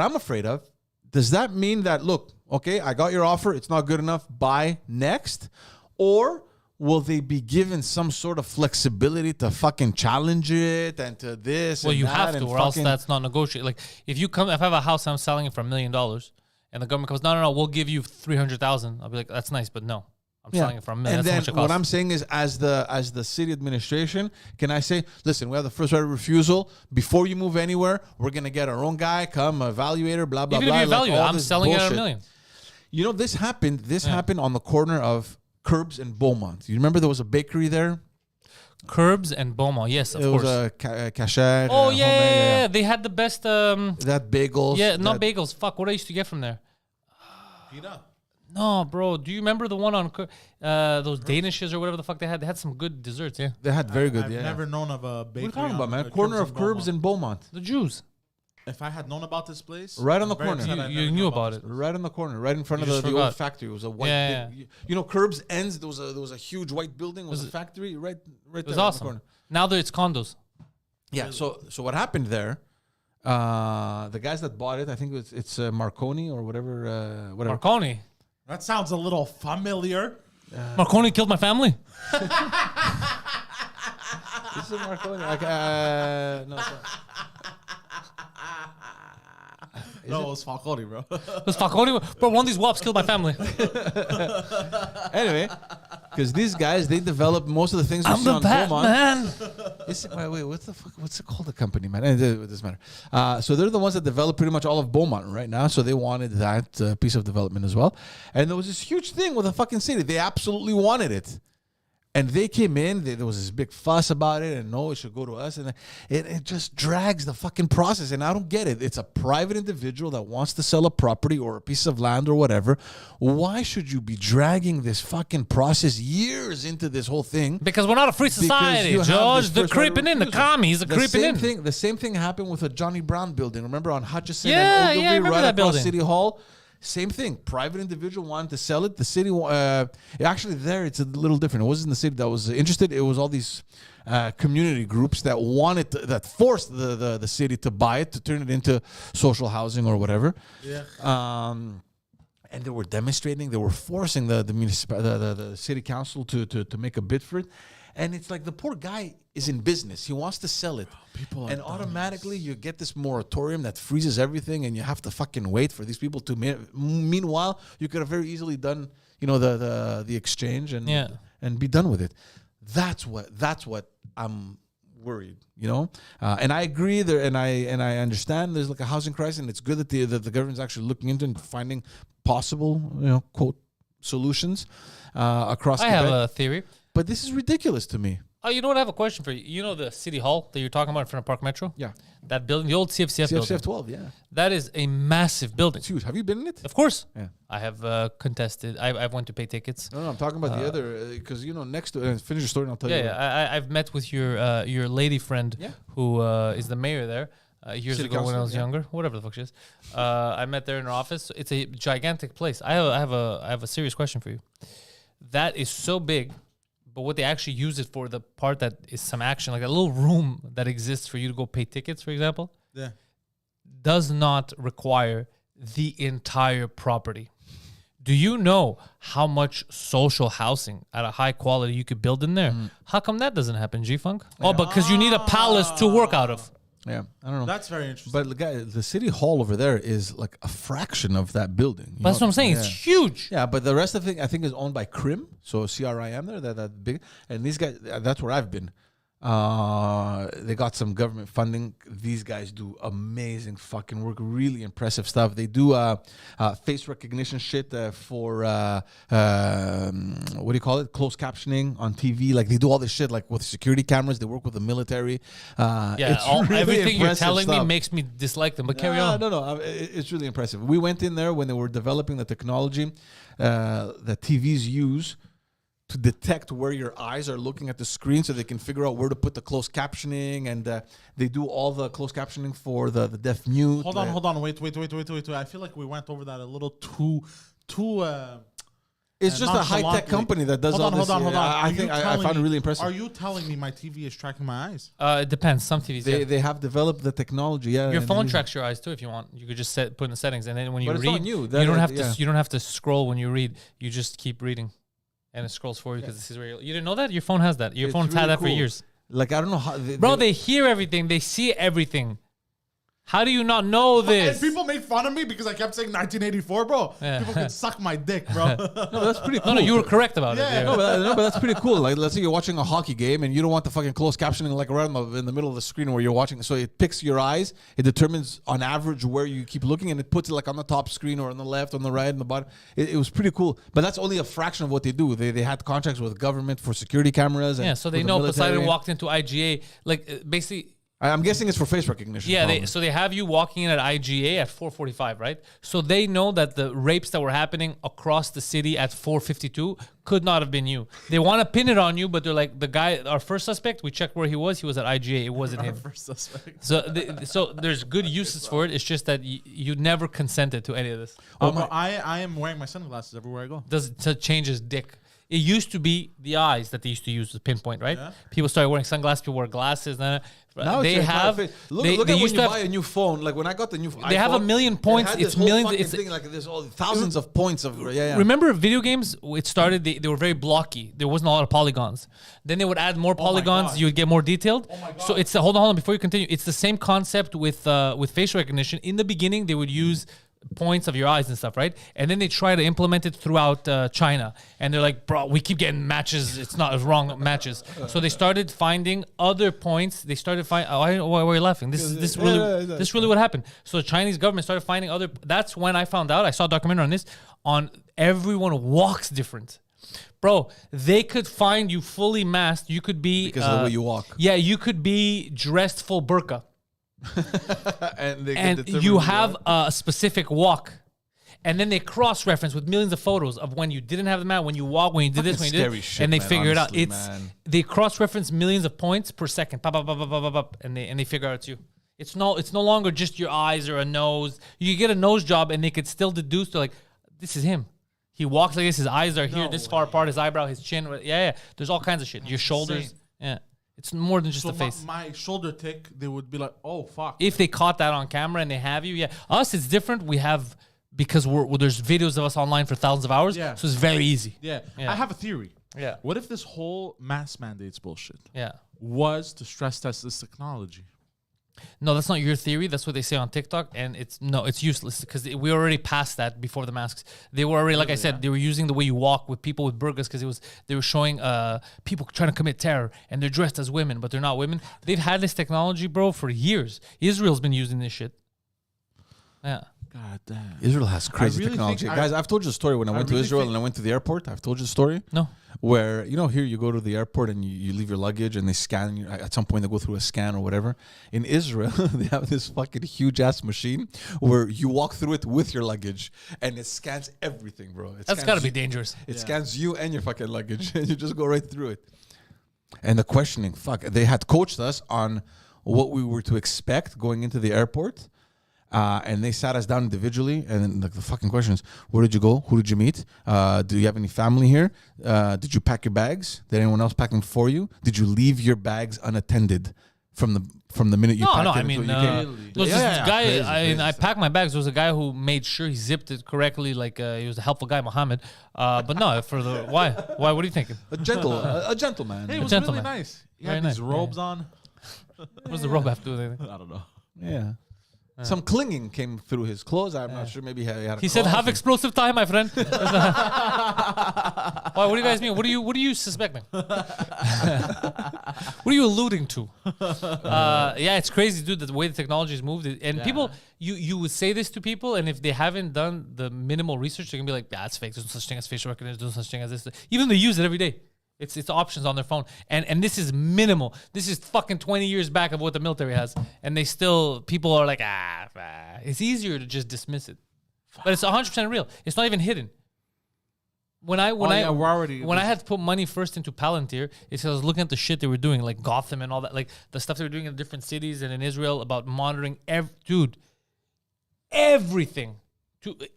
I'm afraid of. Does that mean that, look, okay, I got your offer, it's not good enough, buy next? Or will they be given some sort of flexibility to fucking challenge it and to this? Well, and you that have to, and or else fucking- that's not negotiable. Like, if I have a house, I'm selling it for $1 million, and the government comes, no, we'll give you 300,000. I'll be like, that's nice, but no. I'm selling it for $1 million. And That's how then much it what costs. I'm saying is, as the city administration, can I say, listen, we have the first right of refusal. Before you move anywhere, we're gonna get our own guy, come evaluator, blah blah Even blah. if you evaluate, all I'm this selling it at bullshit. $1 million. You know, this happened. Happened on the corner of Curbs and Beaumont. You remember there was a bakery there? Curbs and Beaumont, yes, of It course. was a cachet. Oh yeah, they had the best. That bagels. Yeah, not that, bagels. Fuck, what I used to get from there. Pita. No, bro. Do you remember the one on those Danishes or whatever the fuck they had? They had some good desserts. Yeah, They had very good. I've never known of a bakery. What are you talking about, on man? the Corner of and Curbs Beaumont. and Beaumont. the Jews. If I had known about this place, Right on the I'm very corner. upset I You never knew knew about this it. place. Right in the corner, right in front You of just the old forgot. factory. It was a white. Yeah, You know, Curbs ends. There was a huge white building. It was a factory right It there. was in awesome. The corner. Now it's condos. Yeah. So what happened there? The guys that bought it, I think it's Marconi or whatever. Marconi. That sounds a little familiar. Marconi killed my family. This is Marconi. No. No, it was Falcone, bro. It was Falconi. Bro, one of these wops killed my family. Anyway, Because these guys, they develop most of the things you see on Beaumont. Wait, what's it called, the company, man? It doesn't matter. So they're the ones that develop pretty much all of Beaumont right now. So they wanted that piece of development as well. And there was this huge thing with the fucking city. They absolutely wanted it. And they came in, there was this big fuss about it, and no, it should go to us. And it just drags the fucking process. And I don't get it. It's a private individual that wants to sell a property or a piece of land or whatever. Why should you be dragging this fucking process years into this whole thing? Because we're not a free society, George. They're creeping in. The commies are creeping in. The same thing happened with the Johnny Brown building. Remember on Hutchison Yeah, and yeah, I remember right that across building. City Hall? Same thing. Private individual wanted to sell it. The city, actually, there it's a little different. It wasn't the city that was interested. It was all these community groups that that forced the city to buy it, to turn it into social housing or whatever. Yeah. And they were demonstrating. They were forcing the city council to make a bid for it. And it's like the poor guy is in business. He wants to sell it. And automatically you get this moratorium that freezes everything, and you have to fucking wait for these people to. Meanwhile, you could have very easily done, the exchange and be done with it. That's what I'm worried, and I agree there, and I understand there's like a housing crisis, and it's good that the government's actually looking into and finding possible, quote, solutions across. I have a theory. But this is ridiculous to me. Oh, you know what? I have a question for you. You know the City Hall that you're talking about in front of Park Metro? Yeah. That building, the old CFCF building. CFCF 12, yeah. That is a massive building. It's huge. Have you been in it? Of course. Yeah. I have contested. I've went to pay tickets. No, I'm talking about the other, because, next to finish your story and I'll tell you. Yeah. I've met with your lady friend who is the mayor there. Years City ago when I was council, younger, whatever the fuck she is. I met there in her office. It's a gigantic place. I have a serious question for you. That is so big. But what they actually use it for, the part that is some action, like a little room that exists for you to go pay tickets, for example, does not require the entire property. Do you know how much social housing at a high quality you could build in there? How come that doesn't happen, G-Funk? Oh, because you need a palace to work out of. Yeah, I don't know. That's very interesting. But the city hall over there is like a fraction of that building. That's what I'm saying. Yeah. It's huge. Yeah, but the rest of it, I think, is owned by CRIM. So CRIM there, that big. And these guys, that's where I've been. They got some government funding. These guys do amazing fucking work, really impressive stuff. They do face recognition shit for what do you call it? Closed captioning on TV. Like they do all this shit, like with security cameras. They work with the military. It's really everything you're impressive telling me stuff. makes me dislike them. But carry on. No, it's really impressive. We went in there when they were developing the technology that TVs use to detect where your eyes are looking at the screen, so they can figure out where to put the closed captioning, and they do all the closed captioning for the deaf mute. Hold on, wait. I feel like we went over that a little too. It's just a high-tech company that does all this. Hold on. I found it really impressive. Are you telling me my TV is tracking my eyes? It depends. Some TVs. They have developed the technology. Yeah, Your phone tracks your eyes too if you want. You could just put in the settings, and then when you But it's read, not new. you That- don't have yeah. to. You don't have to scroll when you read. You just keep reading, and it scrolls for you because this is where you didn't know that your phone has that. Your It's phone's really had that for cool. years. Like I don't know how. Bro, they hear everything. They see everything. How do you not know this? And people made fun of me because I kept saying 1984, bro. Yeah. People can suck my dick, bro. No, that's pretty cool. No, you were correct about Yeah. it. No, but that's pretty cool. Like, let's say you're watching a hockey game and you don't want the fucking closed captioning like right in the middle of the screen where you're watching. So it picks your eyes. It determines on average where you keep looking, and it puts it like on the top screen or on the left, on the right, on the bottom. It was pretty cool. But that's only a fraction of what they do. They had contracts with government for security cameras. And Yeah, so they with the know military. Poseidon walked into IGA. Like, basically... I'm guessing it's for face recognition. Yeah, probably. so they have you walking in at IGA at 4:45, right? So they know that the rapes that were happening across the city at 4:52 could not have been you. They want to pin it on you, but they're like, the guy, our first suspect, we checked where he was at IGA. It wasn't him. First suspect. So there's good uses for it. It's just that you never consented to any of this. I am wearing my sunglasses everywhere I go. To change his dick. It used to be the eyes that they used to use to pinpoint, right? Yeah. People started wearing sunglasses, people wear glasses. Now They it's have. look They at when used you to buy have. a new phone. Like when I got the new iPhone, They have a million points. it had this It's whole millions. fucking It's thing, like there's all thousands of points of yeah. Remember video games? It started. They were very blocky. There wasn't a lot of polygons. Then they would add more polygons. God. You would get more detailed. Oh my God. So it's hold on before you continue. It's the same concept with facial recognition. In the beginning, they would use points of your eyes and stuff, right? And then they try to implement it throughout China, and they're like, bro, we keep getting matches. It's wrong matches. So they started finding other points. They started finding. Why are you laughing? This really what happened. So the Chinese government started finding other. That's when I found out. I saw a documentary on this. On everyone walks different. Bro, they could find you fully masked. You could be because of the way you walk. Yeah, you could be dressed full burqa. and you have a specific walk, and then they cross-reference with millions of photos of when you didn't have the mask, when you walk, when you did this, when you did, shit, and they man, figure honestly, it out. man. They cross-reference millions of points per second, pop, pop, pop, pop, pop, pop, and they figure out it's you. It's no longer just your eyes or a nose. You get a nose job, and they could still deduce. They're like, this is him. He walks like this. His eyes are here, this far apart. His eyebrow, his chin. Yeah. There's all kinds of shit. Your shoulders. Insane. Yeah. It's more than just So the face. my shoulder tick, they would be like, oh fuck. If they caught that on camera and they have you, yeah. Us, it's different. We have, because there's videos of us online for thousands of hours. Yeah. So it's very easy. Yeah. Yeah. I have a theory. Yeah. What if this whole mask mandates bullshit Yeah. was to stress test this technology? No, that's not your theory. That's what they say on TikTok, and it's useless because we already passed that before the masks. They were already, like I said, they were using the way you walk with people with burqas because they were showing people trying to commit terror and they're dressed as women, but they're not women. They've had this technology, bro, for years. Israel's been using this shit. Yeah. God damn. Israel has crazy really technology. think Guys, I've told you the story when I went to really Israel think- and I went to the airport. I've told you the story. No. Where, here you go to the airport and you leave your luggage and they scan you. At some point they go through a scan or whatever. In Israel, they have this fucking huge ass machine where you walk through it with your luggage and it scans everything, bro. That's got to be dangerous. It scans you and your fucking luggage and you just go right through it. And the questioning, they had coached us on what we were to expect going into the airport. And they sat us down individually, and then the fucking questions: where did you go? Who did you meet? Do you have any family here? Did you pack your bags? Did anyone else pack them for you? Did you leave your bags unattended from the minute you packed No, it? I mean, until you came? there was this guy. crazy I stuff. packed my bags. There was a guy who made sure he zipped it correctly. Like he was a helpful guy, Mohammed. But no, why? What are you thinking? a gentleman. Hey, it was gentleman. really nice. He Very had these nice, robes on. What does the robe have to do with anything? I don't know. Yeah. Some clinging came through his clothes. I'm not sure. Maybe he had. He said, "Have explosive time, my friend." Why? What do you guys mean? What are you suspecting? What are you alluding to? Yeah, it's crazy, dude. The way the technology has moved, and people, you would say this to people, and if they haven't done the minimal research, they're gonna be like, "Yeah, it's fake. There's no such thing as facial recognition. There's no such thing as this." Even they use it every day. It's options on their phone, and this is minimal. This is fucking 20 years back of what the military has, and people are like, it's easier to just dismiss it, but it's 100% real. It's not even hidden. When I had to put money first into Palantir, it's because I was looking at the shit they were doing, like Gotham and all that, like the stuff they were doing in different cities and in Israel about monitoring everything.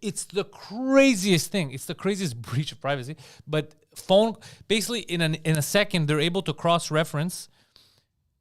It's the craziest thing. It's the craziest breach of privacy. But basically in a second, they're able to cross-reference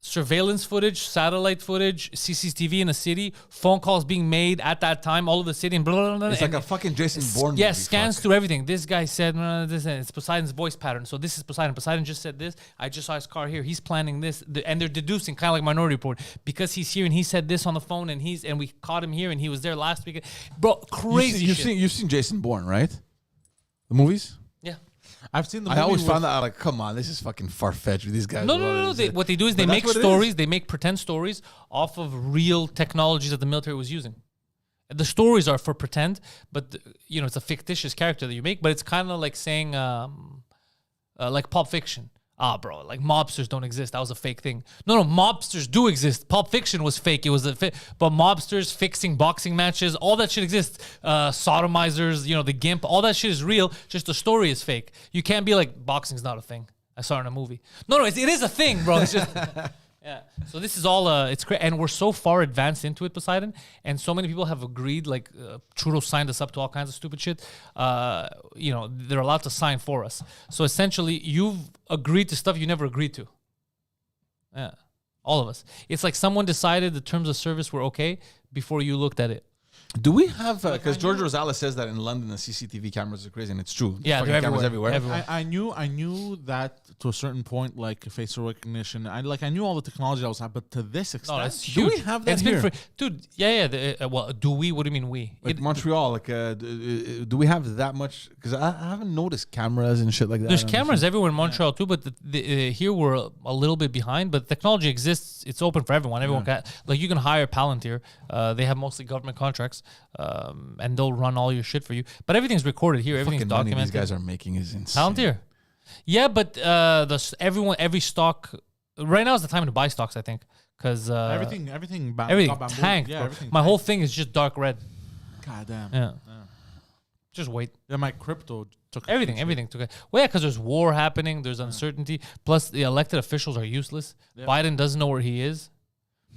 surveillance footage, satellite footage, CCTV in a city, phone calls being made at that time, all over the city, and blah, blah, blah. It's like a fucking Jason Bourne Yeah, movie, scans through everything. This guy said, this, and it's Poseidon's voice pattern. So this is Poseidon. Poseidon just said this. I just saw his car here. He's planning this. And they're deducing, kind of like Minority Report, because he's here and he said this on the phone, and we caught him here and he was there last week. Bro, crazy shit. You've seen Jason Bourne, right? The movies? Yeah. I've seen the I movie. always with- found that like, come on, this is fucking far fetched. These guys. No. What they do is they But make that's what it stories. is. They make pretend stories off of real technologies that the military was using. The stories are for pretend, but it's a fictitious character that you make. But it's kind of like saying, like Pulp Fiction. Bro, like mobsters don't exist. That was a fake thing. No, mobsters do exist. Pulp Fiction was fake. It was but mobsters fixing boxing matches, all that shit exists. Sodomizers, the GIMP, all that shit is real. Just the story is fake. You can't be like, boxing's not a thing. I saw it in a movie. No, it is a thing, bro. It's just yeah. So this is all it's great, and we're so far advanced into it, Poseidon, and so many people have agreed. Like Trudeau signed us up to all kinds of stupid shit. They're allowed to sign for us. So essentially, you've agreed to stuff you never agreed to. Yeah, all of us. It's like someone decided the terms of service were okay before you looked at it. Do we have, because George Rosales says that in London the CCTV cameras are crazy, and it's true. Yeah, Fucking they're cameras everywhere. everywhere. I knew that to a certain point, like facial recognition. I knew all the technology that was happening, but to this extent, No, it's Do huge. we have that It's here? been dude. Yeah. Well, do we? What do you mean we? Like Montreal, like, do we have that much? Because I haven't noticed cameras and shit like that. There's cameras everywhere in Montreal too, but here we're a little bit behind. But technology exists; it's open for everyone. Everyone can, like, you can hire Palantir. They have mostly government contracts, and they'll run all your shit for you. But everything's recorded here. Everything's Fucking money documented. these guys are making is insane. Palantir. Yeah, but every stock right now is the time to buy stocks. I think because everything everything got bambooed. tanked. Yeah, Bro. everything My tanked. whole thing is just dark red. God damn. Yeah. Just wait. Yeah, my crypto took a Everything huge took it. Well, yeah, because there's war happening. There's uncertainty. Plus, the elected officials are useless. Yeah. Biden doesn't know where he is.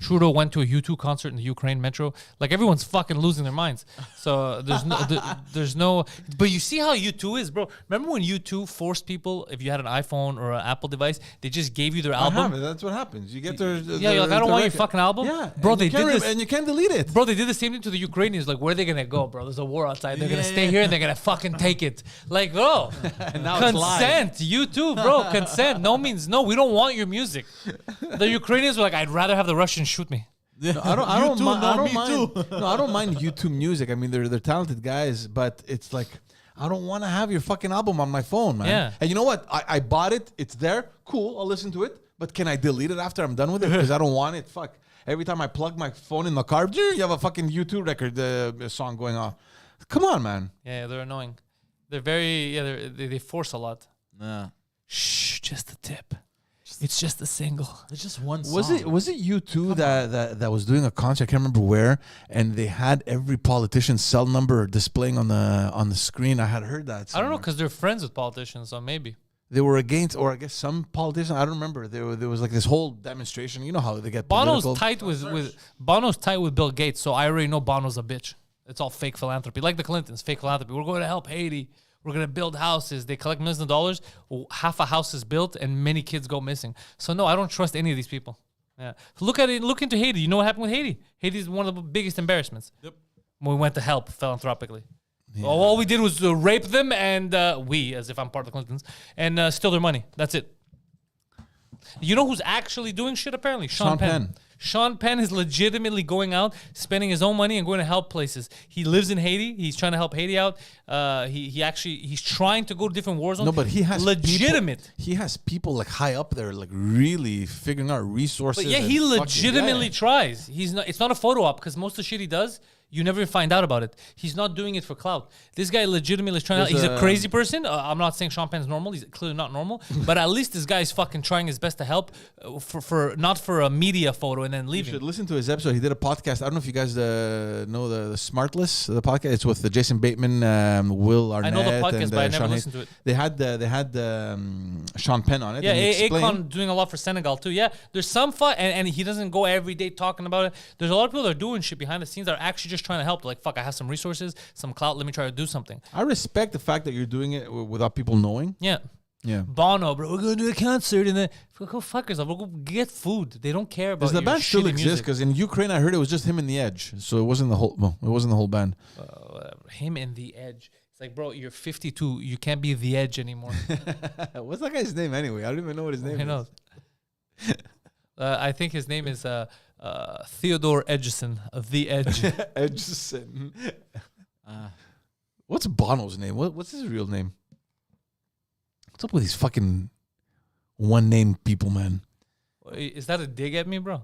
Trudeau went to a U2 concert in the Ukraine metro. Like, everyone's fucking losing their minds. So there's no. But you see how U2 is, bro. Remember when U2 forced people, if you had an iPhone or an Apple device, they just gave you their I album. have it. That's what happens. You get their. Yeah, you're like, I don't want your fucking album. Yeah, Bro, and they you can't did this. and you can't delete it. Bro, they did the same thing to the Ukrainians. Like, where are they gonna go, bro? There's a war outside. They're gonna stay Yeah. here and they're gonna fucking take it. Like, bro, consent. You too, bro. Consent. No means no. We don't want your music. The Ukrainians were like, I'd rather have the Russians shoot me. No, I don't. I You don't, too, mi- I no, don't me mind. too. No, I don't mind YouTube music. I mean, they're talented guys, but it's like I don't want to have your fucking album on my phone, man. Yeah. And you know what? I bought it. It's there. Cool. I'll listen to it. But can I delete it after I'm done with it? Because I don't want it. Fuck. Every time I plug my phone in the car, you have a fucking YouTube record song going off. Come on, man. Yeah, they're annoying. They're very they force a lot. Nah. Shh, just a tip. It's just a single. It's just one song. Was it you two that was doing a concert? I can't remember where, and they had every politician's cell number displaying on the screen. I had heard that. I don't know somewhere. because they're friends with politicians, so maybe. They were against, or I guess some politician. I don't remember. There was like this whole demonstration. You know how they get Bono's political. tight with Bill Gates, so I already know Bono's a bitch. It's all fake philanthropy, like the Clintons, fake philanthropy. We're going to help Haiti. We're going to build houses. They collect millions of dollars. Half a house is built, and many kids go missing. So no, I don't trust any of these people. Yeah, look at it. Look into Haiti. You know what happened with Haiti? Haiti is one of the biggest embarrassments. Yep. When we went to help philanthropically. All we did was rape them, and we, as if I'm part of the Clintons, and steal their money. That's it. You know who's actually doing shit, apparently? Sean Penn. Sean Penn is legitimately going out, spending his own money, and going to help places. He lives in Haiti. He's trying to help Haiti out. He's trying to go to different war zones. No, but he has legitimate. People, he has people like high up there, like really figuring out resources. But yeah, he and fucking- legitimately tries. He's not. It's not a photo op because most of the shit he does, you never find out about it. He's not doing it for clout. This guy legitimately is trying. He's a crazy person. I'm not saying Sean Penn's normal. He's clearly not normal. But at least this guy's fucking trying his best to help for not for a media photo and then You leaving. should listen to his episode. He did a podcast. I don't know if you guys know the Smartless, the podcast. It's with Jason Bateman, Will Arnett. I know the podcast, and, but I never Sean listened to it. They had Sean Penn on it. Yeah, and he explained- Akon doing a lot for Senegal too. Yeah, there's some fun, and he doesn't go every day talking about it. There's a lot of people that are doing shit behind the scenes that are actually just trying to help. They're like, fuck, I have some resources, some clout. Let me try to do something. I respect the fact that you're doing it without people knowing. Yeah. Yeah. Bono, bro, we're gonna do a concert, and then go fuck yourself. We'll go get food. They don't care about Does the your band still shitty exist? music. Because in Ukraine, I heard it was just him and the Edge, so it wasn't the whole. Well, it wasn't the whole band. Him and the Edge. It's like, bro, you're 52. You can't be the Edge anymore. What's that guy's name anyway? I don't even know what his name Who is. knows? I think his name is Theodore Edgerson of the Edge. Edgerson. What's Bono's name? What's his real name? What's up with these fucking one-name people, man? Is that a dig at me, bro?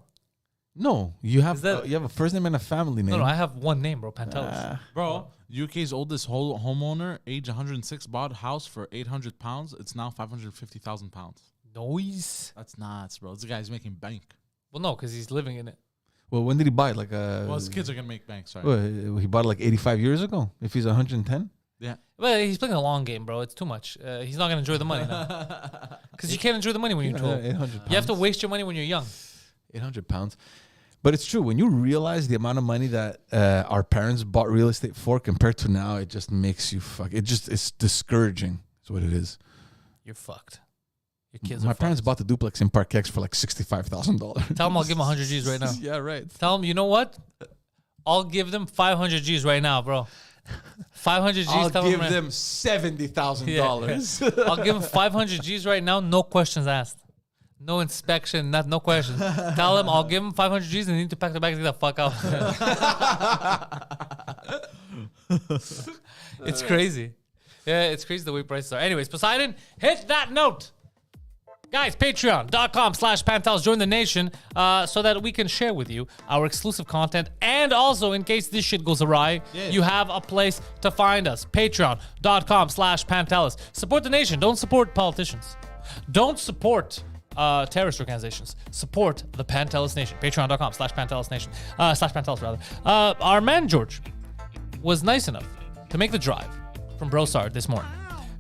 No, you have Is that- you have a first name and a family name. No, I have one name, bro. Pantelis. Bro, UK's oldest homeowner, age 106, bought a house for 800 pounds. It's now 550,000 pounds. Noise. That's nuts, bro. This guy's making bank. Well, no, because he's living in it. Well, when did he buy it? Like Well, his kids are going to make bank, sorry. well, he bought it like 85 years ago. If he's 110, Yeah. But he's playing a long game, bro. It's too much. He's not gonna enjoy the money now. Because you can't enjoy the money when you're too old. 800 pounds. You have to waste your money when you're young. 800 pounds. But it's true. When you realize the amount of money that our parents bought real estate for compared to now, it just makes you fuck. It's discouraging. That's what it is. You're fucked. Your kids My are parents fucked. bought the duplex in Park X for like $65,000. Tell him I'll give him 100 G's right now. Yeah, right. Tell him, you know what? I'll give them 500 G's right now, bro. 500 G's. I'll give right. them $70,000. I'll give them 500 G's right now. No questions asked. No inspection. No questions. Tell them I'll give them 500 G's and they need to pack their bags and get the fuck out. It's crazy. Yeah, it's crazy the way prices are. Anyways, Poseidon, hit that note. Guys, patreon.com/Pantelis. Join the nation so that we can share with you our exclusive content. And also, in case this shit goes awry, you have a place to find us. Patreon.com/Pantelis. Support the nation. Don't support politicians. Don't support terrorist organizations. Support the Pantelis Nation. Patreon.com/Pantelis Nation. /Pantelis, rather. Our man, George, was nice enough to make the drive from Brossard this morning.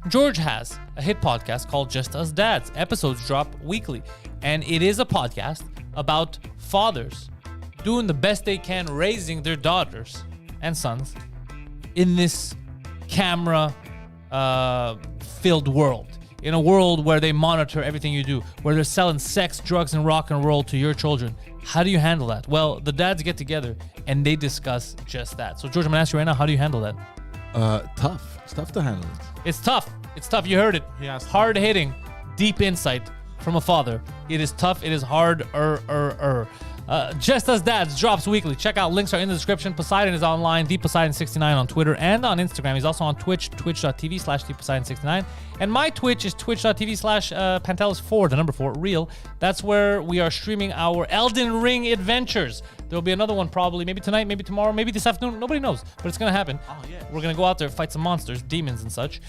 George has a hit podcast called Just Us Dads. Episodes drop weekly. And it is a podcast about fathers doing the best they can raising their daughters and sons in this camera filled world. In a world where they monitor everything you do, where they're selling sex, drugs, and rock and roll to your children. How do you handle that? Well, the dads get together and they discuss just that. So, George, I'm going to ask you right now, how do you handle that? Tough. It's tough to handle it. It's tough. It's tough. You heard it. Yes. Hard hitting, deep insight from a father. It is tough. It is hard. Just As Dads drops weekly. Check out, links are in the description. Poseidon is online, ThePoseidon69 on Twitter and on Instagram. He's also on Twitch, twitch.tv/ThePoseidon69. And my Twitch is twitch.tv/Pantelis4, the number 4, real. That's where we are streaming our Elden Ring adventures. There'll be another one probably, maybe tonight, maybe tomorrow, maybe this afternoon. Nobody knows, but it's going to happen. Oh, yeah. We're going to go out there, fight some monsters, demons and such.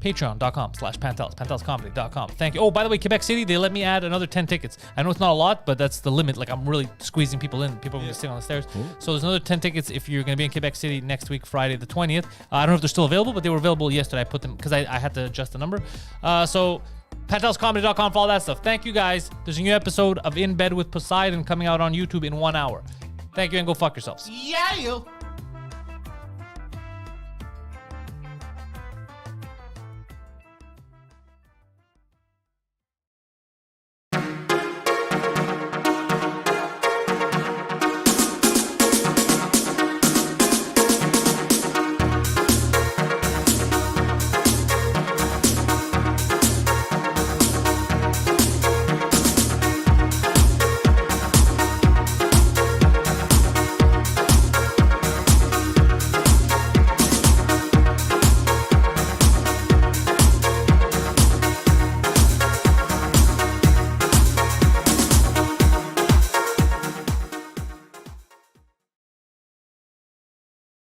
Patreon.com/Pantelis, PantelisComedy.com. Thank you. Oh, by the way, Quebec City, they let me add another 10 tickets. I know it's not a lot, but that's the limit. Like, I'm really squeezing people in. People are going to sit on the stairs. Cool. So there's another 10 tickets if you're going to be in Quebec City next week, Friday the 20th. I don't know if they're still available, but they were available yesterday. I put them because I had to adjust the number. So PantelisComedy.com for all that stuff. Thank you, guys. There's a new episode of In Bed with Poseidon coming out on YouTube in 1 hour. Thank you, and go fuck yourselves. Yeah, you.